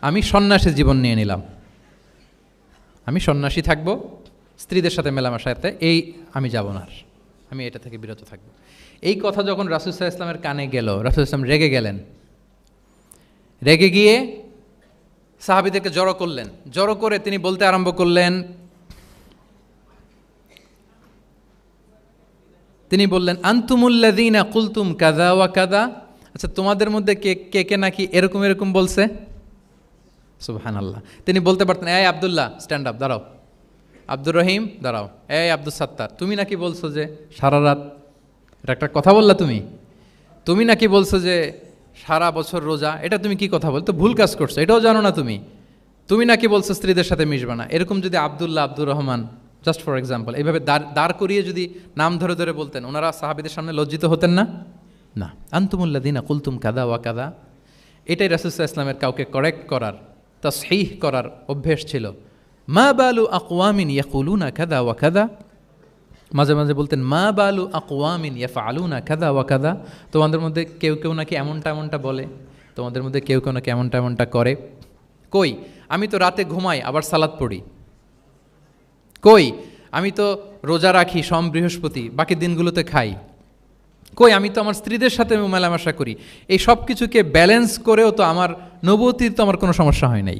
[SPEAKER 2] আমি সন্ন্যাসী জীবন নিয়ে নিলাম, আমি সন্ন্যাসী থাকবো, স্ত্রীদের সাথে মেলামেশাতে এই আমি যাব না, আর আমি এটা থেকে বিরত থাকবো। এই কথা যখন রাসূল সাল্লাল্লাহু আলাইহি ওয়াসাল্লামের কানে গেল, রাসূল সাল্লাল্লাহু আলাইহি ওয়াসাল্লাম রেগে গেলেন। রেগে গিয়ে সাহাবীদেরকে জড়ো করলেন, জড়ো করে তিনি বলতে আরম্ভ করলেন, তিনি বললেন আনতুমুল্লাযীনা কুলতুম কাযা ওয়া কাযা, আচ্ছা তোমাদের মধ্যে কে কে নাকি এরকম এরকম বলছে। সুবহানাল্লাহ। তিনি বলতে পারতেন এই আব্দুল্লাহ স্ট্যান্ড আপ, দাঁড়াও, আব্দুর রহিম দাঁড়াও, এই আব্দুল সাত্তার তুমি নাকি বলছো যে সারা রাত, এটা একটা কথা বললা তুমি নাকি বলছো যে সারা বছর রোজা, এটা তুমি কি কথা বল, তো ভুল কাজ করছো, এটাও জানো না তুমি নাকি বলছো স্ত্রীদের সাথে মিশবা না। এরকম যদি Abdullah, Abdur Rahman, just for example, এইভাবে দাঁড় করিয়ে যদি নাম ধরে ধরে বলতেন, ওনারা সাহাবীদের সামনে লজ্জিত হতেন না? না। আনতুমুল্লাযীনা কুলতুম কাযা ওয়া কাযা, এটাই রাসূল সাল্লাল্লাহু আলাইহি ওয়াসাল্লামের কাউকে কারেক্ট করার, তাসহিহ করার অভ্যেস ছিল। মা বালু আকওয়ামিন ইয়াকুলুনা কাযা ওয়া কাযা, মাঝে মাঝে বলতেন মা বালু আকওয়ামিন ইয়াফআলুনা কাযা ওয়া কাযা, তোমাদের মধ্যে কেউ কেউ নাকি এমনটা বলে, তোমাদের মধ্যে কেউ কেউ নাকি এমনটা করে। কই আমি তো রাতে ঘুমাই আবার সালাত পড়ি, কই আমি তো রোজা রাখি সোম বৃহস্পতি, বাকি দিনগুলোতে খাই, কই আমি তো আমার স্ত্রীদের সাথে মেলামেশা করি, এই সব কিছুকে ব্যালেন্স করেও তো আমার নবুয়তির তো আমার কোনো সমস্যা হয় নাই,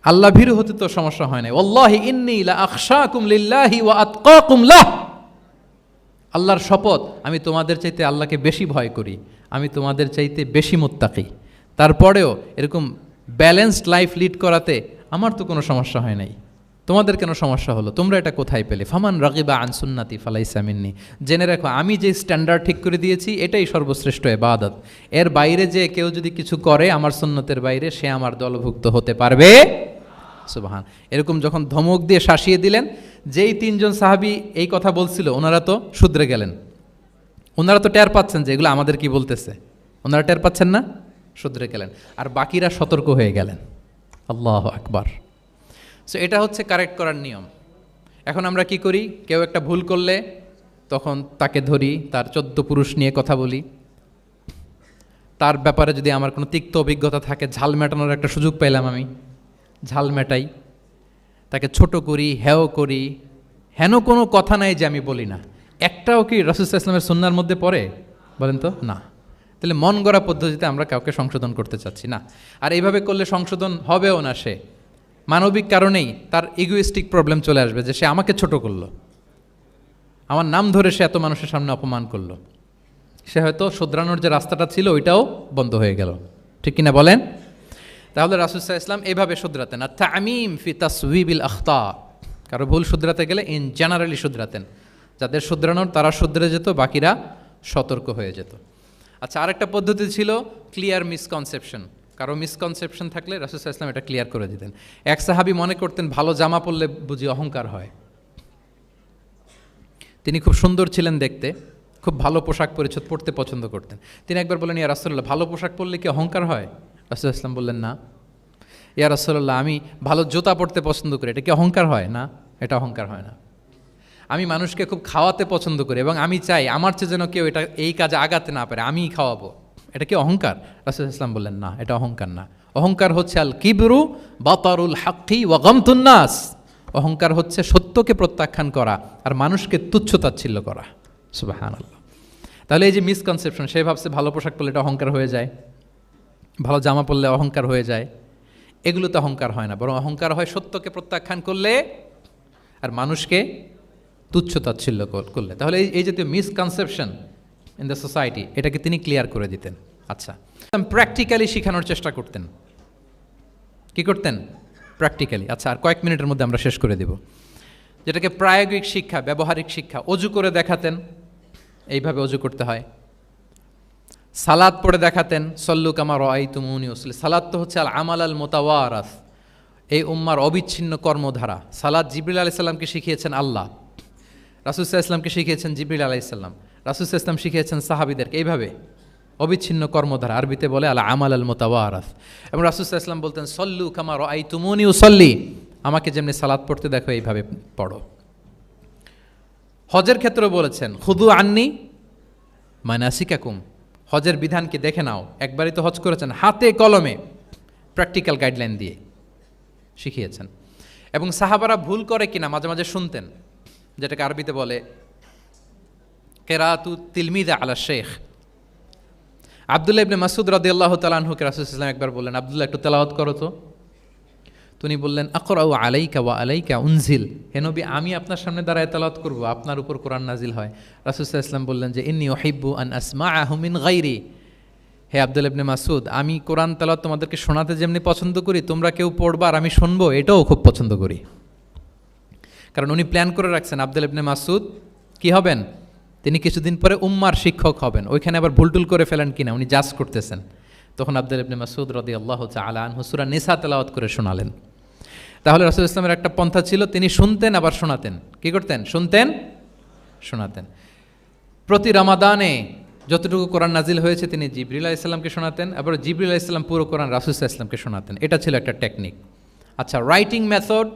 [SPEAKER 2] আল্লাহ ভীরু হতে তো সমস্যা হয় নাই। ওয়াল্লাহি ইন্নী লা আখশাকুম লিল্লাহি ওয়া আতকাকুম লাহ, আল্লাহর শপথ আমি তোমাদের চাইতে আল্লাহকে বেশি ভয় করি, আমি তোমাদের চাইতে বেশি মুত্তাকি। তারপরেও এরকম ব্যালেন্সড লাইফ লিড করাতে আমার তো কোনো সমস্যা হয় নাই, তোমাদের কেন সমস্যা হলো, তোমরা এটা কোথায় পেলে? ফামান রাগিবা আন সুন্নতি ফালাইসা মিন্নি, জেনে রাখো আমি যে স্ট্যান্ডার্ড ঠিক করে দিয়েছি এটাই সর্বশ্রেষ্ঠ ইবাদত, এর বাইরে যে কেউ যদি কিছু করে আমার সুন্নতের বাইরে, সে আমার দলভুক্ত হতে পারবে। সুবহান। এরকম যখন ধমক দিয়ে শাসিয়ে দিলেন, যেই 3 জন সাহাবী এই কথা বলছিল ওনারা তো শুধরে গেলেন, ওনারা তো টের পাচ্ছেন যে এগুলো আমাদের কি বলতেছে, ওনারা টের পাচ্ছেন না, শুধরে গেলেন, আর বাকিরা সতর্ক হয়ে গেলেন। আল্লাহু আকবার। সো এটা হচ্ছে কারেক্ট করার নিয়ম। এখন আমরা কি করি, কেউ একটা ভুল করলে তখন তাকে ধরি, তার 14 পুরুষ নিয়ে কথা বলি, তার ব্যাপারে যদি আমার কোনো তিক্ত অভিজ্ঞতা থাকে, ঝাল মেটানোর একটা সুযোগ পেলাম, আমি ঝাল মেটাই, তাকে ছোট করি, হেয় করি। হেন কোনো কথা নাই যে আমি বলি না। একটাও কি রাসূল সাল্লাল্লাহু আলাইহি ওয়াসাল্লামের সুন্নাহর মধ্যে পড়ে? বলেন তো না। তাহলে মন গড়া পদ্ধতিতে আমরা কাউকে সংশোধন করতে চাচ্ছি না। আর এইভাবে করলে সংশোধন হবেও না। সে মানবিক কারণেই তার ইগোইস্টিক প্রবলেম চলে আসবে, যে সে আমাকে ছোট করলো, আমার নাম ধরে সে এত মানুষের সামনে অপমান করলো, সে হয়তো শুধরানোর যে রাস্তাটা ছিল ওইটাও বন্ধ হয়ে গেল। ঠিক কিনা বলেন? তাহলে রাসূল সাল্লাল্লাহু আলাইহি ওয়াসাল্লাম এভাবে শুধরাতেন। আর তামিম ফি তাসওয়িবিল আখতা, কারো ভুল শুধরাতে গেলে ইন জেনারেলি শুধরাতেন। যাদের শুধরানোর তারা শুধরে যেত, বাকিরা সতর্ক হয়ে যেত। আচ্ছা, আরেকটা পদ্ধতি ছিল ক্লিয়ার মিসকনসেপশন। কারো মিসকনসেপশন থাকলে রাসূল সাল্লাল্লাহু আলাইহি ওয়াসাল্লাম এটা ক্লিয়ার করে দিতেন। এক সাহাবী মনে করতেন ভালো জামা পরলে বুঝি অহংকার হয়। তিনি খুব সুন্দর ছিলেন দেখতে, খুব ভালো পোশাক পরিচ্ছদ পরতে পছন্দ করতেন। তিনি একবার বললেন, ইয়া রাসূলুল্লাহ, ভালো পোশাক পরলে কি অহংকার হয়? রাসূল সাল্লাল্লাহু আলাইহি ওয়াসাল্লাম বললেন, না। ইয়া রাসূলুল্লাহ, আমি ভালো জুতা পরতে পছন্দ করি, এটা কি অহংকার হয়? না, এটা অহংকার হয় না। আমি মানুষকে খুব খাওয়াতে পছন্দ করি এবং আমি চাই আমার চেয়ে যেন কেউ এটা এই কাজে আগাতে না পারে, আমিই খাওয়াবো, এটা কি অহংকার? রাসূল সাল্লাল্লাহু আলাইহি ওয়াসাল্লাম বললেন, না, এটা অহংকার না। অহংকার হচ্ছে আল কিবরু বাতারুল হাক্কি ওয়া গামতুন নাস। অহংকার হচ্ছে সত্যকে প্রত্যাখ্যান করা আর মানুষকে তুচ্ছ-তাচ্ছিল্য করা। সুবহানাল্লাহ। তাহলে এই যে মিসকনসেপশন, সে ভাবছে ভালো পোশাক পরলে এটা অহংকার হয়ে যায়, ভালো জামা পরলে অহংকার হয়ে যায়, এগুলোতে অহংকার হয় না, বরং অহংকার হয় সত্যকে প্রত্যাখ্যান করলে আর মানুষকে তুচ্ছ-তাচ্ছিল্য করলে। তাহলে এই জাতীয় মিসকনসেপশন ইন দ্য সোসাইটি, এটাকে তিনি ক্লিয়ার করে দিতেন। আচ্ছা, প্র্যাকটিক্যালি শেখানোর চেষ্টা করতেন। কি করতেন? প্র্যাকটিক্যালি। আচ্ছা, আর কয়েক মিনিটের মধ্যে আমরা শেষ করে দেব। যেটাকে প্রায়োগিক শিক্ষা, ব্যবহারিক শিক্ষা। অজু করে দেখাতেন, এইভাবে অজু করতে হয়। সালাত পড়ে দেখাতেন, সল্লু কামা রাআইতুমুনি উসাল্লি। সালাত তো হচ্ছে আল আমাল আল মুতাওয়ারাস, এই উম্মার অবিচ্ছিন্ন কর্মধারা। সালাত জিবরিল আলাইহিস সালামকে শিখিয়েছেন আল্লাহ, রাসূল সাল্লাল্লাহু আলাইহি ওয়াসাল্লামকে শিখিয়েছেন জিবরিল আলাইহিস সালাম, রাসূল সাল্লাল্লাহু আলাইহি ওয়াসাল্লাম শিখিয়েছেন সাহাবীদেরকে। এইভাবে অবিচ্ছিন্ন কর্মধারা, আরবিতে বলে আল আমাল আল মুতাওয়ারাস। এবং রাসূল সাল্লাল্লাহু আলাইহি ওয়াসাল্লাম বলতেন, সল্লু কামা রাআইতুমুনি উসাল্লি, আমাকে যেমনি সালাত পড়তে দেখো এইভাবে পড়ো। হজের ক্ষেত্রেও বলেছেন, খুদু আন্নি মানাসিকাকুম, হজের বিধানকে দেখে নাও। একবারই তো হজ করেছেন, হাতে কলমে প্র্যাকটিক্যাল গাইডলাইন দিয়ে শিখিয়েছেন। এবং সাহাবারা ভুল করে কিনা মাঝে মাঝে শুনতেন, যেটাকে আরবিতে বলে কেরাতু তিলমিদা আলা শেখ। আব্দুল্লাহ ইবনে মাসউদ রাদিয়াল্লাহু তাআলা আনহুকে রাসূল সাল্লাল্লাহু আলাইহি ওয়াসাল্লাম একবার বললেন, আব্দুল্লাহ একটু তেলাওয়াত করো তো। তিনি বললেন, আকরাউ আলাইকা ওয়া আলাইকা উনজিল, হে নবী, আমি আপনার সামনে দাঁড়ায় তেলাওয়াত করব, আপনার উপর কোরআন নাজিল হয়। রাসূল সাল্লাল্লাহু আলাইহি ওয়াসাল্লাম বললেন যে ইন্নী উহিব্বু আন আসমাআহু মিন গায়রি, হে আব্দুল্লাহ ইবনে মাসউদ, আমি কোরআন তেলাওয়াত তোমাদেরকে শোনাতে যেমনি পছন্দ করি, তোমরা কেউ পড়বা আর আমি শুনবো, এটাও খুব পছন্দ করি। কারণ উনি প্ল্যান করে রাখছেন আব্দুল্লাহ ইবনে মাসউদ কি হবেন, তিনি কিছুদিন পরে উম্মার শিক্ষক হবেন। ওইখানে আবার ভুলটুল করে ফেলেন কিনা উনি জাজ করতেছেন। তখন আব্দুল্লাহ ইবনে মাসউদ রাদিয়াল্লাহু তাআলা আনহু সূরা নিসা তেলাওয়াত করে শোনালেন। তাহলে রাসূল ইসলামের একটা পন্থা ছিল, তিনি শুনতেন আবার শোনাতেন। কি করতেন? শুনতেন, শোনাতেন। প্রতি রমাদানে যতটুকু কোরআন নাজিল হয়েছে তিনি জিবরিল আলাইহিস সালামকে শোনাতেন, আবার জিবরিল আলাইহিস সালাম পুরো কোরআন রাসূল সাল্লাল্লাহু আলাইহি ওয়াসাল্লামকে শোনাতেন। এটা ছিল একটা টেকনিক। আচ্ছা, রাইটিং মেথড,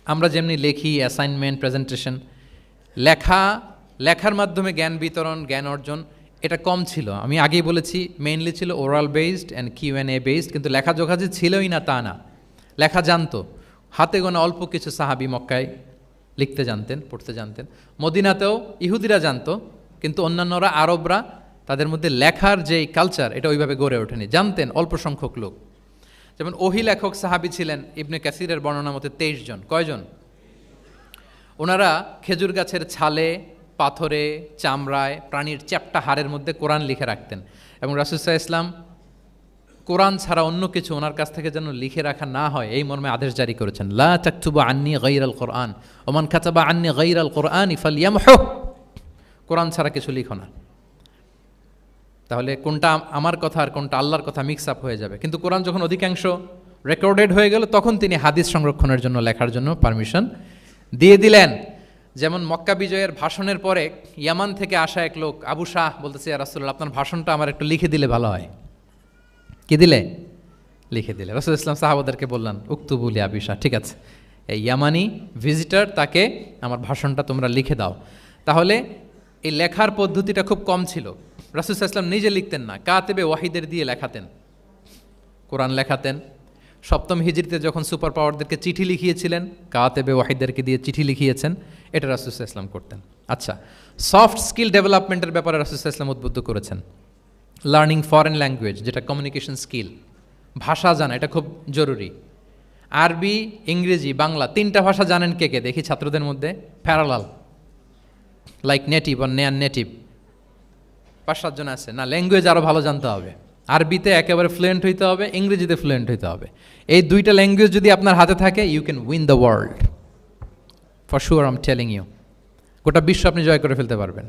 [SPEAKER 2] আমরা যেমনি লেখি, অ্যাসাইনমেন্ট, প্রেজেন্টেশন, লেখার মাধ্যমে জ্ঞান বিতরণ, জ্ঞান অর্জন, এটা কম ছিল। আমি আগেই বলেছি মেইনলি ছিল oral based and QnA based, কিন্তু লেখাজোখা যে ছিলই না তা না। লেখা জানতো, হাতে গোনা অল্প কিছু সাহাবী মক্কায় লিখতে জানতেন, পড়তে জানতেন। মদিনাতেও ইহুদিরা জানতো, কিন্তু অন্যান্যরা, আরবরা, তাদের মধ্যে লেখার যে কালচার এটা ওইভাবে গড়ে ওঠেনি, জানতেন অল্প সংখ্যক লোক। যেমন ওহী লেখক সাহাবী ছিলেন ইবনে কাসিরের বর্ণনা মতে 23 জন। কয়জন? ওনারা খেজুর গাছের ছালে, পাথরে, চামড়ায়, প্রাণীর চ্যাপ্টা হাড়ের মধ্যে কোরআন লিখে রাখতেন। এবং রাসূল সাল্লাল্লাহু আলাইহি ওয়াসাল্লাম কোরআন ছাড়া অন্য কিছু ওনার কাছ থেকে যেন লিখে রাখা না হয় এই মর্মে আদেশ জারি করেছেন, লা তাকতুবু আন্নি গায়রাল কোরআন ওমান কাতাবা আন্নি গায়রাল কোরআনি ফালইয়ামহু, কোরআন ছাড়া কিছু লিখো না। তাহলে কোনটা আমার কথা আর কোনটা আল্লাহর কথা মিক্স আপ হয়ে যাবে। কিন্তু কোরআন যখন অধিকাংশ রেকর্ডেড হয়ে গেল, তখন তিনি হাদিস সংরক্ষণের জন্য, লেখার জন্য পারমিশন দিয়ে দিলেন। যেমন মক্কা বিজয়ের ভাষণের পরে ইয়ামান থেকে আসা এক লোক আবু শাহ বলতেছে, ইয়া রাসূলুল্লাহ, আপনার ভাষণটা আমার একটু লিখে দিলে ভালো হয়। কি দিলে? লিখে দিলে। রাসূল ইসলাম সাহাবাদেরকে বললেন, উক্তুবু লি আবি শাহ, ঠিক আছে, এই ইয়ামানি ভিজিটর, তাকে আমার ভাষণটা তোমরা লিখে দাও। তাহলে এই লেখার পদ্ধতিটা খুব কম ছিল। রাসূল সাল্লাল্লাহু আলাইহি ওয়াসাল্লাম নিজে লিখতেন না, কাতেবে ওয়াহিদের দিয়ে লেখাতেন, কোরআন লেখাতেন। সপ্তম হিজরিতে যখন সুপার পাওয়ারদেরকে চিঠি লিখিয়েছিলেন, কাতেবে ওয়াহিদেরকে দিয়ে চিঠি লিখিয়েছেন, এটা রাসূল সাল্লাল্লাহু আলাইহি ওয়াসাল্লাম করতেন। আচ্ছা, সফট স্কিল ডেভেলপমেন্টের ব্যাপারে রাসূল সাল্লাল্লাহু আলাইহি ওয়াসাল্লাম উদ্বুদ্ধ করেছেন। লার্নিং ফরেন ল্যাঙ্গুয়েজ, যেটা কমিউনিকেশন স্কিল, ভাষা জানা, এটা খুব জরুরি। আরবি, ইংরেজি, বাংলা, তিনটা ভাষা জানেন কে কে দেখি ছাত্রদের মধ্যে? প্যারালাল, লাইক নেটিভ আর নেয়ার নেটিভ, 5-7 জন আছে না? ল্যাঙ্গুয়েজ আরও ভালো জানতে হবে। আরবিতে একেবারে ফ্লুয়েন্ট হইতে হবে, ইংরেজিতে ফ্লুয়েন্ট হইতে হবে। এই দুইটা ল্যাঙ্গুয়েজ যদি আপনার হাতে থাকে, you can win the world for sure, I am telling you. গোটা বিশ্ব আপনি জয় করে ফেলতে পারবেন।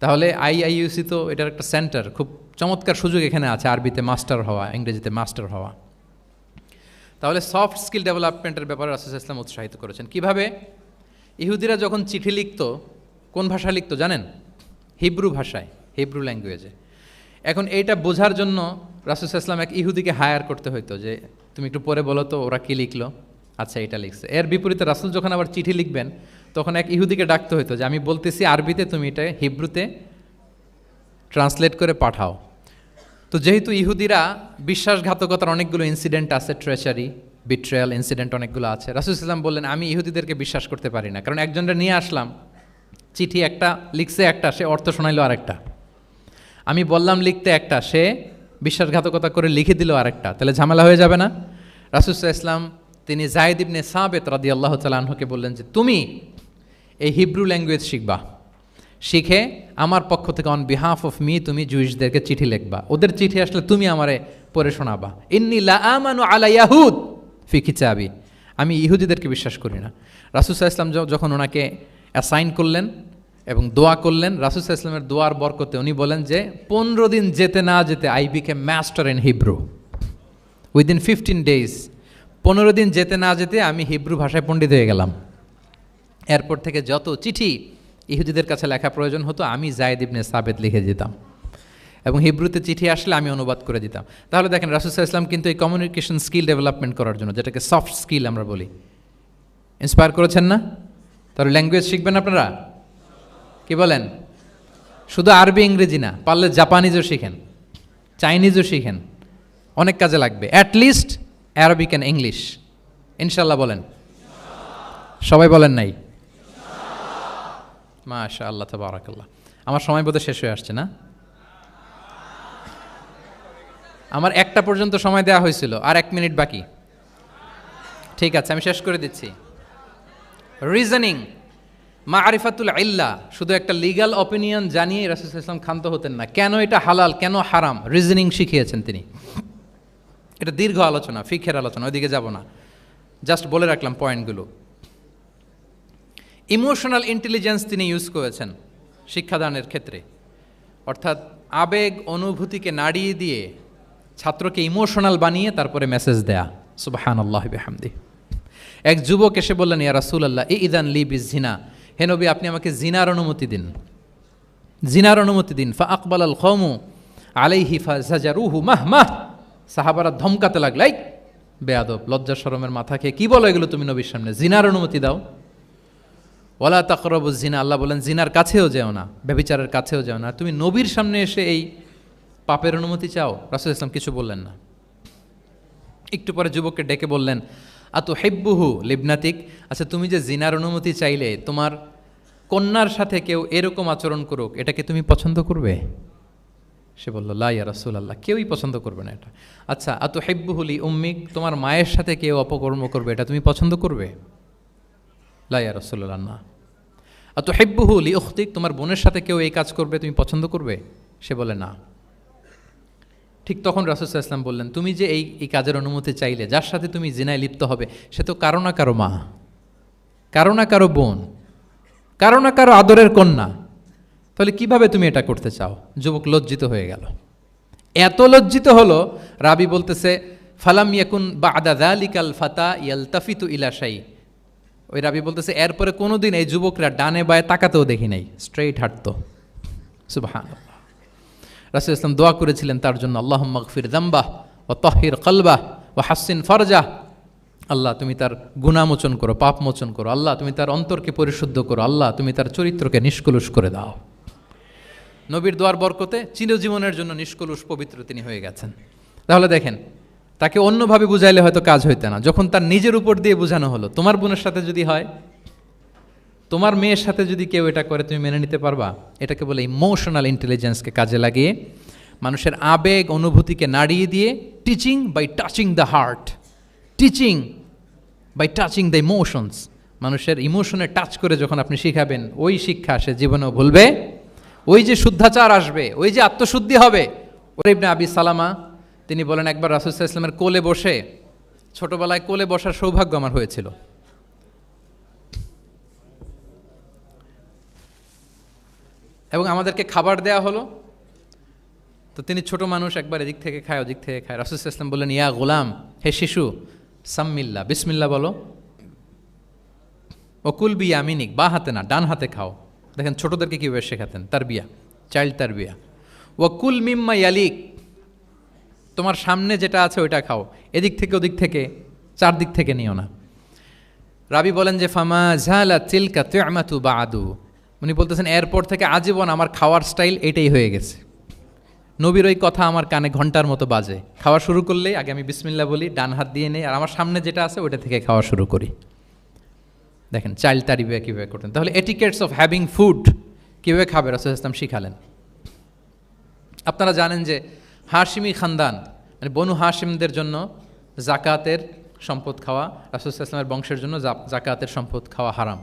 [SPEAKER 2] তাহলে আইআইইউসি তো এটার একটা সেন্টার, খুব চমৎকার সুযোগ এখানে আছে আরবিতে মাস্টার হওয়া, ইংরেজিতে মাস্টার হওয়া। তাহলে সফট স্কিল ডেভেলপমেন্টের ব্যাপারে রাসূল সাল্লাল্লাহু আলাইহি ওয়াসাল্লাম উৎসাহিত করেছেন। কিভাবে? ইহুদিরা যখন চিঠি লিখত, কোন ভাষায় লিখত জানেন? হিব্রু ভাষায়, হিব্রু ল্যাঙ্গুয়েজে। এখন এইটা বোঝার জন্য রাসূল সাল্লাল্লাহু আলাইহি ওয়াসাল্লাম এক ইহুদিকে হায়ার করতে হইতো, যে তুমি একটু পরে বলো তো ওরা কি লিখলো। আচ্ছা, এটা লিখছে। এর বিপরীতে রাসূল যখন আবার চিঠি লিখবেন, তখন এক ইহুদিকে ডাকতে হইতো যে আমি বলতেছি আরবিতে, তুমি এটা হিব্রুতে ট্রান্সলেট করে পাঠাও। তো যেহেতু ইহুদিরা বিশ্বাসঘাতকতার অনেকগুলো ইনসিডেন্ট আছে, ট্রেচারি, বিট্রেয়াল ইনসিডেন্ট অনেকগুলো আছে, রাসূল সাল্লাল্লাহু আলাইহি ওয়াসাল্লাম বললেন আমি ইহুদিদেরকে বিশ্বাস করতে পারি না, কারণ একজনটা নিয়ে আসলাম, চিঠি একটা লিখছে একটা, সে অর্থ শোনাইলো আরেকটা। আমি বললাম লিখতে একটা, সে বিশ্বাসঘাতকতা করে লিখে দিল আরেকটা, তাহলে ঝামেলা হয়ে যাবে না? রাসূল সাল্লাল্লাহু আলাইহি ওয়াসাল্লাম তিনি যায়েদ ইবনে সাবিত রাদিয়াল্লাহু তাআলা আনহুকে বললেন যে তুমি এই হিব্রু ল্যাঙ্গুয়েজ শিখবা, শিখে আমার পক্ষ থেকে অন বিহাফ অফ মি তুমি জুইশদেরকে চিঠি লিখবা, ওদের চিঠি আসলে তুমি আমারে পড়ে শোনাবা। ইন্নী লা আমানু আলা ইয়াহুদ ফি কিতাবি, আমি ইহুদিদেরকে বিশ্বাস করি না। রাসূল সাল্লাল্লাহু আলাইহি ওয়াসাল্লাম যখন ওনাকে অ্যাসাইন করলেন এবং দোয়া করলেন, রাসূল সাল্লাল্লাহু আলাইহি ওয়াসাল্লামের দোয়ার বরকতে উনি বলেন যে 15 দিন যেতে না যেতে I became master in Hebrew within 15 days। 15 দিন যেতে না যেতে আমি হিব্রু ভাষায় পণ্ডিত হয়ে গেলাম। এরপর থেকে যত চিঠি ইহুদিদের কাছে লেখা প্রয়োজন হতো, আমি যায়েদ ইবনে সাবিত লিখে দিতাম, এবং হিব্রুতে চিঠি আসলে আমি অনুবাদ করে দিতাম। তাহলে দেখেন রাসূল সাল্লাল্লাহু আলাইহি ওয়াসাল্লাম কিন্তু এই কমিউনিকেশন স্কিল ডেভেলপমেন্ট করার জন্য, যেটাকে সফট স্কিল আমরা বলি, ইন্সপায়ার করেছেন না? তাহলে ল্যাঙ্গুয়েজ শিখবেন আপনারা, কি বলেন? শুধু আরবি ইংরেজি না, পারলে জাপানিজও শিখেন, চাইনিজও শিখেন, অনেক কাজে লাগবে। অ্যাটলিস্ট অ্যারাবিক অ্যান্ড ইংলিশ, ইনশাল্লাহ বলেন। সবাই বলেন নাই? মাশাআল্লাহ, তাবারাকাল্লাহ। আমার সময় বোধহয় শেষ হয়ে আসছে না? আমার 1টা পর্যন্ত সময় দেওয়া হয়েছিল, আর 1 মিনিট বাকি। ঠিক আছে, আমি শেষ করে দিচ্ছি। রিজনিং, মারিফাতুল ইল্লা, শুধু একটা লিগ্যাল অপিনিয়ন জানিয়ে রাসূল সাল্লাল্লাহু আলাইহি ওয়াসাল্লাম ক্ষান্ত হতেন না। কেন এটা হালাল, কেন হারাম, রিজনিং শিখিয়েছেন তিনি। এটা দীর্ঘ আলোচনা, ফিকহের আলোচনা, ওইদিকে যাব না, জাস্ট বলে রাখলাম পয়েন্টগুলো। ইমোশনাল ইন্টেলিজেন্স তিনি ইউজ করেছেন শিক্ষাদানের ক্ষেত্রে, অর্থাৎ আবেগ অনুভূতিকে নাড়িয়ে দিয়ে ছাত্রকে ইমোশনাল বানিয়ে তারপরে মেসেজ দেয়া। সুবহানাল্লাহি বিহামদিহি। এক যুবক এসে বললেন, ইয়া রাসূলুল্লাহ ইযান লি বিজিনা, হে নবী আপনি আমাকে জিনার অনুমতি দিন, জিনার অনুমতি দিন। ফা আকবালাল কওমু আলাইহি ফাজাজারুহু মাহমাহ, সাহাবারা ধমকাতে লাগলো, এই বেয়াদব, লজ্জা শরমের মাথা খেয়ে কি বলো এগুলো তুমি নবীর সামনে, জিনার অনুমতি দাও। ওয়ালা তাকরাবুজ জিনা, আল্লাহ বলেন জিনার কাছেও যেও না, ব্যভিচারের কাছেও যেও না। তুমি নবীর সামনে এসে এই পাপের অনুমতি চাও? রাসূল ইসলাম কিছু বললেন না। একটু পরে যুবককে ডেকে বললেন, আতু হিব্বুহু লিবনাতিক, আচ্ছা তুমি যে জিনার অনুমতি চাইলে তোমার কন্যার সাথে কেউ এরকম আচরণ করুক, এটাকে তুমি পছন্দ করবে? সে বলল, লা ইয়া রাসূলুল্লাহ, কেউই পছন্দ করবে না এটা। আচ্ছা, আতু হিব্বুহু লি উম্মিক, তোমার মায়ের সাথে কেউ অপকর্ম করবে, এটা তুমি পছন্দ করবে? লা ইয়া রাসূলুল্লাহ, না। আতু হিব্বুহু লি উখতিক, তোমার বোনের সাথে কেউ এই কাজ করবে, তুমি পছন্দ করবে? সে বলে না। ঠিক তখন রাসূল সাল্লাল্লাহু আলাইহি ওয়াসাল্লাম বললেন, তুমি যে এই কাজের অনুমতি চাইলে, যার সাথে তুমি জিনায় লিপ্ত হবে, সে তো কারো না কারো মা, কারো না কারো বোন, কারো না কারো আদরের কন্যা, তাহলে কিভাবে তুমি এটা করতে চাও? যুবক লজ্জিত হয়ে গেল। এত লজ্জিত হলো, রাবি বলতেছে ফালাম ইয়াকুন বা'দা যালিকাল ফাতা ইয়ালতাফিতু ইলা শাই, ওই রাবি বলতেছে এরপরে কোনোদিন এই যুবকরা ডানে বায়ে তাকাতেও দেখি নাই, স্ট্রেইট হাঁটতো। সুবহানাল্লাহ। রাসূল ইসলাম দোয়া করেছিলেন তার জন্য, আল্লাহুম্মা গফির যামবাহ ওয়া তাহহির কলবাহ ওয়া হাসসিন ফারজাহ, আল্লাহ তুমি তার গুনাহ মোচন করো, পাপ মোচন করো, আল্লাহ তুমি তার অন্তরকে পরিশুদ্ধ করো, আল্লাহ তুমি তার চরিত্রকে নিষ্কলুষ করে দাও। নবীর দোয়ার বরকতে চিরজীবনের জন্য নিষ্কলুষ পবিত্র তিনি হয়ে গেছেন। তাহলে দেখেন, তাকে অন্যভাবে বুঝাইলে হয়তো কাজ হইতে না, যখন তার নিজের উপর দিয়ে বোঝানো হলো। তোমার বোনের সাথে যদি হয়, তোমার মেয়ের সাথে যদি কেউ এটা করে, তুমি মেনে নিতে পারবা? এটাকে বলে ইমোশনাল ইন্টেলিজেন্সকে কাজে লাগিয়ে মানুষের আবেগ অনুভূতিকে নাড়িয়ে দিয়ে teaching by touching the heart, teaching by touching the emotions. মানুষের ইমোশনে টাচ করে যখন আপনি শিখাবেন, ওই শিক্ষা সে জীবনেও ভুলবে, ওই যে শুদ্ধাচার আসবে, ওই যে আত্মশুদ্ধি হবে। ওর ইবনে আবি সালামা তিনি বলেন, একবার রাসূল সাল্লাল্লাহু আলাইহি ওয়াসাল্লামের কোলে বসে, ছোটবেলায় কোলে বসার সৌভাগ্য আমার হয়েছিল। এবং আমাদেরকে খাবার দেয়া হলো, তো তিনি ছোট মানুষ, একবার এদিক থেকে খায় ওদিক থেকে খায়। রাসূল সাল্লাল্লাহু আলাইহি ওয়াসাল্লাম বললেন, ইয়া গোলাম, হে শিশু, সাম্মিল্লাহ, বিসমিল্লাহ বলো। অকুল বি আমিনিক, বা হাতে না ডান হাতে খাও। দেখেন ছোটদেরকে কীভাবে শেখাতেন, তারবিয়া, চাইল্ড তারবিয়া। ওয়াকুল মিম্মা ইয়ালিক, তোমার সামনে যেটা আছে ওইটা খাও, এদিক থেকে ওদিক থেকে, চারদিক থেকে নিও না। রাবি বলেন যে ফামা ঝালা চিলকা তু'মাতু বাদু, উনি বলতেছেন এরপর থেকে আজীবন আমার খাওয়ার স্টাইল এটাই হয়ে গেছে। নবীর ওই কথা আমার কানে ঘন্টার মতো বাজে। খাওয়া শুরু করলেই আগে আমি বিসমিল্লাহ বলি, ডান হাত দিয়ে নেই, আর আমার সামনে যেটা আছে ওইটা থেকে খাওয়া শুরু করি। দেখেন চাইল্ড তারিবিয়া কীভাবে করতেন। তাহলে এটিকেটস অফ হ্যাভিং ফুড কীভাবে খাবে রাসূল ইসলাম শিখালেন। আপনারা জানেন যে হাশিমি খানদান, মানে বনু হাশিমদের জন্য জাকাতের সম্পদ খাওয়া, রাসূল ইসলামের বংশের জন্য জাকাতের সম্পদ খাওয়া হারাম।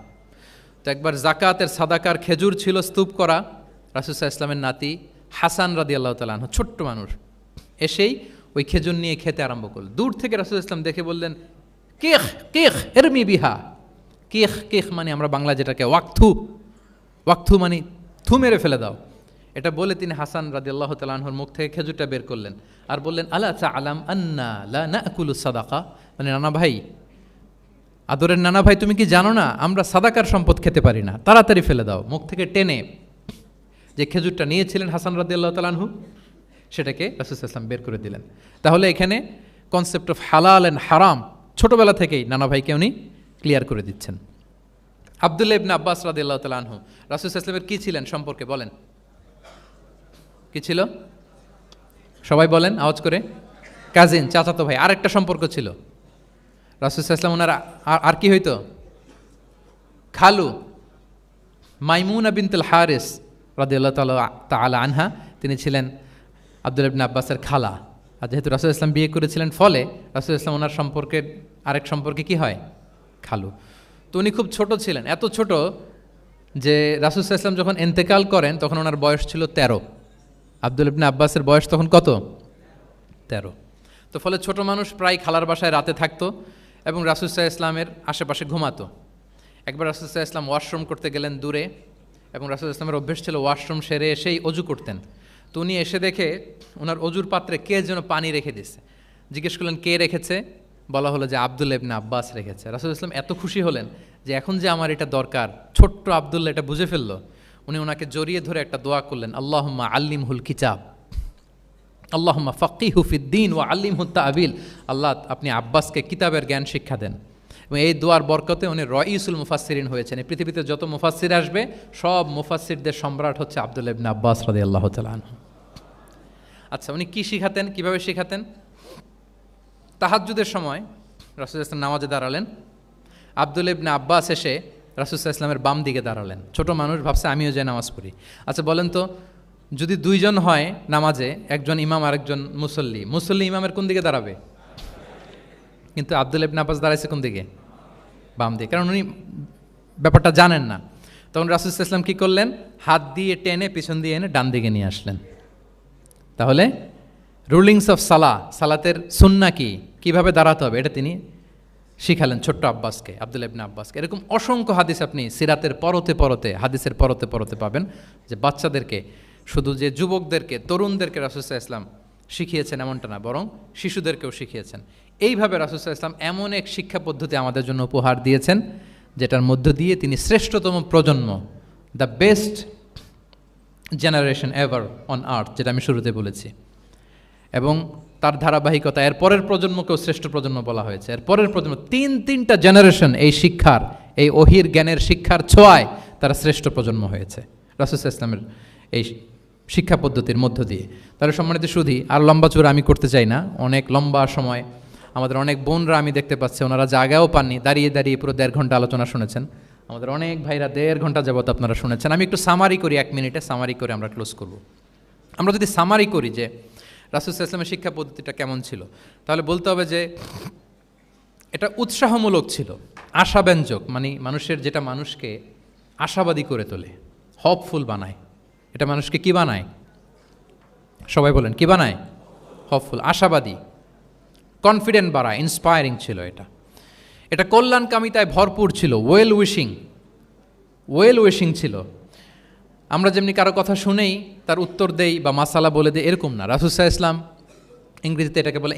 [SPEAKER 2] তো একবার জাকাতের সাদাকার খেজুর ছিল স্তূপ করা, রাসূল ইসলামের নাতি হাসান রাদিয়াল্লাহু তাআলা আনহু, ছোট্ট মানুষ, এসেই ওই খেজুর নিয়ে খেতে আরম্ভ করল। দূর থেকে রাসূল ইসলাম দেখে বললেন, কেখ কেখ এরমি বিহা। কেখ কেখ মানে আমরা বাংলা যেটাকে ওয়াক্থু, ওয়াক্থু মানে থু মেরে ফেলে দাও। এটা বলে তিনি হাসান রাদিয়াল্লাহু তাআলা আনহুর মুখ থেকে খেজুরটা বের করলেন আর বললেন, আলা তা'লাম আন্না লা নাকুলু সাদাকা, মানে নানা ভাই, আদরের নানা ভাই, তুমি কি জানো না আমরা সাদাকার সম্পদ খেতে পারি না, তাড়াতাড়ি ফেলে দাও। মুখ থেকে টেনে যে খেজুরটা নিয়েছিলেন হাসান রাদিয়াল্লাহু তাআলা আনহু, সেটাকে রাসূল সাল্লাল্লাহু আলাইহি ওয়াসাল্লাম বের করে দিলেন। তাহলে এখানে কনসেপ্ট অফ হালাল অ্যান্ড হারাম ছোটবেলা থেকেই নানা ভাইকে উনি ক্লিয়ার করে দিচ্ছেন। আব্দুল্লাহ ইবনে আব্বাস রাদিয়াল্লাহু তাআলা আনহু রাসূল সাল্লাল্লাহু আলাইহি ওয়াসাল্লামের কি ছিলেন সম্পর্কে বলেন, কি ছিল? সবাই বলেন আওয়াজ করে। কাজিন, চাচাতো ভাই। আরেকটা সম্পর্ক ছিল, রাসূল সাল্লাল্লাহু আলাইহি ওয়াসাল্লাম ওনার আর কি হইতো? খালু মাইমুনা বিনতুল হারিস রাদিয়াল্লাহু তাআলা আনহা, তিনি ছিলেন আব্দুল্লাহ ইবনে আব্বাসের খালা। আর যেহেতু রাসূল ইসলাম বিয়ে করেছিলেন, ফলে রাসূল ইসলাম ওনার সম্পর্কের আরেক সম্পর্কে কি হয়? খালু। তো উনি খুব ছোট ছিলেন, এত ছোট যে রাসূল ইসলাম যখন ইন্তেকাল করেন তখন ওনার বয়স ছিল 13। আব্দুল্লাহ ইবনে আব্বাসের বয়স তখন কত? 13। তো ফলে ছোট মানুষ প্রায় খালার বাসায় রাতে থাকতো এবং রাসূল ইসলামের আশেপাশে ঘুমাতো। একবার রাসূল ইসলাম ওয়াশরুম করতে গেলেন দূরে, এবং রাসূল ইসলামের অভ্যেস ছিল ওয়াশরুম সেরে এসেই অজু করতেন। তো উনি এসে দেখে ওনার অজুর পাত্রে কে যেন পানি রেখে দিচ্ছে। জিজ্ঞেস করলেন কে রেখেছে? বলা হলো যে আব্দুল্লাহ ইবনে আব্বাস রেখেছে। রাসূল ইসলাম এত খুশি হলেন যে এখন যে আমার এটা দরকার, ছোট্ট আব্দুল্লাহ এটা বুঝে ফেললো। উনি ওনাকে জড়িয়ে ধরে একটা দোয়া করলেন, আল্লাহুম্মা আল্লিমহুল কিতাব, আল্লাহুম্মা ফাক্কিহু ফিদ্দীন ওয়া আল্লিমহু তা'বীল। আল্লাহ আপনি আব্বাসকে কিতাবের জ্ঞান শিক্ষা দেন। এবং এই দোয়ার বরকতে উনি রাইসুল মুফাসসিরিন হয়েছেন। এই পৃথিবীতে যত মুফাসসির আসবে সব মুফাসসিরদের সম্রাট হচ্ছে আব্দুল্লাহ ইবনে আব্বাস রাদিয়াল্লাহু তাআলা আনহু। আচ্ছা, উনি কি শিখাতেন, কিভাবে শিখাতেন? তাহাজ্জুদের সময় রাসূল ইসলাম নামাজে দাঁড়ালেন, আব্দুল্লাহ ইবনে আব্বাস এসে রাসূল ইসলামের বাম দিকে দাঁড়ালেন। ছোট মানুষ, ভাবছে আমিও যে নামাজ পড়ি। আচ্ছা বলেন তো, যদি দুইজন হয় নামাজে, একজন ইমাম আরেকজন মুসল্লি, মুসল্লি ইমামের কোন দিকে দাঁড়াবে? কিন্তু আব্দুল্লাহ ইবনে আব্বাস দাঁড়াইছে কোন দিকে? বাম দিকে, কারণ উনি ব্যাপারটা জানেন না। তখন রাসূল ইসলাম কি করলেন? হাত দিয়ে টেনে পিছন দিয়ে এনে ডান দিকে নিয়ে আসলেন। তাহলে রুলিংস অফ সালাতের সুন্নাহ কি, কিভাবে দাঁড়াতে হবে, এটা তিনি শিখালেন ছোট্ট আব্বাসকে, আব্দুল্লাহ ইবনে আব্বাসকে। এরকম অসংখ্য হাদিস আপনি সিরাতের পরতে পরতে, হাদিসের পরতে পরতে পাবেন, যে বাচ্চাদেরকে, শুধু যে যুবকদেরকে, তরুণদেরকে রাসূল সাল্লাল্লাহু আলাইহি ওয়াসাল্লাম শিখিয়েছেন এমনটা না, বরং শিশুদেরকেও শিখিয়েছেন। এইভাবে রাসূল সাল্লাল্লাহু আলাইহি ওয়াসাল্লাম এমন এক শিক্ষা পদ্ধতি আমাদের জন্য উপহার দিয়েছেন, যেটার মধ্য দিয়ে তিনি শ্রেষ্ঠতম প্রজন্ম, the best generation ever on আর্থ, যেটা আমি শুরুতে বলেছি, এবং তার ধারাবাহিকতা এর পরের প্রজন্মকেও শ্রেষ্ঠ প্রজন্ম বলা হয়েছে। এর পরের প্রজন্ম, তিনটা জেনারেশন এই শিক্ষার, এই ওহির জ্ঞানের শিক্ষার ছোঁয়ায় তারা শ্রেষ্ঠ প্রজন্ম হয়েছে। রাসূল সাল্লাল্লাহু আলাইহি ওয়াসাল্লামের এই শিক্ষা পদ্ধতির মধ্য দিয়ে। তাহলে সম্মানিত সুধী, আর লম্বা চূড়া আমি করতে চাই না, অনেক লম্বা সময় আমাদের অনেক বোনরা আমি দেখতে পাচ্ছি ওনারা জায়গাও পাননি, দাঁড়িয়ে দাঁড়িয়ে পুরো 1.5 ঘন্টা আলোচনা শুনেছেন। আমাদের অনেক ভাইরা 1.5 ঘন্টা যাবত আপনারা শুনেছেন। আমি একটু সামারি করি, 1 মিনিটে সামারি করে আমরা ক্লোজ করব। আমরা যদি সামারি করি যে রাসূল সাল্লাল্লাহু আলাইহি ওয়াসাল্লামের শিক্ষা পদ্ধতিটা কেমন ছিল, তাহলে বলতে হবে যে এটা উৎসাহমূলক ছিল, আশাব্যঞ্জক, মানে মানুষের যেটা মানুষকে আশাবাদী করে তোলে, হপফুল বানায়। এটা মানুষকে কি বানায়? সবাই বলেন কি বানায়? হপফুল, আশাবাদী, কনফিডেন্ট বাড়ায়, ইন্সপায়ারিং ছিল এটা। এটা কল্যাণকামিতায় ভরপুর ছিল, ওয়েল উইশিং ছিল। আমরা যেমনি কারো কথা শুনেই তার উত্তর দেই বা মাসালা বলে দেই, এরকম না। রাসূল সাল্লাল্লাহু আলাইহি ওয়াসাল্লাম, ইংরেজিতে এটাকে বলে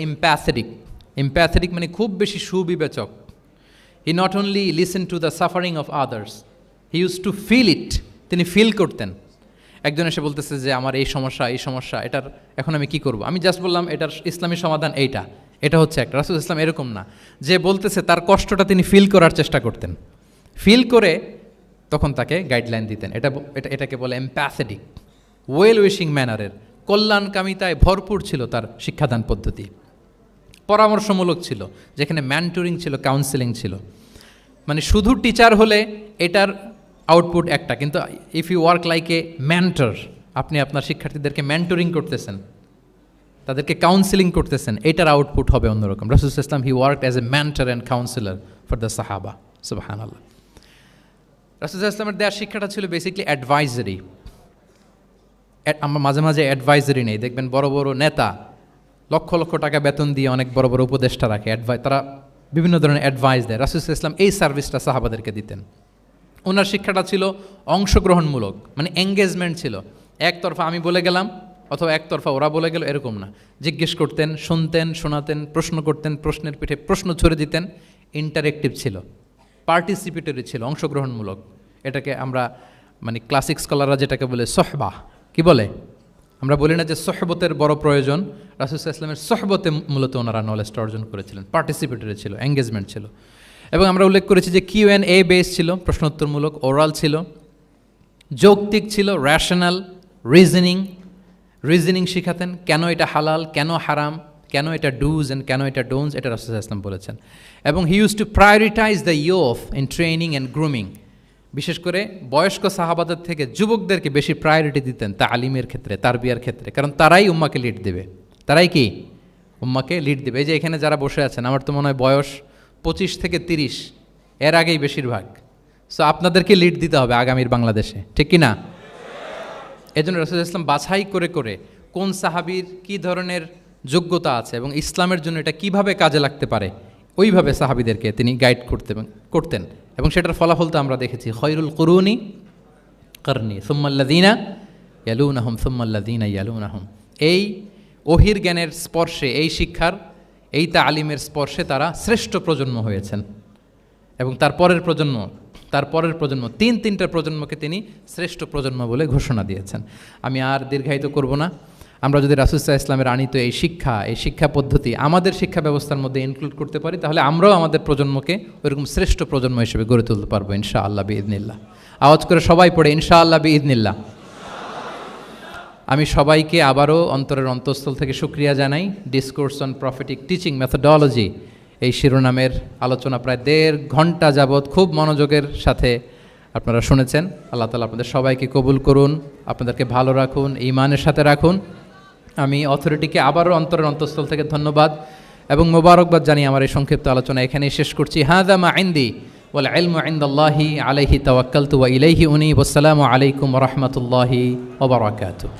[SPEAKER 2] এমপ্যাথেটিক, মানে খুব বেশি সুবিবেচক। He not only listen to the suffering of others, he use to feel it. তিনি ফিল করতেন। একজন এসে বলতেছে যে আমার এই সমস্যা, এটার এখন আমি কি করব? আমি জাস্ট বললাম এটার ইসলামী সমাধান এটা হচ্ছে একটা। রাসূল ইসলাম এরকম না, যে বলতেছে তার কষ্টটা তিনি ফিল করার চেষ্টা করতেন, ফিল করে তখন তাকে গাইডলাইন দিতেন। এটাকে বলে এমপ্যাথেটিক, ওয়েল উইশিং ম্যানারের, কল্যাণকামিতায় ভরপুর ছিল তার শিক্ষাদান পদ্ধতি। পরামর্শমূলক ছিল, যেখানে ম্যান্টরিং ছিল, কাউন্সেলিং ছিল। মানে শুধু টিচার হলে এটার আউটপুট একটা, কিন্তু if you work like a mentor, আপনি আপনার শিক্ষার্থীদেরকে ম্যান্টরিং করতেছেন, তাদেরকে কাউন্সেলিং করতেছেন, এটার আউটপুট হবে অন্যরকম। রাসূল সাল্লাল্লাহু আলাইহি ওয়াসাল্লাম হি worked as a mentor and councillor for the সাহাবা। সুবহানাল্লাহ। রাসূল সাল্লাল্লাহু আলাইহি ওয়াসাল্লামের দেওয়ার শিক্ষাটা ছিল বেসিক্যালি অ্যাডভাইজারি। আমরা মাঝে মাঝে অ্যাডভাইজারি নেই, দেখবেন বড় বড় নেতা লক্ষ লক্ষ টাকা বেতন দিয়ে অনেক বড় বড় উপদেষ্টা রাখে, তারা বিভিন্ন ধরনের অ্যাডভাইস দেয়। রাসূল সাল্লাল্লাহু আলাইহি ওয়াসাল্লাম এই সার্ভিসটা সাহাবাদেরকে দিতেন। ওনার শিক্ষাটা ছিল অংশগ্রহণমূলক, মানে এঙ্গেজমেন্ট ছিল। একতরফা আমি বলে গেলাম অথবা একতরফা ওরা বলে গেল, এরকম না। জিজ্ঞেস করতেন, শুনতেন, শোনাতেন, প্রশ্ন করতেন, প্রশ্নের পিঠে প্রশ্ন ছড়ে দিতেন। ইন্টারেক্টিভ ছিল, পার্টিসিপেটরি ছিল, অংশগ্রহণমূলক। এটাকে আমরা মানে ক্লাসিক স্কলাররা যেটাকে বলে সোহবাহ, কি বলে? আমরা বলি না যে সোহবতের বড় প্রয়োজন? রাসূল সাল্লাল্লাহু আলাইহি ওয়াসাল্লামের সোহবতে মূলত ওনারা নলেজটা অর্জন করেছিলেন। পার্টিসিপেটরি ছিল, এঙ্গেজমেন্ট ছিল। এবং আমরা উল্লেখ করেছি যে Q&A বেস ছিল, প্রশ্নোত্তরমূলক, ওরাল ছিল, যৌক্তিক ছিল, র্যাশনাল, রিজনিং শিখাতেন। কেন এটা হালাল, কেন হারাম, কেন এটা ডুজ অ্যান্ড কেন এটা ডোন্টস, এটা রাসূল সাল্লাল্লাহু আলাইহি ওয়াসাল্লাম বলেছেন। এবং হি use two prioritise the youth in training and grooming. বিশেষ করে বয়স্ক সাহাবাদের থেকে যুবকদেরকে বেশি প্রায়োরিটি দিতেন তালিমের ক্ষেত্রে, তারবিয়ার ক্ষেত্রে, কারণ তারাই উম্মাকে লিড দেবে। তারাই কি উম্মাকে লিড দেবে। এই যে এখানে যারা বসে আছেন, আমার তো মনে হয় বয়স 25 থেকে 30, এর আগেই বেশিরভাগ। সো আপনাদেরকে লিড দিতে হবে আগামীর বাংলাদেশে, ঠিক কি না? এই জন্য রাসূল সাল্লাল্লাহু আলাইহি ওয়াসাল্লাম বাছাই করে করে কোন সাহাবীর কী ধরনের যোগ্যতা আছে এবং ইসলামের জন্য এটা কিভাবে কাজে লাগতে পারে, ওইভাবে সাহাবীদেরকে তিনি গাইড করতেন। এবং সেটার ফলাফল তো আমরা দেখেছি, খয়রুল কুরুনি করনি সুম্মাল্লাযীনা ইয়ালুনাহুম সুম্মাল্লাযীনা ইয়ালুনাহুম। এই ওহির জ্ঞানের স্পর্শে, এই শিক্ষার, এই তালিমের স্পর্শে তারা শ্রেষ্ঠ প্রজন্ম হয়েছেন। এবং তারপরের প্রজন্ম 3-3টা প্রজন্মকে তিনি শ্রেষ্ঠ প্রজন্ম বলে ঘোষণা দিয়েছেন। আমি আর দীর্ঘায়িত করব না। আমরা যদি রাসূল সাল্লাল্লাহু আলাইহি ওয়াসাল্লামের আনিত এই শিক্ষা পদ্ধতি আমাদের শিক্ষা ব্যবস্থার মধ্যে ইনক্লুড করতে পারি, তাহলে আমরাও আমাদের প্রজন্মকে ওইরকম শ্রেষ্ঠ প্রজন্ম হিসেবে গড়ে তুলতে পারবো ইনশাআল্লাহ বিইذনিল্লাহ। আওয়াজ করে সবাই পড়ে ইনশাআল্লাহ বিইذনিল্লাহ। আমি সবাইকে আবারও অন্তরের অন্তঃস্থল থেকে শুকরিয়া জানাই। Discourse on prophetic teaching methodology, এই শিরোনামের আলোচনা প্রায় 1.5 ঘন্টা যাবৎ খুব মনোযোগের সাথে আপনারা শুনেছেন। আল্লাহ তাআলা আপনাদের সবাইকে কবুল করুন, আপনাদেরকে ভালো রাখুন, ঈমানের সাথে রাখুন। আমি অথরিটিকে আবারও অন্তরের অন্তঃস্থল থেকে ধন্যবাদ এবং মোবারকবাদ জানিয়ে আমার এই সংক্ষিপ্ত আলোচনা এখানেই শেষ করছি। হাযা মা ইনদি ওয়াল ইলমু ইনদাল্লাহি আলাইহি তাওয়াক্কালতু ওয়া ইলাইহি উনীব। আসসালামু আলাইকুম ওয়া রাহমাতুল্লাহি ওয়া বারাকাতুহু।